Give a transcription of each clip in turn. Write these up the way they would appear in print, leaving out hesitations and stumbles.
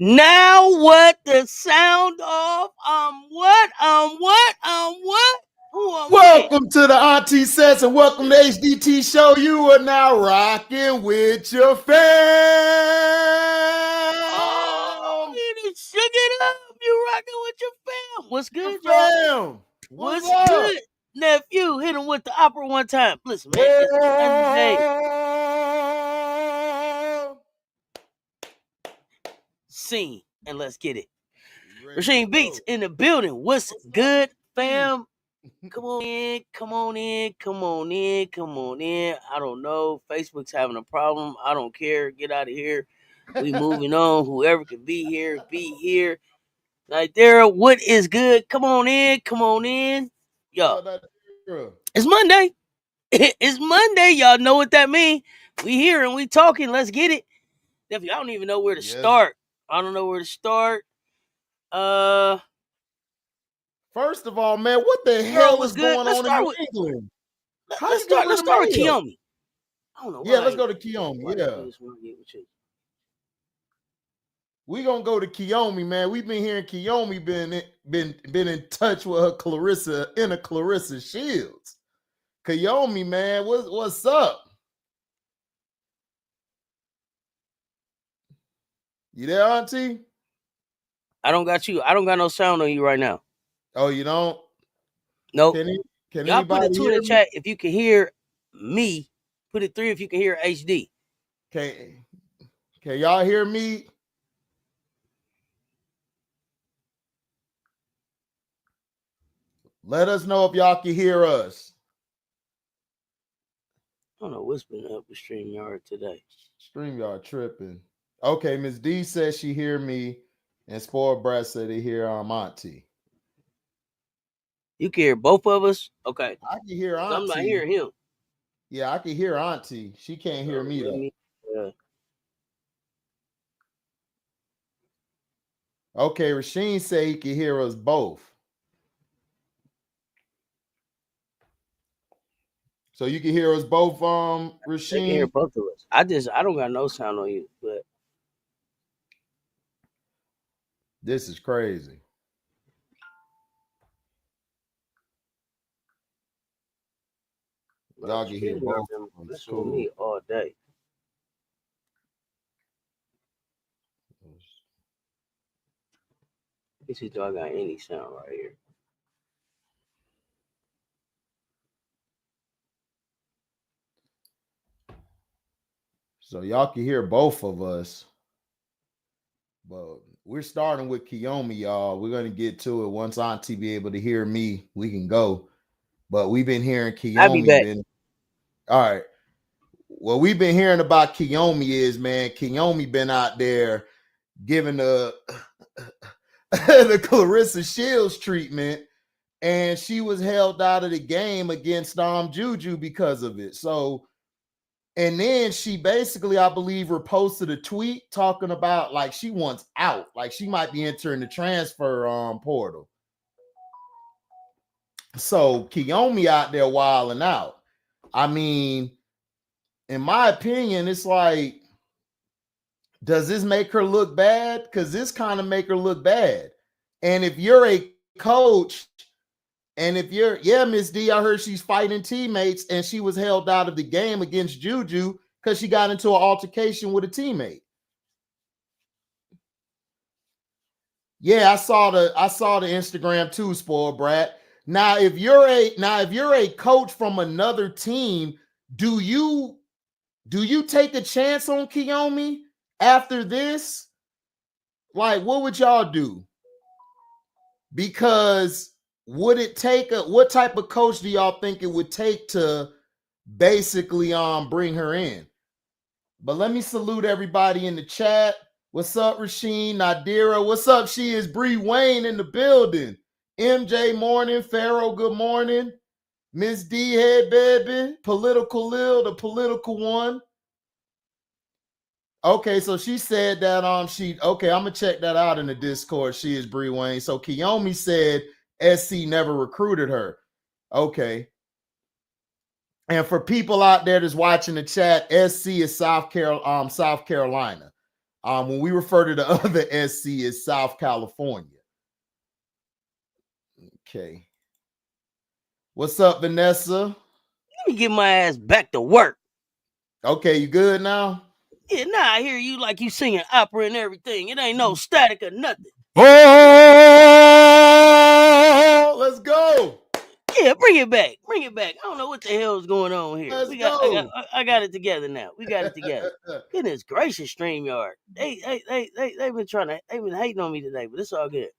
Now what the sound of what? Who I'm with? Welcome to the Auntie Cess and welcome to HDT Show. You are now rocking with your fam. Oh, you done shook it up. You rocking with your fam. What's Your good, y'all? fam. What's What's up? good? Nephew, hit him with the opera one time. Listen, man, it's Monday. Yeah. Scene, and let's get it. Ready to Machine go. Beats in the building. What's good, fam? Come on in, come on in, come on in, come on in. I don't know. Facebook's having a problem. I don't care. Get out of here. We moving on. Whoever can be here. Like there, what is good? Come on in, come on in. Yo, it's Monday. It's Monday. Y'all know what that means. We here and we talking. Let's get it. Definitely, I don't even know where to start. I don't know where to start. First of all, man, what the hell is good? going on in New England? Let's start with Kiyomi. I don't know. Yeah, let's go to Kiyomi. Yeah. We gonna go to Kiyomi, man. We've been hearing Kiyomi been in touch with her Clarissa Shields. Kiyomi, man, what's up? You there, Auntie? I don't got you. I don't got no sound on you right now. Oh, you don't? Nope. Can y'all put anybody a 2 in the chat if you can hear me. Put it 3 if you can hear HD. Can y'all hear me? Let us know if y'all can hear us. I don't know what's been up with StreamYard today. StreamYard tripping. Okay, Miss D says she hear me, and Spoiled Brat said they hear Auntie. You can hear both of us? Okay. I can hear Auntie. I'm not hearing him. Yeah, I can hear Auntie. She can't hear me though. Okay, Rasheen said he can hear us both. So you can hear us both, Rasheen? I can hear both of us. I don't got no sound on you, but this is crazy. Y'all can hear both of them. That's cool. Me all day. Let's see if I got any sound right here. So y'all can hear both of us. But we're starting with Kiyomi, y'all. We're going to get to it. Once Auntie be able to hear me, we can go. But we've been hearing Kiyomi. I'll be back. All right. What we've been hearing about Kiyomi is, man, Kiyomi been out there giving the Clarissa Shields treatment, and she was held out of the game against Juju because of it. So, and then she basically, I believe, reposted a tweet talking about like she wants out, like she might be entering the transfer portal. So Kiyomi out there wilding out. I mean, in my opinion, it's like, does this make her look bad? Because this kind of make her look bad. And if you're a coach, and if you're, Miss D, I heard she's fighting teammates, and she was held out of the game against Juju because she got into an altercation with a teammate. Yeah, I saw the Instagram too, Spoiled Brat. Now, if you're a coach from another team, do you take a chance on Kiyomi after this? Like, what would y'all do? Because would it take what type of coach do y'all think it would take to basically bring her in? But let me salute everybody in the chat. What's up, Rasheen, Nadira? What's up? She is Bree Wayne in the building. MJ morning, Pharaoh, good morning. Miss D Head baby, Political Lil, the political one. Okay, so she said that I'm gonna check that out in the Discord. She is Bree Wayne. So Kiyomi said SC never recruited her. Okay. And for people out there that's watching the chat, SC is South Carolina. When we refer to the other SC, it's South California. Okay. What's up, Vanessa? Let me get my ass back to work. Okay, you good now? Yeah, now I hear you like you singing opera and everything. It ain't no static or nothing. Oh, let's go. Yeah, bring it back. Bring it back. I don't know what the hell is going on here. Let's go. I got it together now. We got it together. Goodness gracious, StreamYard. They've been they've been hating on me today, but it's all good.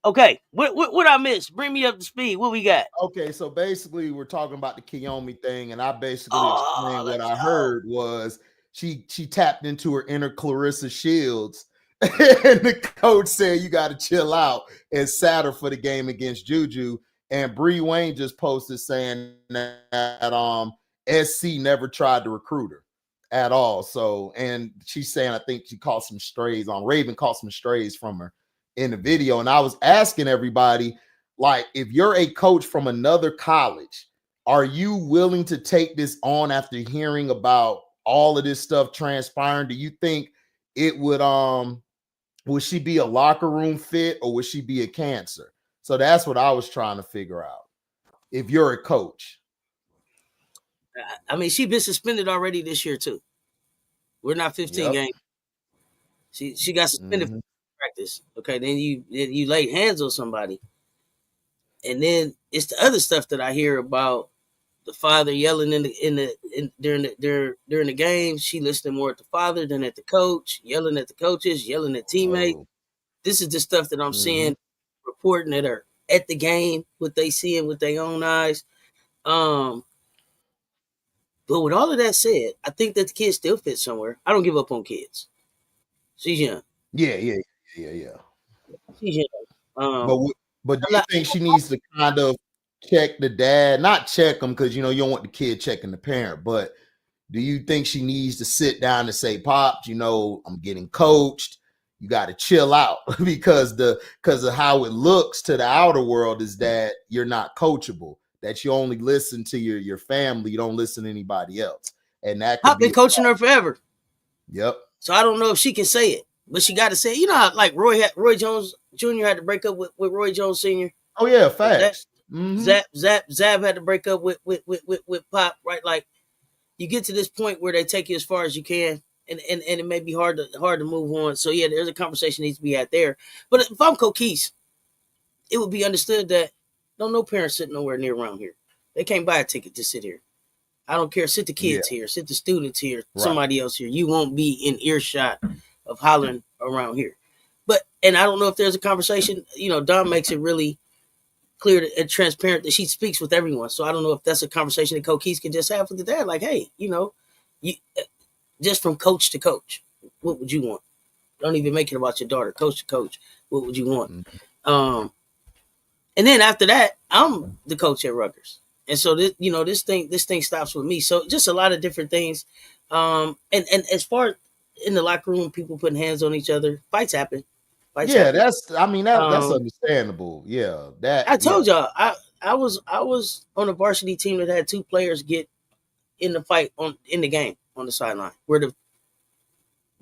Okay, what I missed? Bring me up to speed. What we got? Okay, so basically we're talking about the Kiyomi thing, and I basically explained what I heard was she tapped into her inner Clarissa Shields, and the coach said you got to chill out and sat her for the game against Juju. And Bree Wayne just posted saying that SC never tried to recruit her at all. So, and she's saying I think she caught some strays on Raven, caught some strays from her in the video. And I was asking everybody, like, if you're a coach from another college, are you willing to take this on after hearing about all of this stuff transpiring? Do you think it would she be a locker room fit, or would she be a cancer? So that's what I was trying to figure out. If you're a coach, I mean, she's been suspended already this year too. We're not 15 games. She got suspended for practice. Okay, then you lay hands on somebody, and then it's the other stuff that I hear about the father yelling during the game. She listening more at the father than at the coach, yelling at the coaches, yelling at teammates. This is the stuff that I'm seeing, reporting that are at the game, what they seeing with their own eyes. But with all of that said, I think that the kid still fits somewhere. I don't give up on kids. She's young. Yeah. She's young. But do you think she needs to kind of check the dad? Not check him, because you don't want the kid checking the parent, but do you think she needs to sit down and say, Pops, I'm getting coached. You got to chill out because of how it looks to the outer world is that you're not coachable, that you only listen to your family, you don't listen to anybody else. And that I've been coaching her forever. Yep. So I don't know if she can say it, but she got to say it. You know how like Roy Jones Jr. had to break up with Roy Jones Sr. Oh yeah, facts. Zab had to break up with Pop, right? Like, you get to this point where they take you as far as you can, and it may be hard to move on. So yeah, there's a conversation needs to be had there. But if I'm Coquese, it would be understood that no parents sitting nowhere near around here. They can't buy a ticket to sit here. I don't care. Sit the kids here. Sit the students here. Right. Somebody else here. You won't be in earshot of hollering around here. And I don't know if there's a conversation. Don makes it really clear and transparent that she speaks with everyone. So I don't know if that's a conversation that Coquese can just have with the dad. Like, hey, you just from coach to coach, what would you want? Don't even make it about your daughter. Coach to coach, what would you want? And then after that, I'm the coach at Rutgers. And so this thing stops with me. So just a lot of different things. And as far as in the locker room, people putting hands on each other, fights happen. That's understandable. Yeah. I told y'all, I was on a varsity team that had two players get in the fight in the game on the sideline where the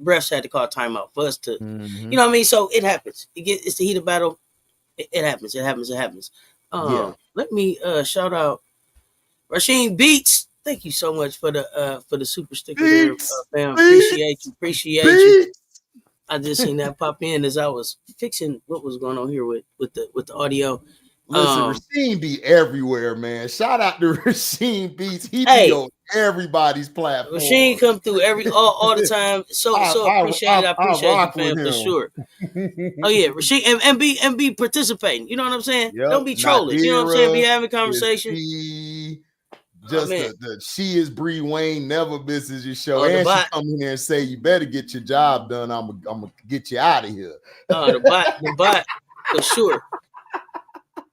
refs had to call timeout for us to, you know what I mean? So it happens. It's the heat of battle. It happens. Let me shout out Rasheen Beats. Thank you so much for the super sticker there, fam. Appreciate you. I just seen that pop in as I was fixing what was going on here with the audio. Listen, Rasheen be everywhere, man. Shout out to Rasheen Beats. He be on everybody's platform. Rasheen come through all the time. So appreciate it. I appreciate you, fam, for sure. Oh yeah, Rasheen and be participating. You know what I'm saying? Yep. Don't be trolling. You know what I'm saying? Be having conversation. She is Bree Wayne, never misses your show. And she come in here and say, you better get your job done. I'm gonna get you out of here. The bot, for sure.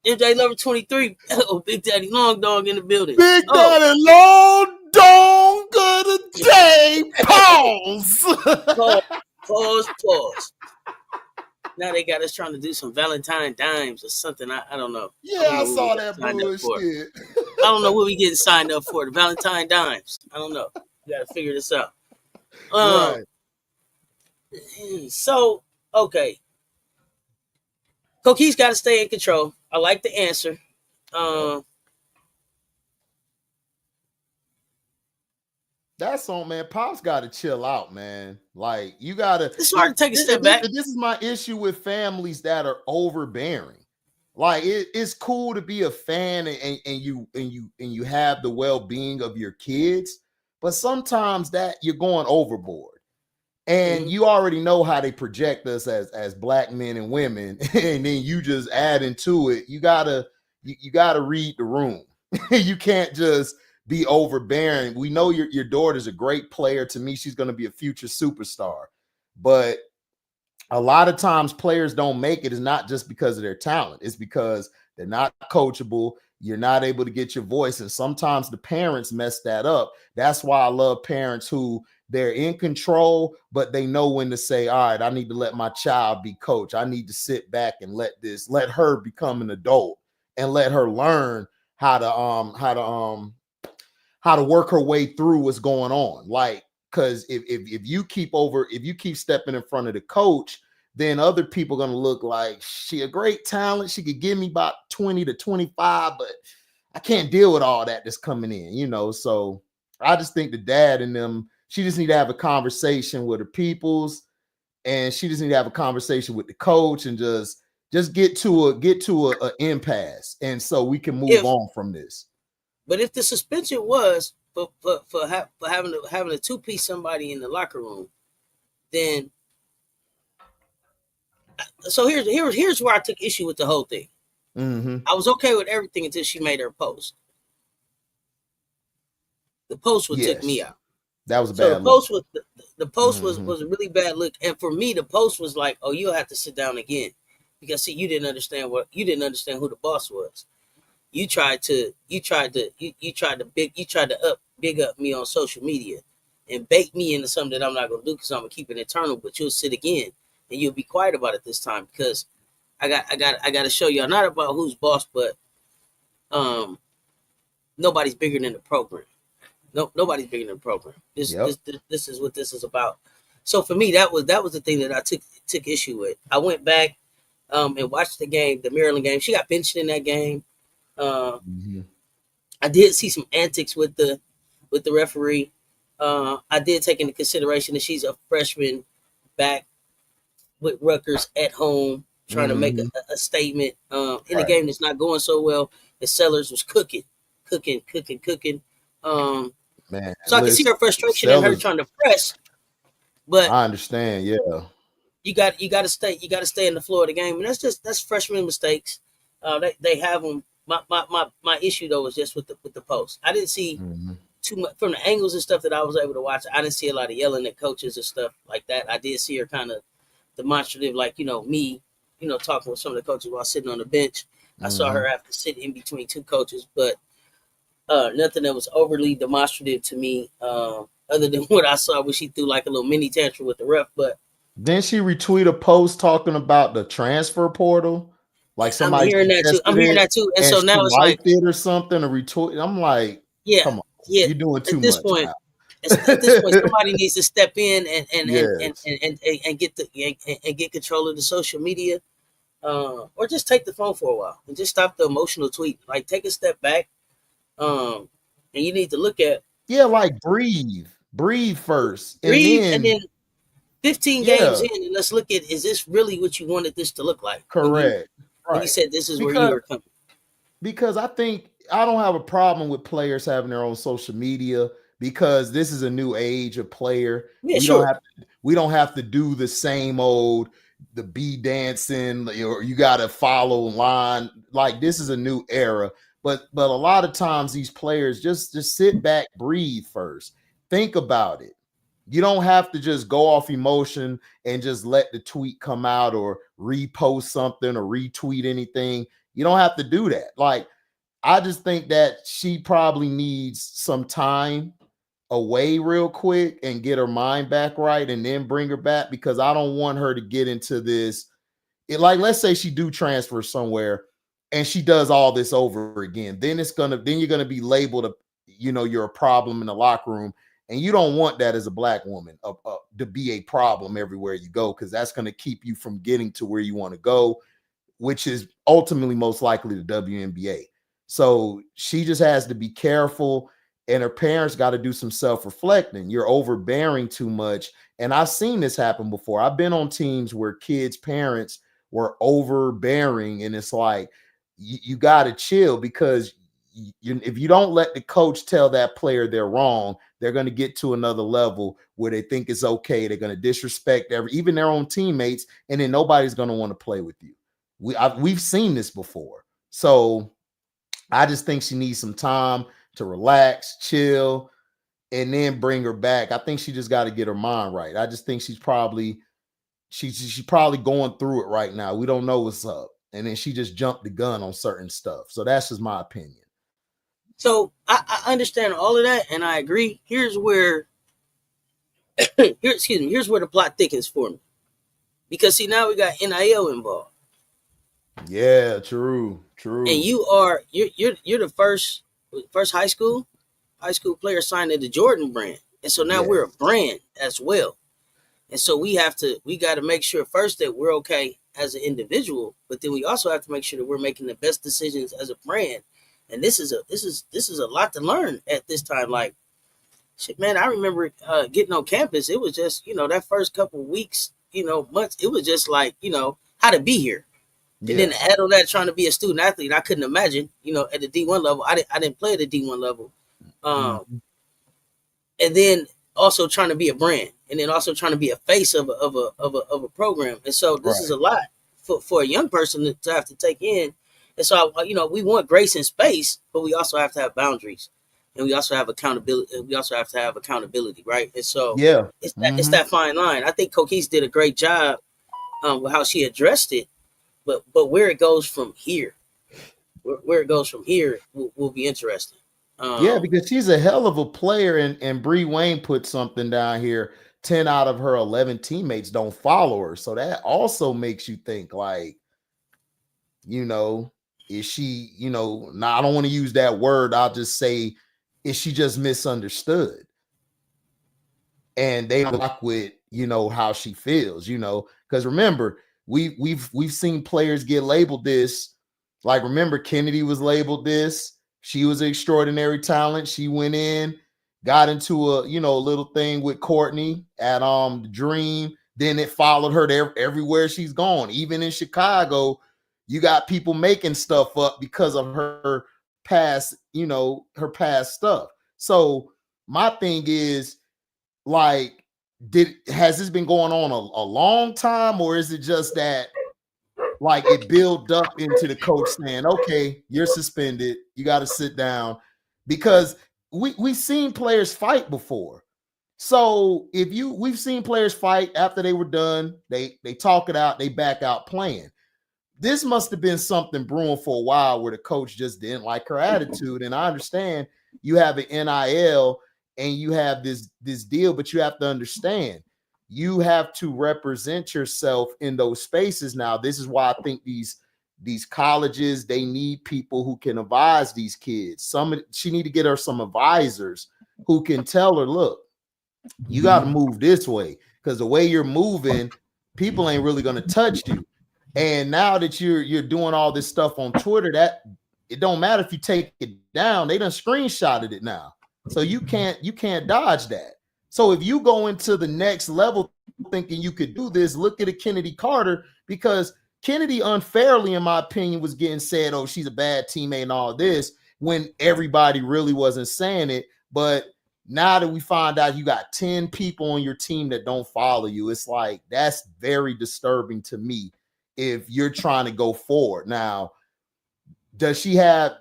MJ Lover 23. Oh, Big Daddy Long Dog in the building. Big Daddy Long Dog of the day. Pause. Pause. Now they got us trying to do some Valentine dimes or something. I don't know. Yeah, I saw that bullshit. I don't know what we getting signed up for. The Valentine dimes. I don't know. We got to figure this out. Right. So, okay. Coquese got to stay in control. I like the answer. Yep. Um, That's on, man. Pop's got to chill out, man. Like, you got to. it's hard to take a step back. This is my issue with families that are overbearing. Like, it's cool to be a fan and you have the well-being of your kids, but sometimes that you're going overboard. And you already know how they project us as black men and women, and then you just add into it. You gotta read the room. You can't just be overbearing. We know your daughter's a great player. To me, she's going to be a future superstar, but a lot of times players don't make it is not just because of their talent. It's because they're not coachable. You're not able to get your voice. And sometimes the parents mess that up. That's why I love parents who they're in control, but they know when to say, all right, I need to let my child be coach. I need to sit back and let her become an adult and let her learn how to work her way through what's going on. Like, because if you keep stepping in front of the coach, then other people are going to look like she a great talent. She could give me about 20 to 25, but I can't deal with all that's coming in, So I just think the dad and them, she just need to have a conversation with her peoples, and she just need to have a conversation with the coach and just get to a impasse, and so we can move on from this. But if the suspension was for having to two-piece somebody in the locker room, then so here's where I took issue with the whole thing. Mm-hmm. I was okay with everything until she made her post. The post would took me out. That was a so bad look. The post was a really bad look, and for me, the post was like, "Oh, you'll have to sit down again," because see, you didn't understand who the boss was. You tried to big up me on social media and bait me into something that I'm not gonna do because I'm gonna keep it internal. But you'll sit again and you'll be quiet about it this time because I got to show y'all not about who's boss, but nobody's bigger than the program. Nobody's bigger than the program. This is what this is about. So for me, that was the thing that I took issue with. I went back and watched the game, the Maryland game. She got benched in that game. I did see some antics with the referee. I did take into consideration that she's a freshman back with Rutgers at home, trying to make a statement in a game that's not going so well. The Sellers was cooking. Man, so I can see her frustration and her trying to press. But I understand, yeah. You got to stay in the flow of the game, and that's freshman mistakes. They have them. My issue though was just with the post. I didn't see too much from the angles and stuff that I was able to watch. I didn't see a lot of yelling at coaches and stuff like that. I did see her kind of demonstrative, like me, talking with some of the coaches while sitting on the bench. I saw her have to sit in between two coaches, but nothing that was overly demonstrative to me, other than what I saw when she threw like a little mini tantrum with the ref. But then she retweet a post talking about the transfer portal. Like somebody I'm hearing that too. And so now it's like it or something, a retweet. I'm like, yeah, come on, yeah. You're doing too at this much. Point, at this point, somebody needs to step in and get control of the social media, or just take the phone for a while and just stop the emotional tweet. Like take a step back, and you need to look at like breathe first, and then 15 games in, and let's look at, is this really what you wanted this to look like? Correct. When you said this is where you were coming. Because I think I don't have a problem with players having their own social media, because this is a new age of player. Yeah, we don't have to do the same old the be dancing, or you got to follow line. Like, this is a new era. But a lot of times these players just sit back, breathe first, think about it. You don't have to just go off emotion and just let the tweet come out or repost something or retweet anything. You don't have to do that. Like, I just think that she probably needs some time away real quick and get her mind back right and then bring her back, because I don't want her to get into this. Like, let's say she do transfer somewhere and she does all this over again. Then you're going to be labeled, you're a problem in the locker room. And you don't want that as a black woman to be a problem everywhere you go, because that's going to keep you from getting to where you want to go, which is ultimately most likely the WNBA. So she just has to be careful, and her parents got to do some self-reflecting. You're overbearing too much. And I've seen this happen before. I've been on teams where kids' parents were overbearing, and it's like, you got to chill, because if you don't let the coach tell that player they're wrong, they're going to get to another level where they think it's okay. They're going to disrespect even their own teammates, and then nobody's going to want to play with you. We've seen this before. So I just think she needs some time to relax, chill, and then bring her back. I think she just got to get her mind right. I just think she's probably going through it right now. We don't know what's up. And then she just jumped the gun on certain stuff. So that's just my opinion. So I understand all of that, and I agree. Here's where here's where the plot thickens for me. Because see, now we got NIL involved. Yeah, true. And you're the first high school player signed to the Jordan brand. And so now we're a brand as well. And so we got to make sure first that we're okay as an individual, but then we also have to make sure that we're making the best decisions as a brand. And this is a lot to learn at this time. Like, shit, man, I remember getting on campus. It was just, that first couple of weeks, months, it was just like, how to be here. And then add on that, trying to be a student athlete, I couldn't imagine, at the D1 level. I didn't play at the D1 level. And then also trying to be a brand, and then also trying to be a face of a program. And so this is a lot for a young person to have to take in. And so, we want grace and space, but we also have to have boundaries, and we also have accountability. We also have to have accountability, right? And so, it's that fine line. I think Coquese did a great job with how she addressed it, but where it goes from here, will be interesting. Because she's a hell of a player, and Bree Wayne put something down here. 10 out of her 11 teammates don't follow her, so that also makes you think, like, is she, now I don't want to use that word. I'll just say, is she just misunderstood? And they rock with, how she feels, because remember, we've seen players get labeled this. Like, remember, Kennedy was labeled this. She was an extraordinary talent. She went in, got into a, little thing with Courtney at the Dream. Then it followed her there everywhere she's gone. Even in Chicago, you got people making stuff up because of her past, her past stuff. So my thing is, like, has this been going on a long time, or is it just that, like, it built up into the coach saying, okay, you're suspended, you got to sit down? Because we've seen players fight before. So we've seen players fight after they were done, they talk it out, they back out playing. This must have been something brewing for a while where the coach just didn't like her attitude. And I understand you have an NIL and you have this deal, but you have to understand, you have to represent yourself in those spaces. Now, this is why I think these colleges, they need people who can advise these kids. She need to get her some advisors who can tell her, look, you got to move this way, because the way you're moving, people ain't really going to touch you. And now that you're doing all this stuff on Twitter, that it don't matter if you take it down, they done screenshotted it now. So you can't dodge that. So if you go into the next level thinking you could do this, look at a Kennedy Carter, because Kennedy unfairly, in my opinion, was getting said, oh, she's a bad teammate and all this, when everybody really wasn't saying it. But now that we find out you got 10 people on your team that don't follow you, it's like, that's very disturbing to me if you're trying to go forward. Now, does she have,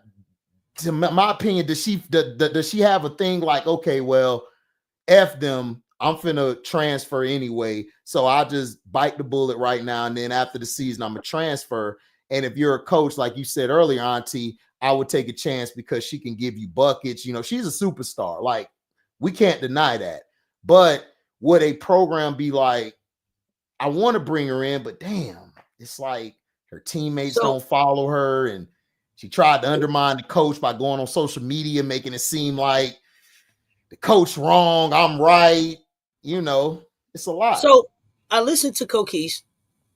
to my opinion, does she have a thing like, okay, well, F them, I'm finna transfer anyway, so I'll just bite the bullet right now, and then after the season, I'm gonna transfer. And if you're a coach, like you said earlier, Auntie, I would take a chance because she can give you buckets. She's a superstar. Like, we can't deny that. But would a program be like, I want to bring her in, but damn, it's like her teammates don't follow her, and she tried to undermine the coach by going on social media, making it seem like the coach wrong, I'm right. You know, it's a lot. So I listened to Coquese,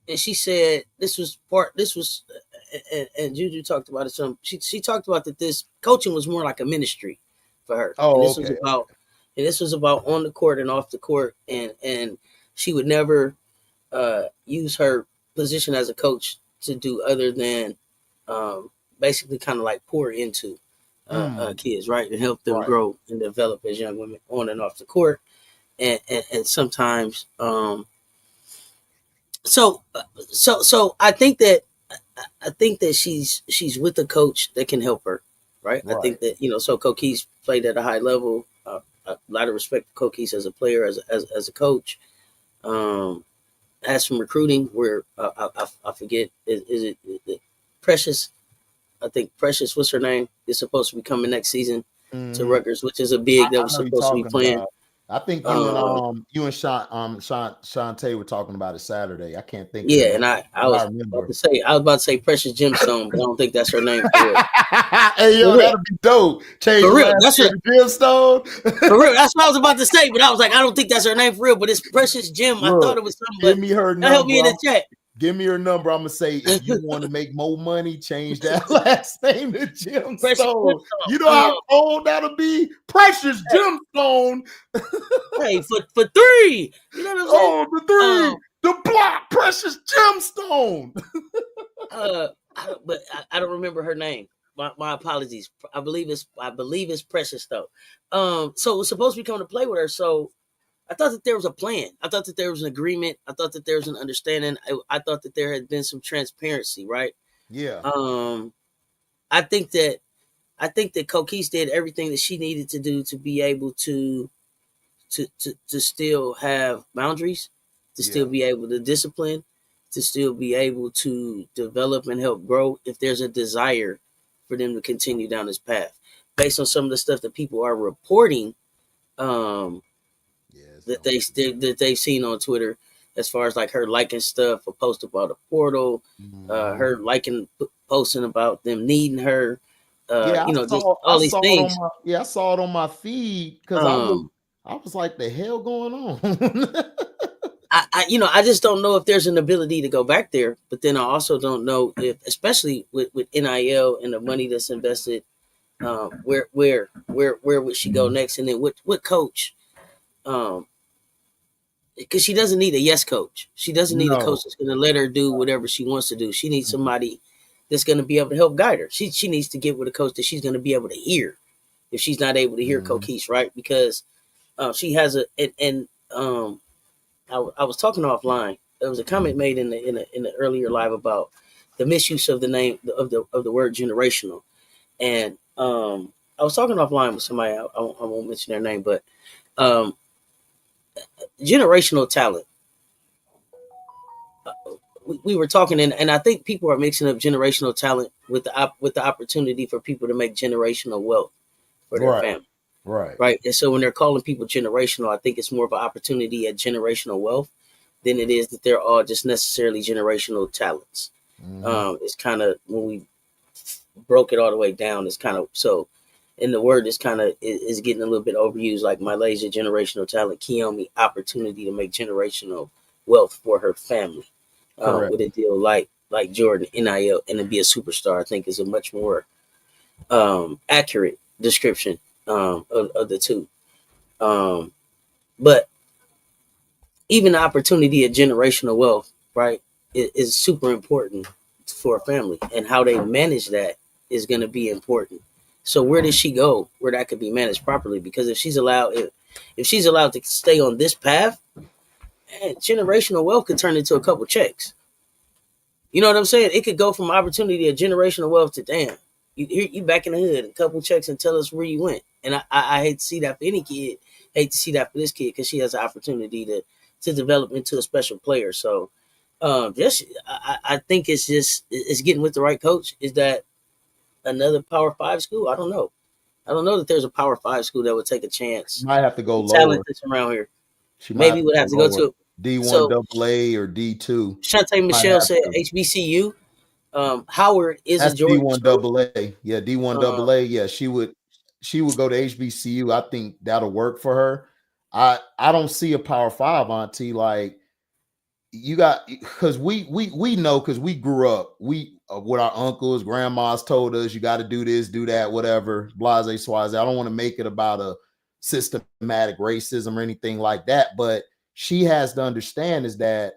and she said this was part. This was, and Juju talked about it. Some she talked about that this coaching was more like a ministry for her, and Oh, this was okay. about, and this was about on the court and off the court, and she would never use her position as a coach to do other than basically kind of like pour into kids, right, and help them Right. grow and develop as young women on and off the court, and sometimes so I think that she's with a coach that can help her, right? I think that so Coquese played at a high level. A lot of respect for Coquese as a player, as a coach. Has some recruiting where I forget is it Precious? I think Precious, what's her name, is supposed to be coming next season to Rutgers, which is a big that was I know you're supposed to be talking playing. about. I think you and Shantae were talking about it Saturday. I can't think of her Yeah, name. and I was about to say Precious Gemstone, but I don't think that's her name for real. Hey, yo, that'd be dope. Change For the real, last that's name to Gemstone. For real, that's what I was about to say, but I was like, I don't think that's her name for real. But it's Precious Gem. I thought it was something, Give but me her that help me in number. the chat. Give me her number. I'm gonna say if you want to make more money, change that last name to Gemstone. You know how old that'll be? Precious Gemstone. Hey, for three. You know what I'm saying? Oh, the three. The block. Precious Gemstone. But I don't remember her name. My apologies. I believe it's Precious though. So it was supposed to be coming to play with her. So I thought that there was a plan. I thought that there was an agreement. I thought that there was an understanding. I thought that there had been some transparency, right? Yeah. I think that Coquese did everything that she needed to do to be able to still have boundaries, to still be able to discipline, to still be able to develop and help grow if there's a desire for them to continue down this path. Based on some of the stuff that people are reporting, that they've seen on Twitter, as far as like her liking stuff, a post about a portal, her liking posting about them needing her, just all these things. I saw it on my feed because I was like, the hell going on? I just don't know if there's an ability to go back there, but then I also don't know if, especially with NIL and the money that's invested, where would she go next, and then what coach? Because she doesn't need a yes coach. She doesn't need a coach that's going to let her do whatever she wants to do. She needs somebody that's going to be able to help guide her. She needs to get with a coach that she's going to be able to hear if she's not able to hear Coquese, right? Because she has I was talking offline. There was a comment made in the earlier live about the misuse of the name of the word generational, and I was talking offline with somebody. I won't mention their name, but generational talent. We were talking, and I think people are mixing up generational talent with the opportunity for people to make generational wealth for their family. Right. And so when they're calling people generational, I think it's more of an opportunity at generational wealth than it is that they're all just necessarily generational talents. It's kind of, when we broke it all the way down, it's kind of, so, and the word is kind of, is getting a little bit overused, like Malaysia generational talent, Kiyomi opportunity to make generational wealth for her family. With a deal like Jordan, NIL, and to be a superstar, I think is a much more accurate description of the two. But even the opportunity at generational wealth, right, is super important for a family, and how they manage that is going to be important. So where does she go where that could be managed properly? Because if she's allowed to stay on this path, man, generational wealth could turn into a couple checks. You know what I'm saying? It could go from opportunity of generational wealth to, damn, you back in the hood, a couple checks, and tell us where you went. And I hate to see that for any kid. Hate to see that for this kid, because she has an opportunity to develop into a special player. So I think it's getting with the right coach. Is that another Power 5 school? I don't know. I don't know that there's a Power 5 school that would take a chance. Might have to go lower. Talent that's around here. Maybe would have to go to D1 AA or D2. Shantae Michelle said HBCU. Howard is That's a Georgia D1 AA. Yeah, D1 AA. Yeah, she would she would go to HBCU. I think that'll work for her. I don't see a Power 5 auntie like you got, because we know, because we grew up, we what our uncles, grandmas told us, you got to do this, do that, whatever, blase swaze. I don't want to make it about a systematic racism or anything like that, but she has to understand is that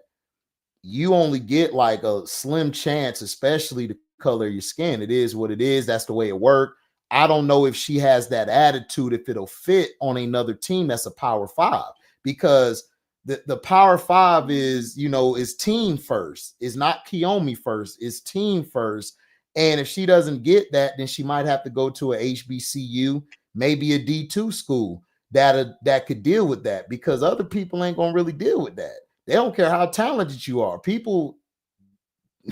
you only get like a slim chance, especially the color of your skin. It is what it is. That's the way it worked. I don't know if she has that attitude, if it'll fit on another team that's a Power 5, because the Power 5 is, is team first. It's not Kiyomi first. It's team first. And if she doesn't get that, then she might have to go to a HBCU, maybe a D2 school that could deal with that, because other people ain't gonna really deal with that. They don't care how talented you are. People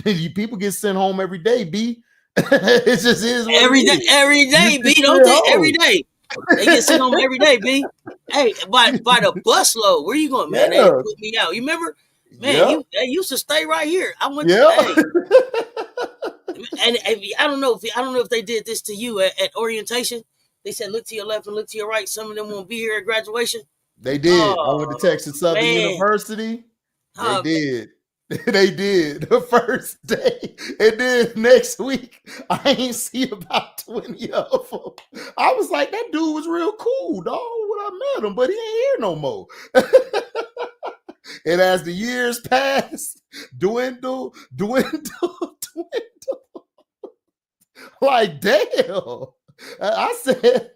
get sent home every day, B. It just is what every it day, is. every day, B. Don't they? Every day. They get sent home every day, B. Hey, by the busload. Where you going, man? They Yeah. put me out. You remember? Man, Yeah. they used to stay right here. I went Yeah. hey. And I don't know if they did this to you at orientation. They said look to your left and look to your right. Some of them won't be here at graduation. They did. I went to Texas Southern Man. University. They did. They did the first day. And then next week, I ain't see about 20 of them. I was like, that dude was real cool, dog, when I met him, but he ain't here no more. And as the years pass, dwindle. Like, damn. I said,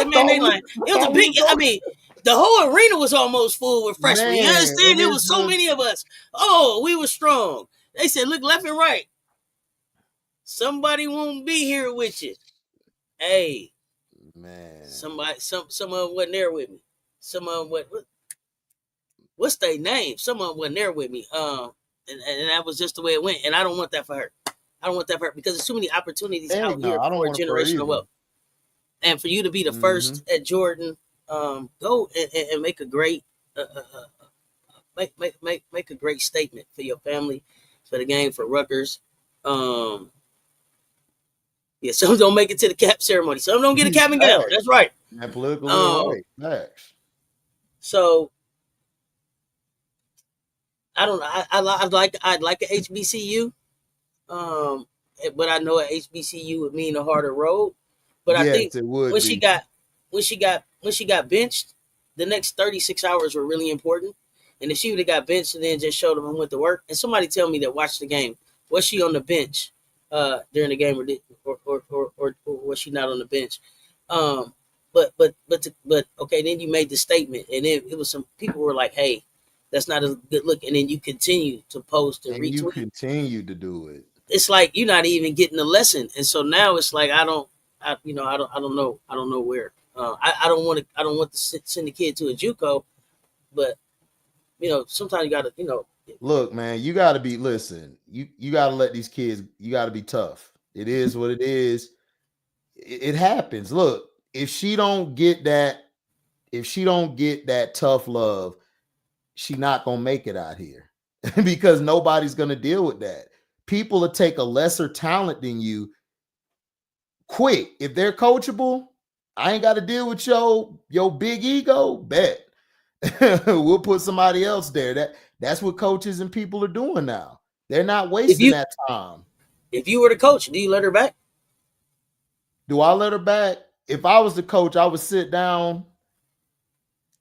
man, they like, it was a big, I mean, the whole arena was almost full with freshmen. Man, you understand? There was so many of us. Oh, we were strong. They said, look left and right. Somebody won't be here with you. Hey, man. Some of them wasn't there with me. Some of them what's their name? Some of them wasn't there with me. And that was just the way it went. And I don't want that for her. I don't want that for her, because there's too many opportunities out here for generational wealth. And for you to be the first at Jordan, go and make a great make a great statement for your family, for the game, for Rutgers. Yeah, some don't make it to the cap ceremony. Some don't get a cap and gown. That's right. That political right. Next. So I don't know. I'd like a HBCU, but I know a HBCU would mean a harder road. But I think when she got benched, the next 36 hours were really important. And if she would have got benched and then just showed them and went to work, and somebody tell me that watched the game, was she on the bench during the game, or was she not on the bench? But okay, then you made the statement, and then it was some people were like, "Hey, that's not a good look," and then you continue to post and retweet. You continue to do it. It's like you're not even getting the lesson, and so now it's like I don't know where. I don't want to send the kid to a JUCO, but sometimes you gotta, Look, man, you gotta be. Listen, you gotta let these kids. You gotta be tough. It is what it is. It happens. Look, if she don't get that tough love, she not gonna make it out here because nobody's gonna deal with that. People will take a lesser talent than you quick. If they're coachable, I ain't got to deal with your big ego. Bet. We'll put somebody else there. That's what coaches and people are doing now. They're not wasting that time. If you were the coach, do you let her back? Do I let her back? If I was the coach, I would sit down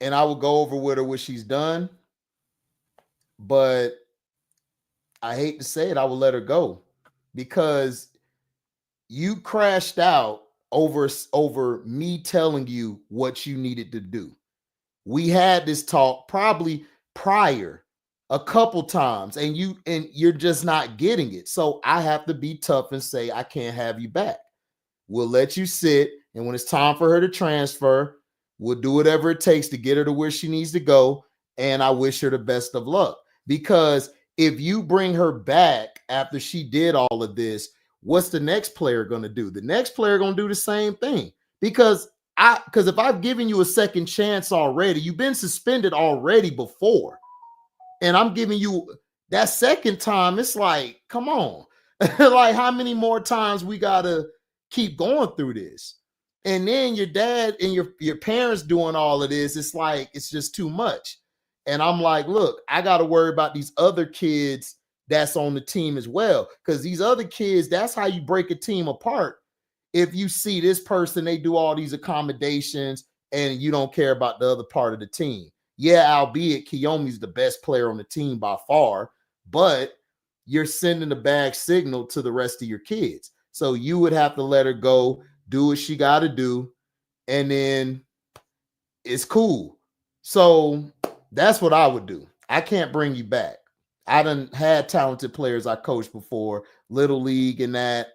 and I would go over with her what she's done. But I hate to say it, I would let her go, because you crashed out over me telling you what you needed to do. We had this talk probably prior a couple times, and you're just not getting it. So I have to be tough and say, I can't have you back. We'll let you sit, and when it's time for her to transfer, we'll do whatever it takes to get her to where she needs to go. And I wish her the best of luck, because if you bring her back after she did all of this, what's the next player going to do? The next player going to do the same thing, because if I've given you a second chance already, you've been suspended already before, and I'm giving you that second time. It's like, come on. Like, how many more times we got to keep going through this? And then your dad and your parents doing all of this, it's like, it's just too much. And I'm like, look, I got to worry about these other kids that's on the team as well. Because these other kids, that's how you break a team apart. If you see this person, they do all these accommodations and you don't care about the other part of the team. Yeah, albeit Kiyomi's the best player on the team by far, but you're sending a bad signal to the rest of your kids. So you would have to let her go, do what she got to do, and then it's cool. So that's what I would do. I can't bring you back. I done had talented players I coached before, little league and that.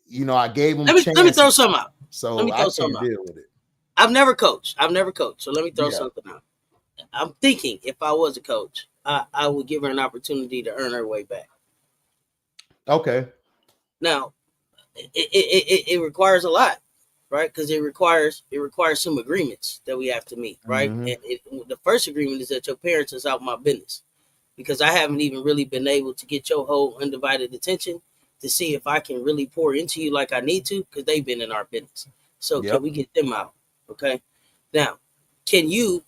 You know, I gave them chances. Let me throw something out. So I can't deal with it. I've never coached. So let me throw Yeah. something out. I'm thinking if I was a coach, I would give her an opportunity to earn her way back. Okay. Now, it requires a lot, right? Because it requires some agreements that we have to meet, right? Mhm. And the first agreement is that your parents is out my business, because I haven't even really been able to get your whole undivided attention to see if I can really pour into you like I need to, because they've been in our business. So Yep. can we get them out? Okay. Now, can you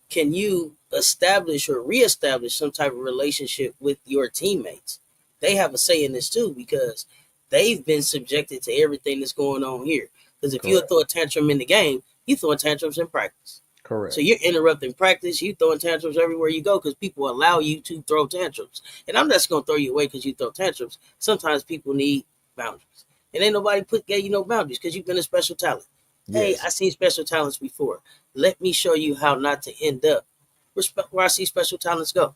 establish or reestablish some type of relationship with your teammates? They have a say in this too, because they've been subjected to everything that's going on here. Because if you throw a tantrum in the game, you throw tantrums in practice. Correct. So you're interrupting practice. You throwing tantrums everywhere you go because people allow you to throw tantrums. And I'm not just gonna throw you away because you throw tantrums. Sometimes people need boundaries, and ain't nobody gave you no boundaries because you've been a special talent. Yes. Hey, I seen special talents before. Let me show you how not to end up where I see special talents go.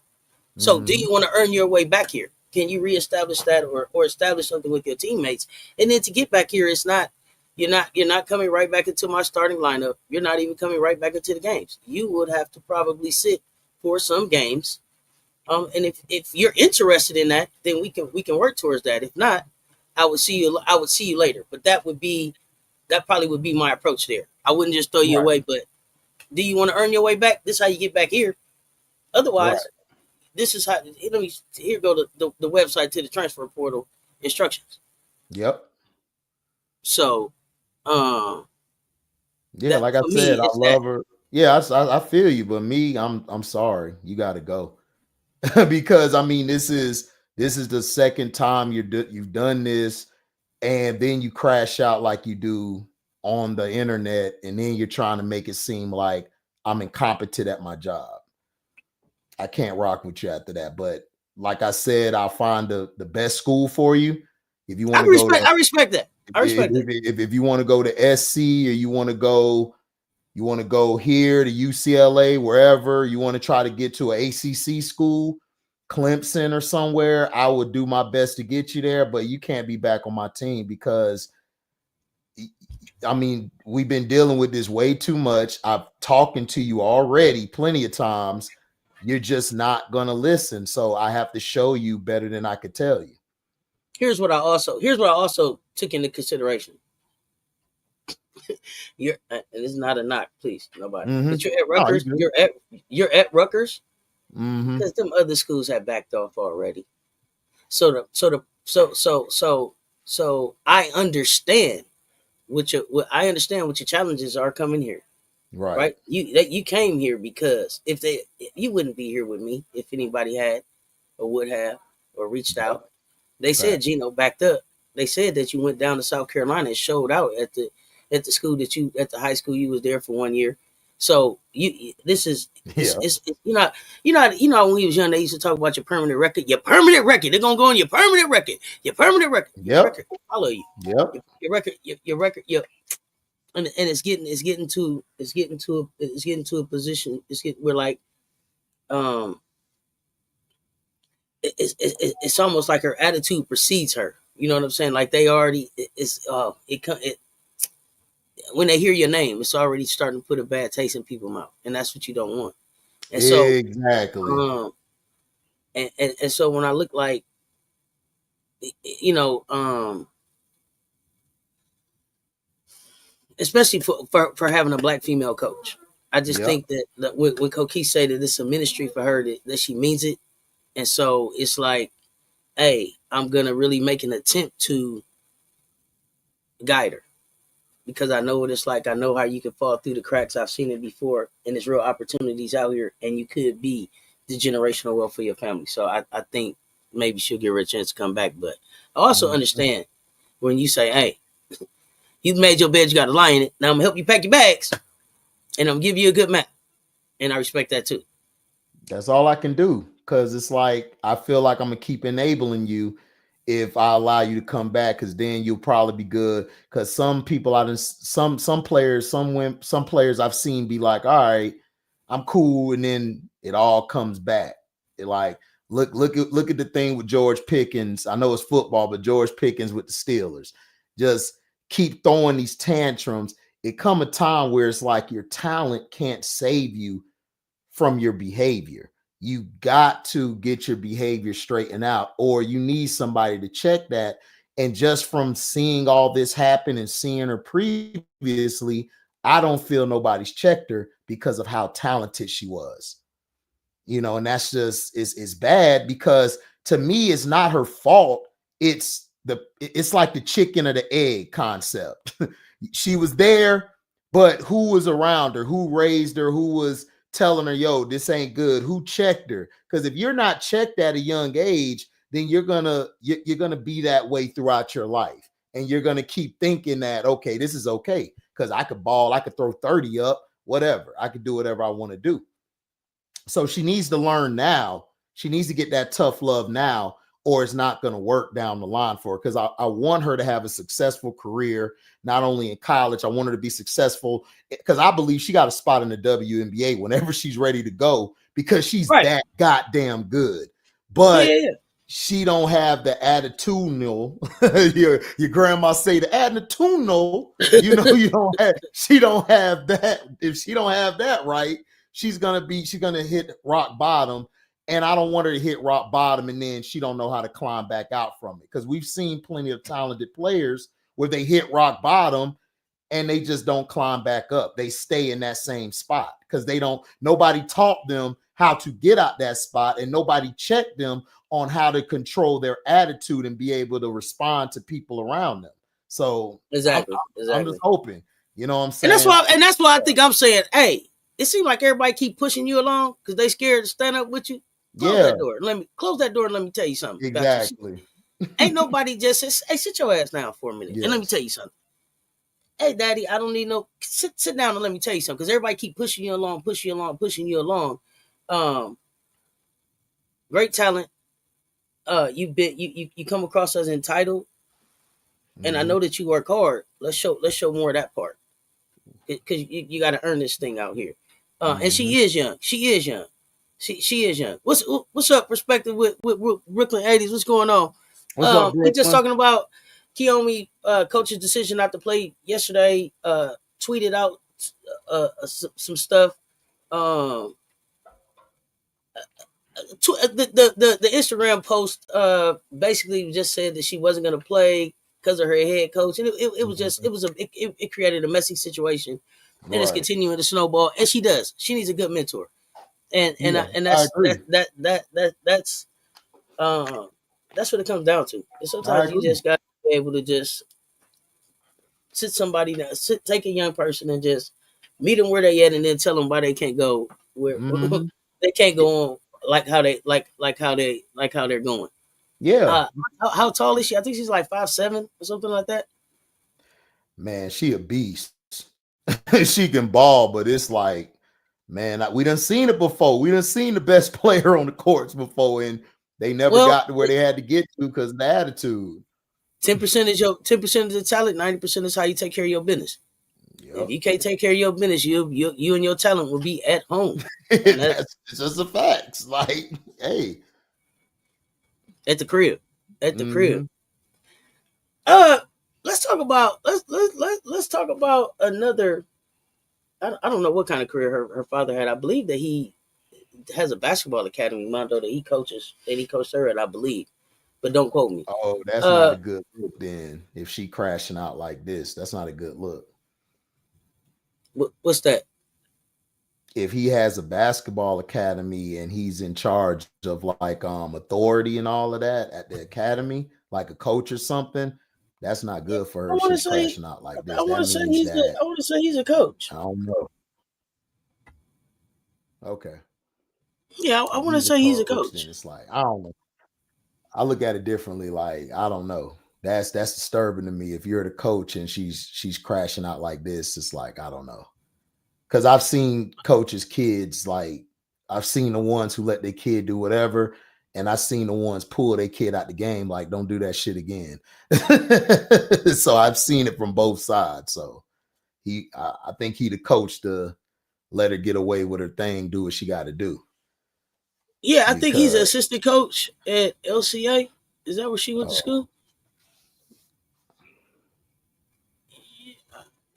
So, do you want to earn your way back here? Can you reestablish that, or establish something with your teammates? And then to get back here, it's not. You're not coming right back into my starting lineup. You're not even coming right back into the games. You would have to probably sit for some games. And if you're interested in that, then we can work towards that. If not, I would see you later. But that probably would be my approach there. I wouldn't just throw you away, but do you want to earn your way back? This is how you get back here. Otherwise, this is how. Here go the website to the transfer portal instructions. Yep. So, yeah, like I said, I love her. Yeah, I feel you, but me, I'm sorry, you got to go. Because I mean, this is the second time you've done this, and then you crash out like you do on the internet, and then you're trying to make it seem like I'm incompetent at my job. I can't rock with you after that. But like I said, I'll find the best school for you. If you want to go to, I respect that. If you want to go to SC, or you want to go here to UCLA, wherever you want to try to get to an ACC school, Clemson or somewhere, I would do my best to get you there, but you can't be back on my team because, I mean, we've been dealing with this way too much. I've talking to you already plenty of times. You're just not going to listen. So I have to show you better than I could tell you. Here's what I also took into consideration. And it's not a knock, please, nobody. But you're at Rutgers. No, you're at Rutgers because them other schools have backed off already. So I understand what your challenges are coming here. Right. You came here because you wouldn't be here with me if anybody had or would have or reached out. They said Gino backed up. They said that you went down to South Carolina and showed out at the school at the high school you was there for 1 year. So it's when we was young they used to talk about your permanent record. Your permanent record. They're gonna go on your permanent record. Your permanent record. Yep. Your record will follow you. Yep. Your record. Your record. And it's getting to a position. We're like it's almost like her attitude precedes her. You know what I'm saying? Like they already when they hear your name, it's already starting to put a bad taste in people's mouth, and that's what you don't want. And so exactly. And so when I look like, especially for having a black female coach, I just think that when Coquese say that it's a ministry for her, that she means it. And so it's like, hey, I'm going to really make an attempt to guide her. because I know what it's like. I know how you can fall through the cracks. I've seen it before, and there's real opportunities out here, and you could be the generational wealth for your family. So I think maybe she'll give her a chance to come back. But I also understand when you say, hey, you made your bed, you got to lie in it. Now I'm going to help you pack your bags, and I'm going to give you a good map. And I respect that too. That's all I can do, because it's like I feel like I'm gonna keep enabling you if I allow you to come back, because then you'll probably be good. Because some people out in some players, some players I've seen be like, all right, I'm cool, and then it all comes back. It like look at the thing with George Pickens. I know it's football, but George Pickens with the Steelers just keep throwing these tantrums. It come a time where it's like your talent can't save you from your behavior. You got to get your behavior straightened out, or you need somebody to check that. And just from seeing all this happen and seeing her previously, I don't feel nobody's checked her because of how talented she was. And that's just it's bad, because to me it's not her fault. It's like the chicken or the egg concept. She was there, but who was around her? Who raised her? Who was telling her, yo, this ain't good? Who checked her? Because if you're not checked at a young age, then you're gonna be that way throughout your life, and you're gonna keep thinking that, okay, this is okay because I could ball, I could throw 30 up, whatever, I could do whatever I want to do. So she needs to learn now. She needs to get that tough love now, or it's not going to work down the line for her. Because I want her to have a successful career, not only in college. I want her to be successful, because I believe she got a spot in the WNBA whenever she's ready to go, because she's that goddamn good. But she don't have the attitudinal. your grandma say the attitudinal. She don't have that. If she don't have that right, she's gonna hit rock bottom. And I don't want her to hit rock bottom and then she don't know how to climb back out from it. Because we've seen plenty of talented players where they hit rock bottom and they just don't climb back up. They stay in that same spot because nobody taught them how to get out that spot, and nobody checked them on how to control their attitude and be able to respond to people around them. So exactly. I'm just hoping, you know what I'm saying? And that's why I think I'm saying, hey, it seems like everybody keep pushing you along because they scared to stand up with you. Close that door. Close that door and let me tell you something. Exactly. Ain't nobody just says, hey, sit your ass down for a minute. Yes. And let me tell you something. Hey, daddy, I don't need no sit down and let me tell you something. Because everybody keep pushing you along. Great talent. You come across as entitled. And I know that you work hard. Let's show more of that part. Because you got to earn this thing out here. And she is young. She is young. What's up, perspective with Brooklyn 80s? What's going on? What's up, we're just talking about Kiyomi, coach's decision not to play yesterday. Tweeted out some stuff. The Instagram post basically just said that she wasn't going to play because of her head coach, and it created a messy situation, and it's continuing to snowball. And she needs a good mentor. And that's what it comes down to. And sometimes you just got to be able to just sit somebody down, take a young person and just meet them where they at, and then tell them why they can't go where they can't go on like how they're going. Yeah. How tall is she? I think she's like 5'7" or something like that. Man, she a beast. She can ball, but it's like, man, we done seen it before. We done seen the best player on the courts before, and they never got to where they had to get to because of the attitude. 10% is 10% of the talent. 90% is how you take care of your business. Yep. If you can't take care of your business, you and your talent will be at home. That's just the facts. Like, hey, at the crib. Let's talk about another. I don't know what kind of career her father had. I believe that he has a basketball academy, Mondo, that he coached her at, I believe. But don't quote me. Oh, that's not a good look then. If she crashing out like this, that's not a good look. What's that? If he has a basketball academy and he's in charge of like authority and all of that at the academy, like a coach or something, That's not good for her I if want to she's say, crashing out like I this. want That to say means that I want to say he's a coach. I don't know. Okay. Yeah, I If want to he's a say he's a coach, then coach. it's like, I don't know. I look at it differently. Like, I don't know. That's disturbing to me. If you're the coach and she's crashing out like this, it's like, I don't know. Because I've seen coaches' kids, like I've seen the ones who let their kid do whatever, and I've seen the ones pull their kid out the game, like, don't do that shit again. So I've seen it from both sides. So I think he the coach to let her get away with her thing, do what she got to do. Yeah, I think he's an Because assistant coach at LCA. Is that where she went to school?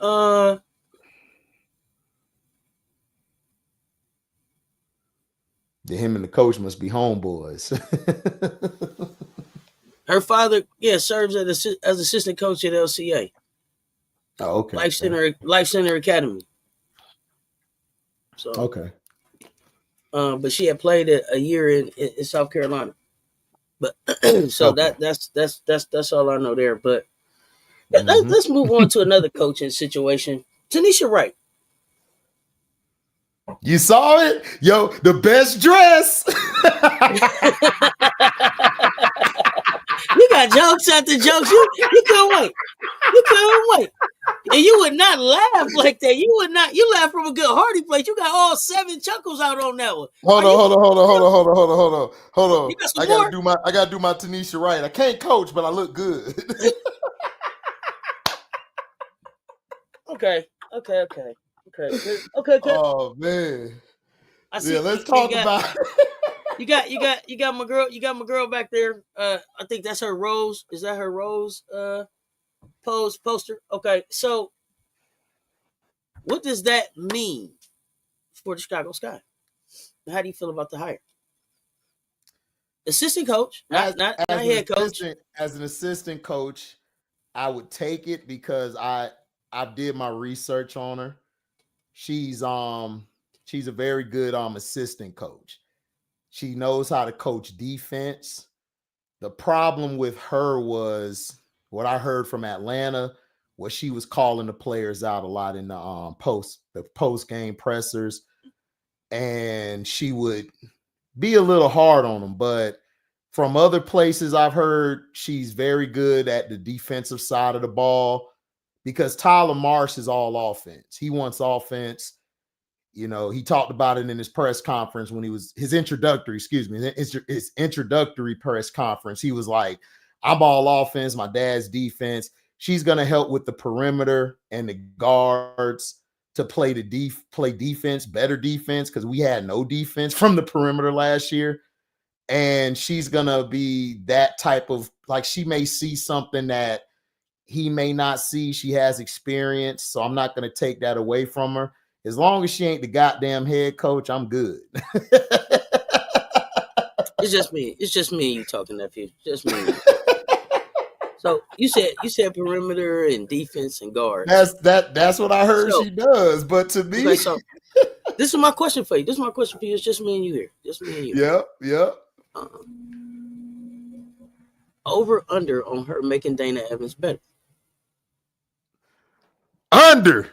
Uh, him and the coach must be homeboys. her father, yeah, serves as assistant coach at LCA. Oh, okay. Life Center Academy. So Okay. But she had played a year in South Carolina. But so Okay. that's all I know there. But let's move on to another coaching situation. Tanisha Wright. You saw it? Yo, the best dress. You got jokes after jokes. You couldn't wait. You couldn't wait. And you would not laugh like that. You would not. You laugh from a good hearty place. You got all 7 chuckles out on that one. Hold on. You got some I more? gotta do my Tanisha Wright. I can't coach, but I look good. Okay. Oh man. I see. Yeah, let's talk about You got my girl. You got my girl back there. I think that's her Rose. Is that her Rose? Poster. Okay, so what does that mean for the Chicago Sky? How do you feel about the hire? Assistant coach, not head coach. As an assistant coach, I would take it because I did my research on her. She's a very good assistant coach. She knows how to coach defense. The problem with her was what I heard from Atlanta was she was calling the players out a lot in the post game pressers, and she would be a little hard on them. But from other places I've heard, she's very good at the defensive side of the ball because Tyler Marsh is all offense. He wants offense. You know, he talked about it in his press conference when he was his introductory press conference. He was like, I'm all offense, my dad's defense. She's going to help with the perimeter and the guards to play defense, better defense, because we had no defense from the perimeter last year. And she's going to be that type of, like, she may see something that he may not see. She has experience, so I'm not going to take that away from her. As long as she ain't the goddamn head coach, I'm good. It's just me. It's just me and you talking, nephew. Just me. So you said perimeter and defense and guards. That's what I heard she does. But to me, okay, so this is my question for you. It's just me and you here. Just me and you. Yep. Over under on her making Dana Evans better. Under.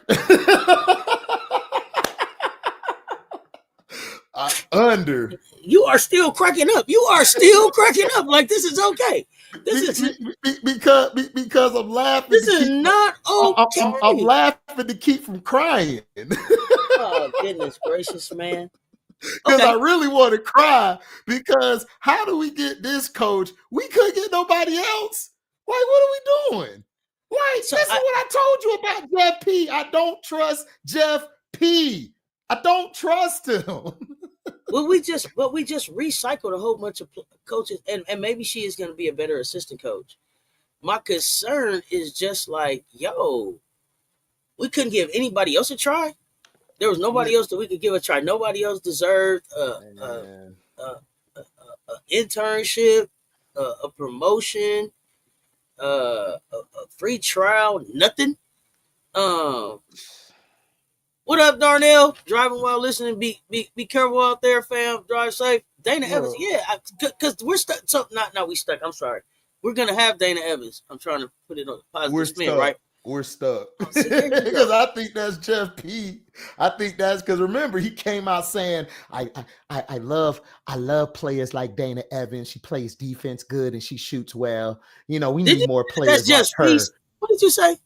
Under. You are still cracking up. Like this is okay. Because I'm laughing. This is not okay. I'm laughing to keep from crying. Oh goodness gracious, man. Because I really want to cry. Because how do we get this coach? We couldn't get nobody else. Like, what are we doing? Like, so this is what I told you about Jeff P. I don't trust Jeff P. I don't trust him. Well, we just recycled a whole bunch of coaches, and maybe she is going to be a better assistant coach. My concern is just like, yo, we couldn't give anybody else a try. There was nobody else that we could give a try. Nobody else deserved an internship, a promotion, a free trial, nothing. What up, Darnell? Driving while listening. Be careful out there, fam. Drive safe. Dana Evans, yeah, because we're stuck. So not we stuck. I'm sorry. we're gonna have Dana Evans. I'm trying to put it on a positive spin, right? We're stuck. See, there you Because go. I think that's Jeff P. I think that's because remember he came out saying I love players like Dana Evans. She plays defense good and she shoots well. You know, we Did need you more say that's players like Jeff her. Peace? What did you say?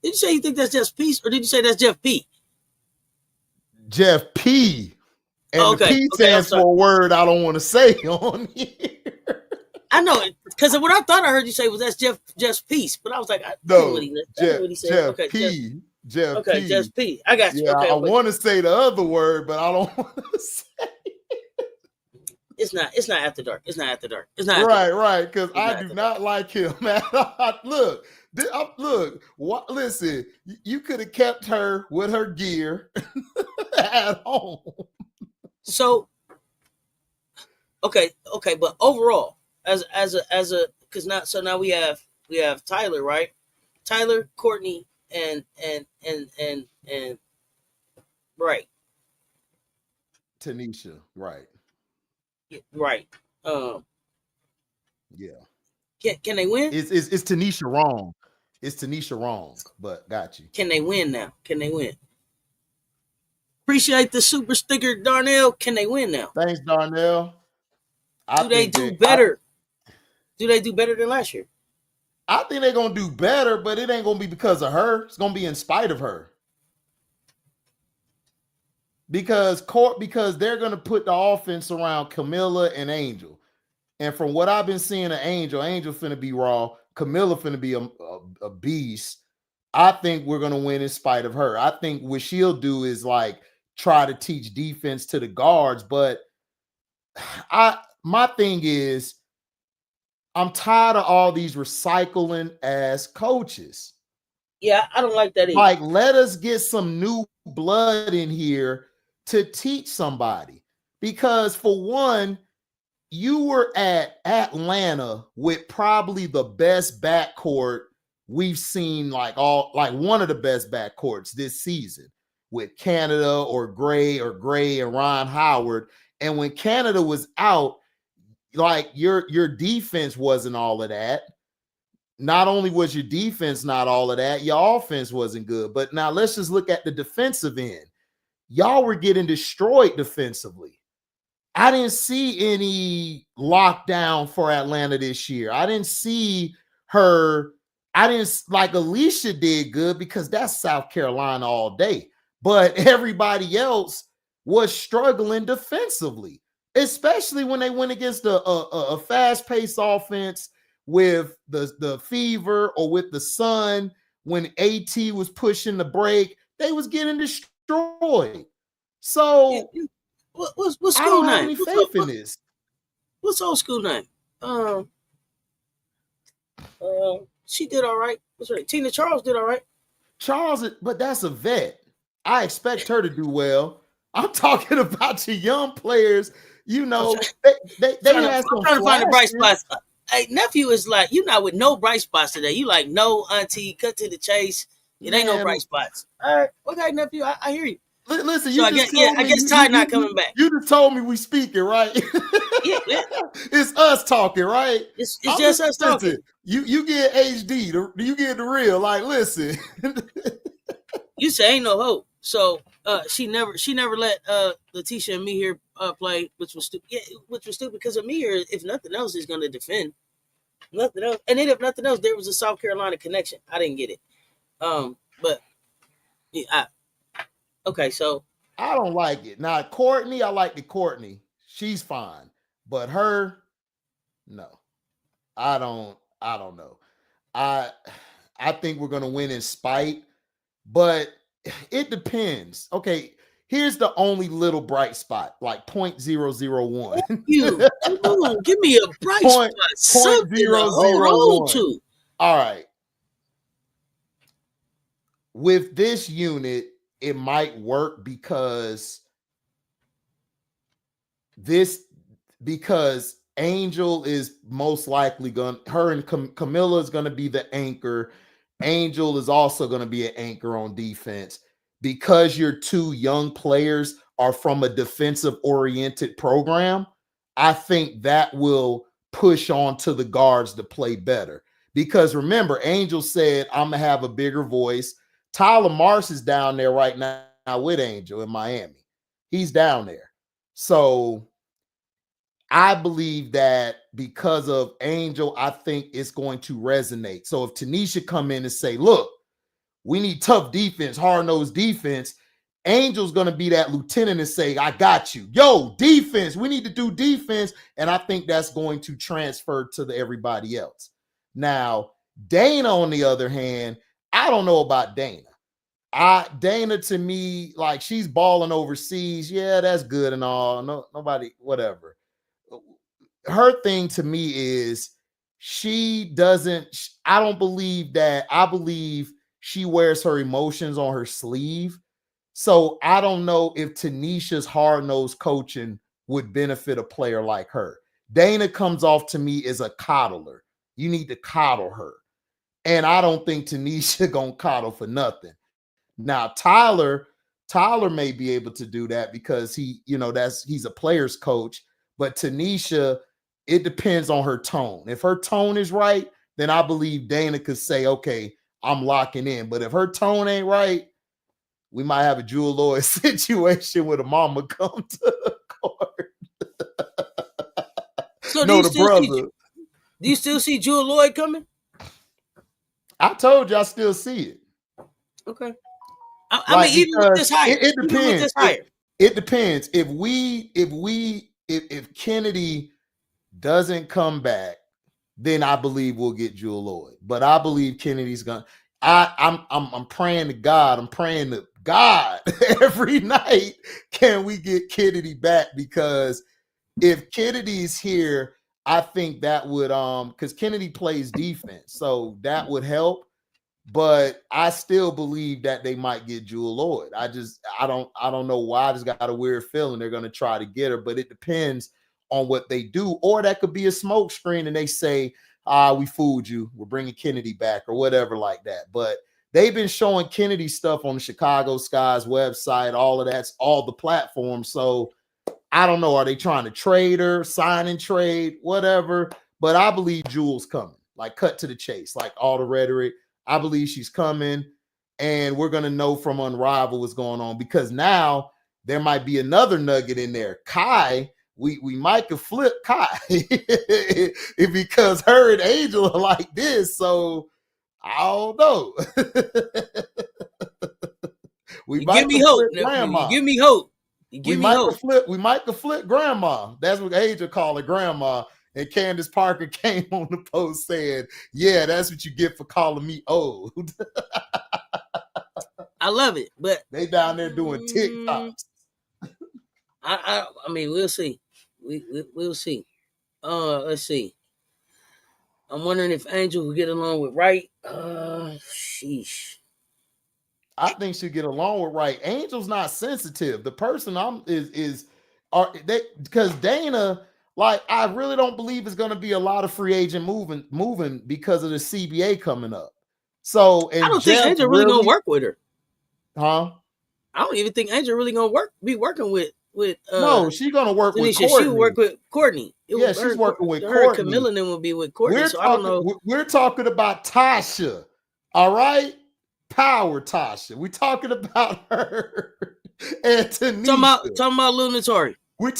Did you say you think that's Jeff Peace, or did you say that's Jeff P? Jeff P. And Oh, the okay, P okay, I'm stands sorry. for a word I don't want to say on here. I know it because what I thought I heard you say was that's Jeff's Peace, but I was like, No, what he said. Jeff Okay, P. Jeff okay, P. Jeff P. I got you. Yeah, Okay, I want to say the other word, but I don't want to say. It's not after dark. It's not after dark. It's not Right. Because I do not like him, man. Look, listen, you could have kept her with her gear at home. So, okay, but overall, as a because now we have Tyler, right? Tyler, Courtney, and right, Tanisha, right? right. Yeah. Can they win? It's Tanisha wrong. It's Tanisha wrong, but got you. Can they win now? Can they win? Appreciate the super sticker, Darnell. Can they win now? Thanks, Darnell. Do they do better than last year? I think they're gonna do better, but it ain't gonna be because of her. It's gonna be in spite of her. Because they're gonna put the offense around Camilla and Angel. And from what I've been seeing of Angel finna be raw. Camilla finna be a beast. I think we're gonna win in spite of her. I think what she'll do is like try to teach defense to the guards, but my thing is I'm tired of all these recycling ass coaches. Yeah, I don't like that either. Like, let us get some new blood in here to teach somebody. Because for one, you were at Atlanta with probably the best backcourt we've seen, like one of the best backcourts this season with Canada or Gray and Ron Howard. And when Canada was out, like your defense wasn't all of that. Not only was your defense not all of that, your offense wasn't good. But now let's just look at the defensive end. Y'all were getting destroyed defensively. I didn't see any lockdown for Atlanta this year. I didn't see her. I didn't like Alicia did good because that's South Carolina all day. But everybody else was struggling defensively, especially when they went against a fast-paced offense with the Fever or with the Sun. When AT was pushing the break, they was getting destroyed. So what's school I don't name? have any faith in this. What's old school name? She did all right. What's right? Tina Charles did all right. Charles, but that's a vet. I expect her to do well. I'm talking about your young players. You know, they had some. I'm trying to find the bright spots. Hey, nephew is like, you not with no bright spots today. You like, no, auntie, cut to the chase. It ain't no bright spots. All right, okay, nephew, I hear you. Listen, so I guess Ty not coming back. You just told me we speaking, right? Yeah. It's us talking, right? It's just us talking. You get HD, you get the real. Like, listen. You say ain't no hope. So she never let Letitia and me here play, which was stupid. Yeah, which was stupid because of me here, if nothing else, is going to defend. Nothing else, and then if nothing else, there was a South Carolina connection. I didn't get it. But yeah, okay, so I don't like it. Now Courtney, I like the Courtney. She's fine, but her, no. I don't know. I think we're gonna win in spite, but it depends. Okay, here's the only little bright spot, like 0.001. You come on, give me a bright spot. Something to hold to. All right. With this unit, it might work because Angel is most likely her and Camilla is going to be the anchor. Angel is also going to be an anchor on defense. Because your two young players are from a defensive oriented program, I think that will push on to the guards to play better. Because remember, Angel said, I'm going to have a bigger voice. Tyler Marsh is down there right now with Angel in Miami. He's down there. So I believe that because of Angel, I think it's going to resonate. So if Tanisha come in and say, look, we need tough defense, hard-nosed defense, Angel's going to be that lieutenant and say, I got you. Yo, defense. We need to do defense. And I think that's going to transfer to everybody else. Now, Dana, on the other hand, I don't know about Dana. Dana, to me, like, she's balling overseas. Yeah, that's good and all. No, nobody, whatever. Her thing to me is I don't believe that. I believe she wears her emotions on her sleeve. So I don't know if Tanisha's hard-nosed coaching would benefit a player like her. Dana comes off to me as a coddler. You need to coddle her. And I don't think Tanisha gonna coddle for nothing. Now, Tyler may be able to do that because he's a player's coach. But Tanisha, it depends on her tone. If her tone is right, then I believe Dana could say, okay, I'm locking in. But if her tone ain't right, we might have a Jewel Lloyd situation where the mama come to the court. So no, the brother. Do you still see Jewel Lloyd coming? I told you I still see it. Okay. I mean, even with this hire, it depends. It depends. If Kennedy doesn't come back, then I believe we'll get Jewel Lloyd. But I believe Kennedy's gonna. I'm praying to God. I'm praying to God every night. Can we get Kennedy back? Because if Kennedy's here, I think that would because Kennedy plays defense, so that would help. But I still believe that they might get Jewel Lloyd. I don't know why. I just got a weird feeling they're going to try to get her, but it depends on what they do. Or that could be a smoke screen and they say, we fooled you. We're bringing Kennedy back or whatever like that. But they've been showing Kennedy stuff on the Chicago Sky's website, all of that's all the platforms. So I don't know. Are they trying to trade her, sign and trade, whatever? But I believe Jewel's coming, like cut to the chase, like all the rhetoric. I believe she's coming, and we're going to know from Unrivaled what's going on, because now there might be another nugget in there. Kai, we might could flip Kai because her and Angel are like this. So I don't know. You give me hope. You give me hope. We might could flip grandma. That's what Angel call her, grandma. And Candace Parker came on the post saying, yeah, that's what you get for calling me old. I love it, but they down there doing TikToks. I mean, we'll see. We'll see. Let's see. I'm wondering if Angel will get along with Wright. Sheesh. I think she'll get along with Wright. Angel's not sensitive. The person because Dana, like, I really don't believe it's going to be a lot of free agent moving because of the CBA coming up. So, and I don't think Angel really gonna work with her. Huh? I don't even think Angel really gonna be working with. No, she's gonna work with Courtney. She will work with Courtney. She's working with Courtney. Her Camilla and them will be with Courtney. I don't know. We're talking about Tasha. All right, Power Tasha. We're talking about her and Tanisha. Talking about Lil Notori. We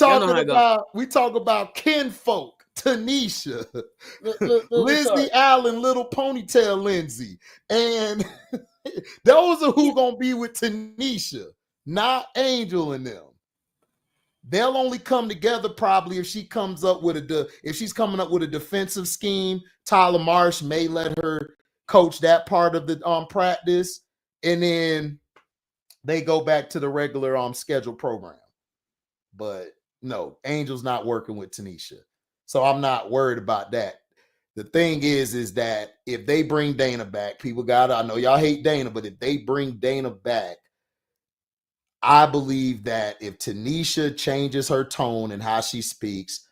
talk about kinfolk, Tanisha, Lizzie Allen, Little Ponytail Lindsay, and those are who gonna be with Tanisha, not Angel and them. They'll only come together probably if she comes up with if she's coming up with a defensive scheme. Tyler Marsh may let her coach that part of the practice, and then they go back to the regular scheduled program. But no, Angel's not working with Tanisha. So I'm not worried about that. The thing is that if they bring Dana back, I know y'all hate Dana, but if they bring Dana back, I believe that if Tanisha changes her tone and how she speaks,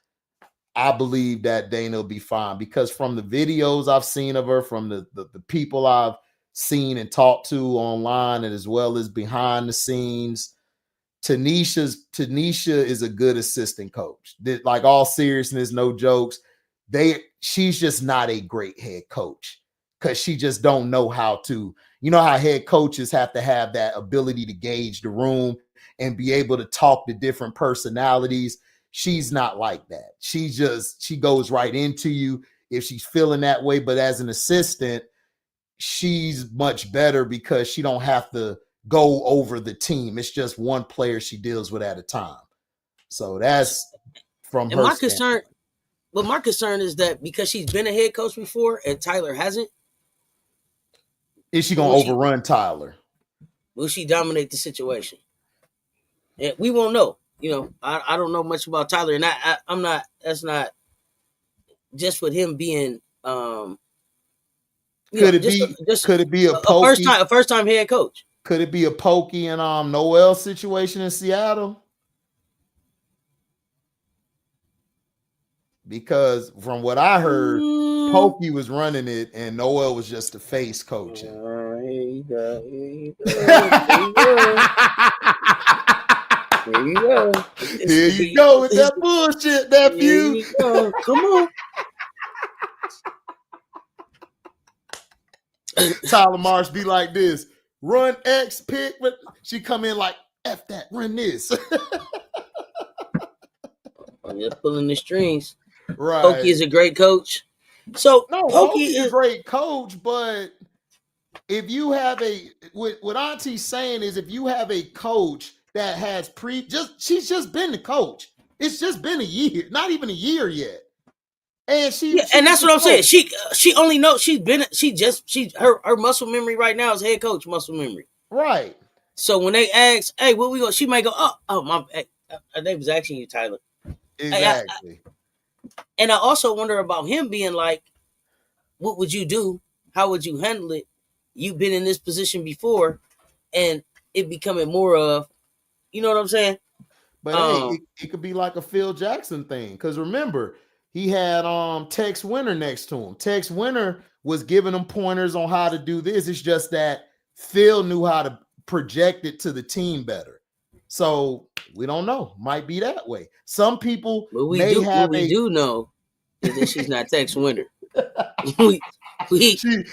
I believe that Dana will be fine. Because from the videos I've seen of her, from the people I've seen and talked to online, and as well as behind the scenes, Tanisha is a good assistant coach. Like, all seriousness, no jokes. she's just not a great head coach because she just don't know how to, you know how head coaches have to have that ability to gauge the room and be able to talk to different personalities. She's not like that. She goes right into you if she's feeling that way. But as an assistant, she's much better because she don't have to go over the team. It's just one player she deals with at a time. So that's from her concern. Well, my concern is that because she's been a head coach before and Tyler hasn't, is she going to overrun Tyler? Will she dominate the situation? And we won't know. You know, I don't know much about Tyler, and I'm not. That's not just with him being. Could it be a Pokey, first time head coach? Could it be a Pokey and Noel situation in Seattle? Because from what I heard, Pokey was running it and Noel was just the face coaching. Here you go. Here you go with that bullshit, nephew. Here you go. Come on. Tyler Marsh be like this. Run X pick, but she come in like F that, run this. I'm just pulling the strings. Right. Pokey is a great coach. So Pokey is a great coach, but if you have what Auntie's saying is if you have a coach that has she's just been the coach. It's just been a year, not even a year yet. And and that's what I'm saying. She only knows her muscle memory right now is head coach muscle memory. Right. So when they ask, hey, what we go, she might go, my they was asking you, Tyler. Exactly. And I also wonder about him being like, what would you do? How would you handle it? You've been in this position before, and it becoming more of, you know what I'm saying? But hey, it could be like a Phil Jackson thing. Because remember, he had Tex Winter next to him. Tex Winter was giving him pointers on how to do this. It's just that Phil knew how to project it to the team better. So we don't know. Might be that way. Some people do know is that she's not Tex Winter.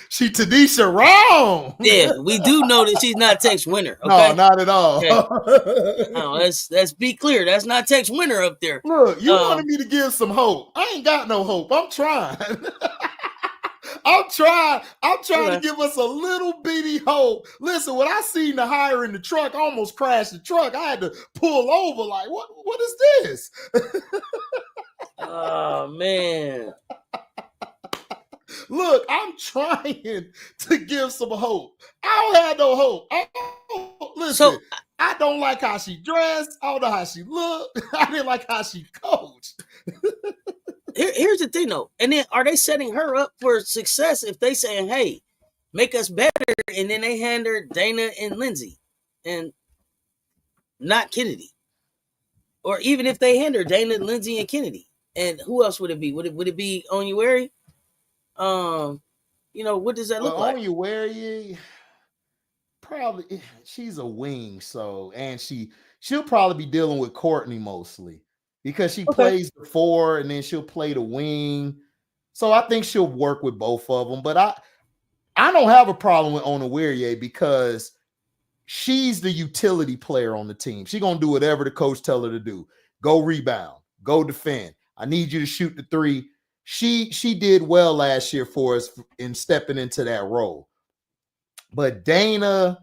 she Tanisha wrong. Yeah, we do know that she's not Tex Winter. Okay? No, not at all. Okay. No, let's be clear. That's not Tex Winter up there. Look, you wanted me to give some hope. I ain't got no hope. I'm trying. I'm trying to give us a little bitty hope. Listen, when I seen the hire in the truck, I almost crashed the truck. I had to pull over. Like, what is this? Oh man. Look, I'm trying to give some hope. I don't have no hope. Listen, I don't like how she dressed. I don't know how she looked. I didn't like how she coached. Here's the thing, though. And then are they setting her up for success if they saying, hey, make us better, and then they hand her Dana and Lindsay and not Kennedy? Or even if they hand her Dana, Lindsay, and Kennedy. And who else would it be? Would it be Onyenwere? What does that look like? Onyenwere, probably she's a wing, and she'll probably be dealing with Courtney mostly because she plays the 4 and then she'll play the wing. So I think she'll work with both of them. But I don't have a problem with Onyenwere because she's the utility player on the team. She's gonna do whatever the coach tell her to do. Go rebound, go defend. I need you to shoot the 3. She did well last year for us in stepping into that role. But Dana,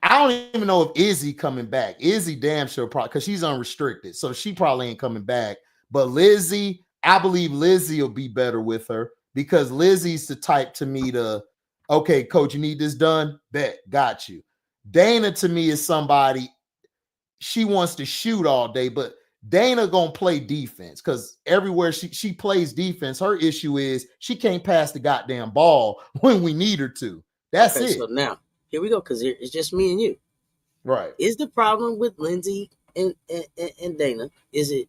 I don't even know if Izzy coming back. Izzy damn sure probably because she's unrestricted, so she probably ain't coming back. But Lizzie, I believe Lizzie will be better with her because Lizzie's the type to me to, okay, coach, you need this done? Bet, got you. Dana to me is somebody, she wants to shoot all day, but Dana gonna play defense because everywhere she plays defense, her issue is she can't pass the goddamn ball when we need her to. That's it. So now, here we go, because it's just me and you. Right. Is the problem with Lindsay and Dana, is it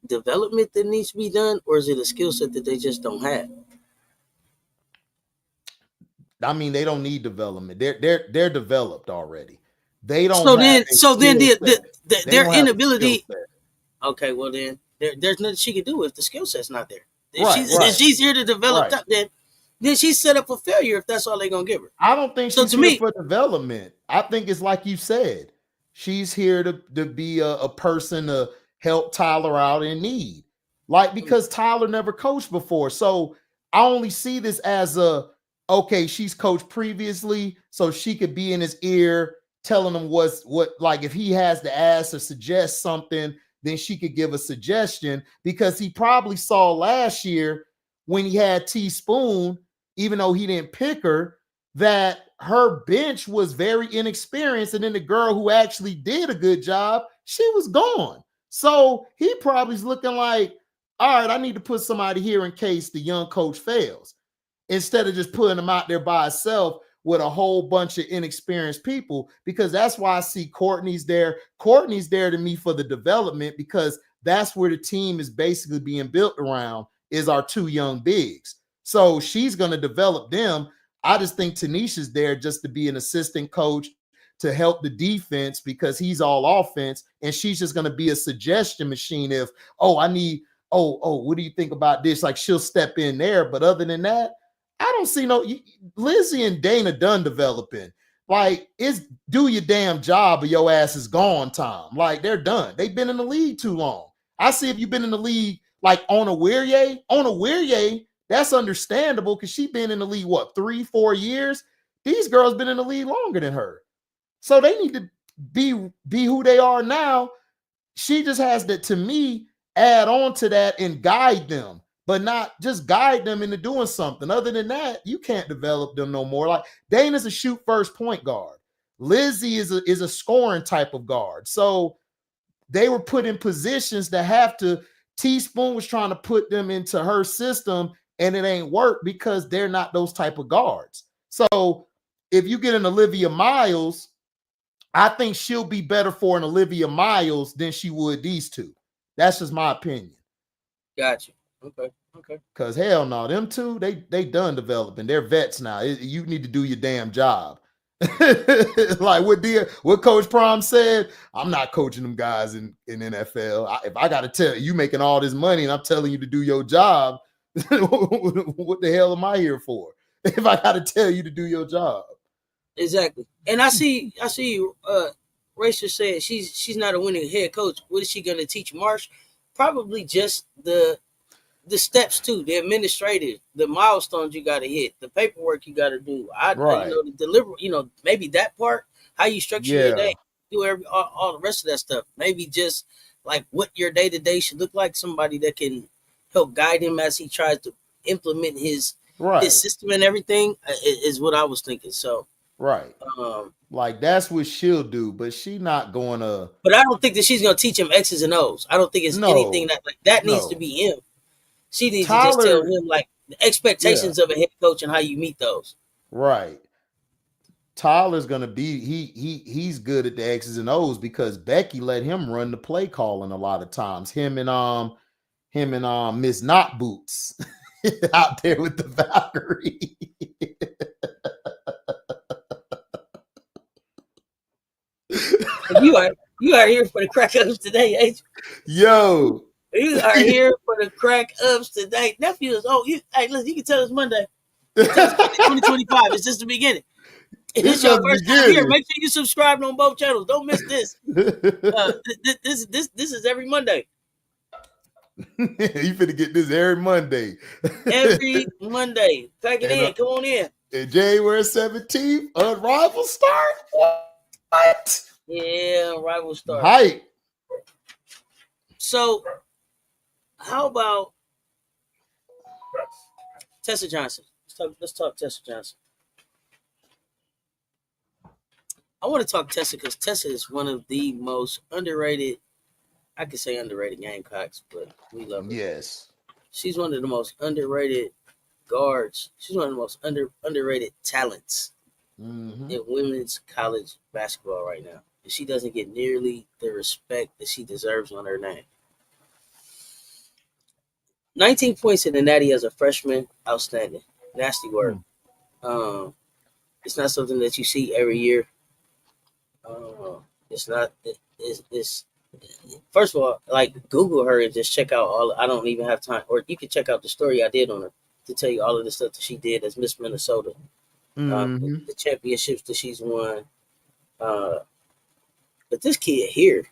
development that needs to be done, or is it a skill set that they just don't have? I mean, they don't need development. They're developed already. They don't. So then their inability. Okay, well then there's nothing she can do if the skill set's not there. If she's here to develop, then she's set up for failure if that's all they're gonna give her. I don't think she's here for development. I think it's like you said. She's here to be a person to help Tyler out in need. Like, because Tyler never coached before. So I only see this as okay, she's coached previously, so she could be in his ear telling him what like if he has to ask or suggest something, then she could give a suggestion, because he probably saw last year when he had Teaspoon, even though he didn't pick her, that her bench was very inexperienced, and then the girl who actually did a good job, she was gone. So he probably is looking like, all right, I need to put somebody here in case the young coach fails, instead of just putting him out there by himself with a whole bunch of inexperienced people, because that's why I see Courtney's there. Courtney's there to me for the development, because that's where the team is basically being built around, is our two young bigs. So she's going to develop them. I just think Tanisha's there just to be an assistant coach to help the defense, because he's all offense, and she's just going to be a suggestion machine. If, what do you think about this? Like, she'll step in there. But other than that, I don't see Lizzie and Dana done developing. Like, it's do your damn job or your ass is gone time. Like, they're done. They've been in the league too long. I see if you've been in the league, like Onawirye, that's understandable, because she's been in the league, 3-4 years? These girls been in the league longer than her. So they need to be who they are now. She just has to, to me, add on to that and guide them, but not just guide them into doing something. Other than that, you can't develop them no more. Like, Dana's a shoot first point guard. Lizzie is a scoring type of guard. So they were put in positions that have to. Teaspoon was trying to put them into her system, and it ain't worked because they're not those type of guards. So if you get an Olivia Miles, I think she'll be better for an Olivia Miles than she would these two. That's just my opinion. Gotcha. Okay. Because hell no, them two, they done developing. They're vets now. You need to do your damn job. Like what Coach Prom said, I'm not coaching them guys in NFL. If I got to tell you making all this money and I'm telling you to do your job, what the hell am I here for? If I got to tell you to do your job. Exactly. And I see Rachel said she's not a winning head coach. What is she going to teach Marsh? Probably just the steps too, the administrative, the milestones you got to hit, the paperwork you got to do. The deliver, maybe that part, how you structure your day, do all the rest of that stuff. Maybe just like what your day to day should look like. Somebody that can help guide him as he tries to implement his system and everything is what I was thinking. So. Right. Like, that's what she'll do, but she not going to. But I don't think that she's going to teach him X's and O's. I don't think it's anything that needs to be him. She needs to just tell him like the expectations of a head coach and how you meet those. Right. Tyler's going to be he's good at the X's and O's because Becky let him run the play calling a lot of times. Him and Miss Not Boots out there with the Valkyrie. You are here for the crack ups today, ain't you? Yo. You are here for the crack ups today. Nephew is hey, listen, you can tell us Monday. 2025. It's just the beginning. If it's your first time here, make sure you subscribe on both channels. Don't miss this. This is every Monday. You finna get this every Monday. Every Monday. Pack it in. Come on in. And January 17th, Unrivaled start. What? Yeah, Unrivaled start. Hype. So, how about Tessa Johnson? Let's talk Tessa Johnson. I want to talk Tessa because Tessa is one of the most underrated. I could say underrated Gamecocks, but we love her. Yes. She's one of the most underrated guards. She's one of the most underrated talents in women's college basketball right now. And she doesn't get nearly the respect that she deserves on her name. 19 points in the Natty as a freshman, outstanding. Nasty work. It's not something that you see every year. It's not. It's First of all, like Google her and just check out all. I don't even have time, or you can check out the story I did on her to tell you all of the stuff that she did as Miss Minnesota, Mm-hmm. the championships that she's won. Uh, but this kid here,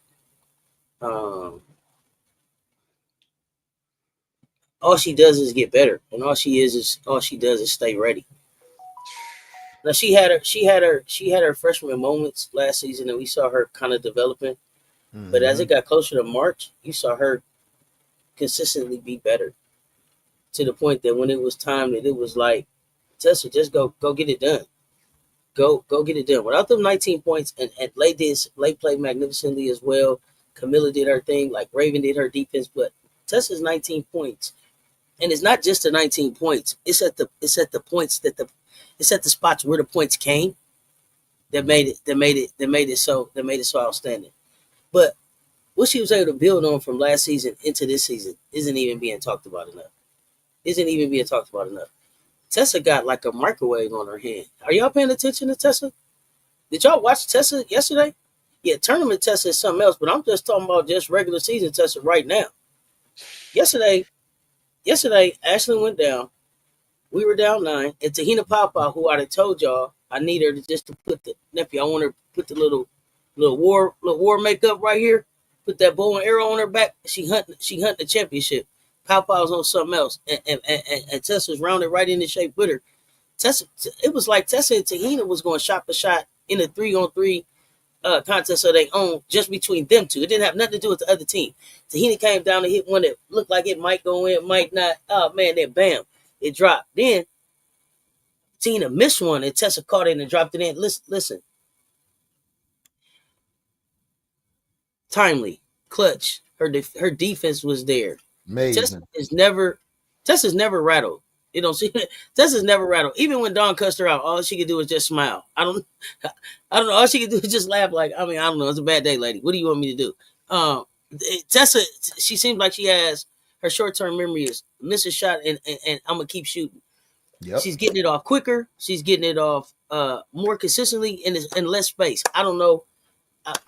um, all she does is get better, and all she does is stay ready. Now she had her freshman moments last season, and we saw her kind of developing. But as Mm-hmm. it got closer to March, you saw her consistently be better to the point that when it was time, that it was like, Tessa, just go get it done. Go get it done. Without them 19 points, and Lay played magnificently as well. Camilla did her thing, like Raven did her defense, but Tessa's 19 points. And it's not just the 19 points. It's at the points it's at the spots where the points came that made it so outstanding. But what she was able to build on from last season into this season isn't even being talked about enough. Isn't even being talked about enough. Tessa got like a microwave on her hand. Are y'all paying attention to Tessa? Did y'all watch Tessa yesterday? Yeah, tournament Tessa is something else, but I'm just talking about just regular season Tessa right now. Yesterday, Ashley went down. We were down 9, and Tahina Papa, who I had told y'all I need her to just to put the nephew. I want her to put the little war makeup right here. Put that bow and arrow on her back. She hunting the championship. Papa was on something else, and Tessa's rounded right into shape with her. Tessa, it was like Tessa and Tahina was going shot for shot in a 3-on-3 contest of their own, just between them two. It didn't have nothing to do with the other team. Tahina came down and hit one that looked like it might go in, might not. Oh man, then bam, it dropped. Then Tina missed one and Tessa caught it and dropped it in. Listen, timely, clutch. Her defense was there. Tessa Amazing. is never Tessa's never rattled. You don't see Tessa's never rattled. Even when Dawn cussed her out, all she could do is just smile. I don't know. All she could do is just laugh. Like, I mean, I don't know. It's a bad day, lady. What do you want me to do? Tessa, she seems like she has her short term memory is miss a shot and I'm gonna keep shooting. Yep. She's getting it off quicker. She's getting it off more consistently in less space. I don't know.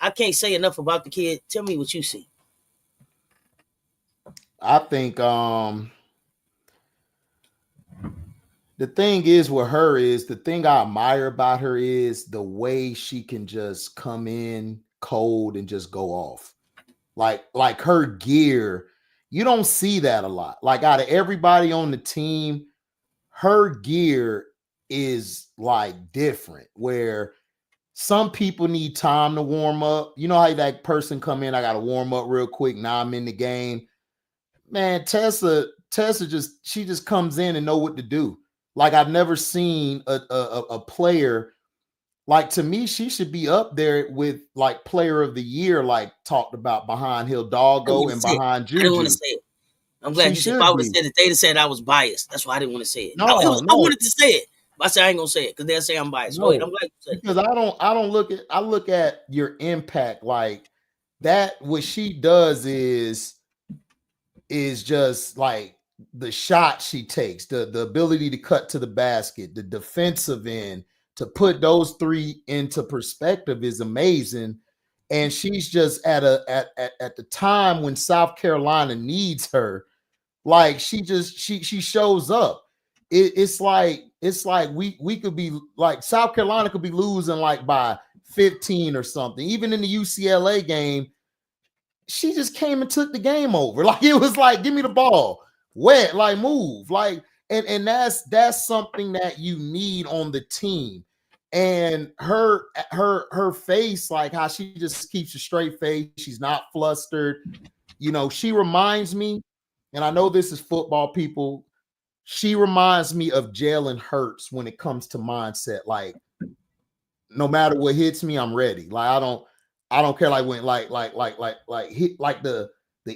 I can't say enough about the kid. Tell me what you see. I think the thing is with her is the thing I admire about her is the way she can just come in cold and just go off. Like her gear, you don't see that a lot. Like out of everybody on the team, her gear is like different where some people need time to warm up. You know how that person come in, I got to warm up real quick. Now I'm in the game. Man, Tessa just comes in and know what to do. Like I've never seen a player like to me, she should be up there with like player of the year, like talked about behind I didn't Hidalgo want to and say it. behind I didn't want to Juju. say it. I'm glad She you said. If I should would have be. said it, they'd have said I was biased. That's why I didn't want to say it. No, I no, wanted to say it, but I said I ain't gonna say it because they'll say I'm biased. Go ahead. I'm no. glad you said it. Because I don't look at your impact like that. What she does is just like the shot she takes, the ability to cut to the basket, the defensive end, to put those three into perspective is amazing. And she's just at the time when South Carolina needs her, like she shows up. It's like we could be like South Carolina could be losing like by 15 or something. Even in the UCLA game, she just came and took the game over. Like it was like, give me the ball, wet, like move, like, and that's something that you need on the team. And her face, like how she just keeps a straight face. She's not flustered. She reminds me, and I know this is football people. She reminds me of Jalen Hurts when it comes to mindset. Like no matter what hits me, I'm ready. Like I don't care like when like hit like the